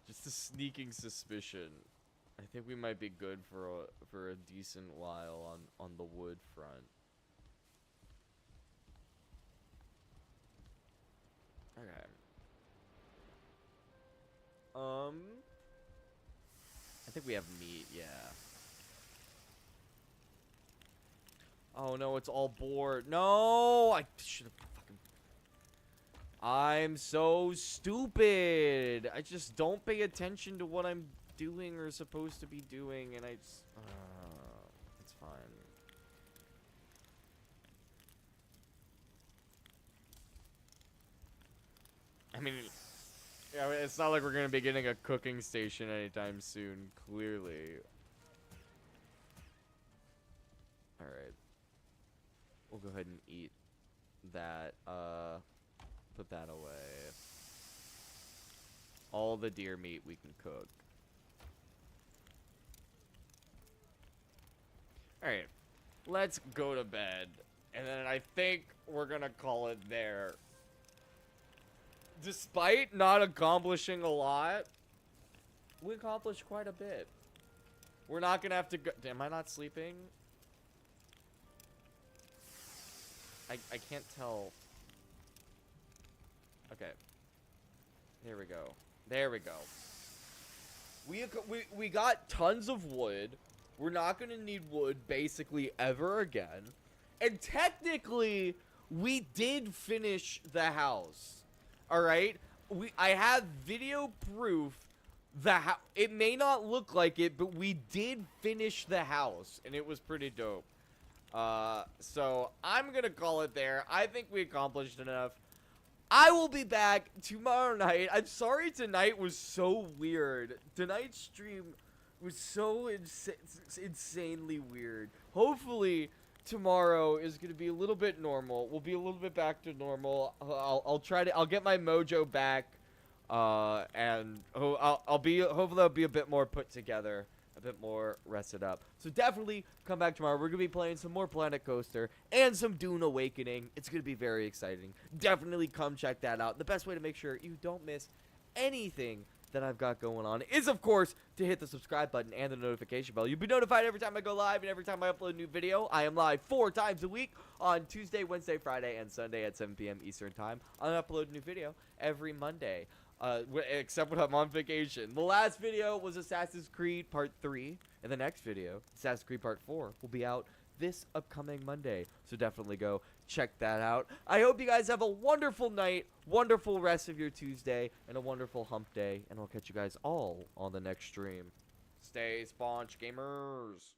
Just a sneaking suspicion. I think we might be good for a decent while on the wood front. Okay. I think we have meat, yeah. Oh no, it's all board. No, I should have fucking. I'm so stupid. I just don't pay attention to what I'm doing or supposed to be doing, and I just. It's fine. I mean, yeah, it's not like we're gonna be getting a cooking station anytime soon. Clearly. All right. We'll go ahead and eat that. Put that away. All the deer meat we can cook. Alright. Let's go to bed. And then I think we're gonna call it there. Despite not accomplishing a lot, we accomplished quite a bit. We're not gonna have to go. Am I not sleeping? I can't tell. Okay. There we go. There we go. We got tons of wood. We're not going to need wood basically ever again. And technically, we did finish the house. All right? I have video proof that it may not look like it, but we did finish the house, and it was pretty dope. So I'm going to call it there. I think we accomplished enough. I will be back tomorrow night. I'm sorry tonight was so weird. Tonight's stream was so insanely weird. Hopefully tomorrow is going to be a little bit normal. We'll be a little bit back to normal. I'll get my mojo back. And hopefully I'll be a bit more put together. A bit more rested up. So definitely come back tomorrow. We're going to be playing some more Planet Coaster and some Dune Awakening. It's going to be very exciting. Definitely come check that out. The best way to make sure you don't miss anything that I've got going on is, of course, to hit the subscribe button and the notification bell. You'll be notified every time I go live and every time I upload a new video. I am live 4 times a week on Tuesday, Wednesday, Friday, and Sunday at 7 p.m. Eastern Time. I'll upload a new video every Monday. Except when I'm on vacation. The last video was Assassin's Creed Part 3. And the next video, Assassin's Creed Part 4, will be out this upcoming Monday. So definitely go check that out. I hope you guys have a wonderful night, wonderful rest of your Tuesday, and a wonderful hump day. And I'll catch you guys all on the next stream. Stay sponge, gamers.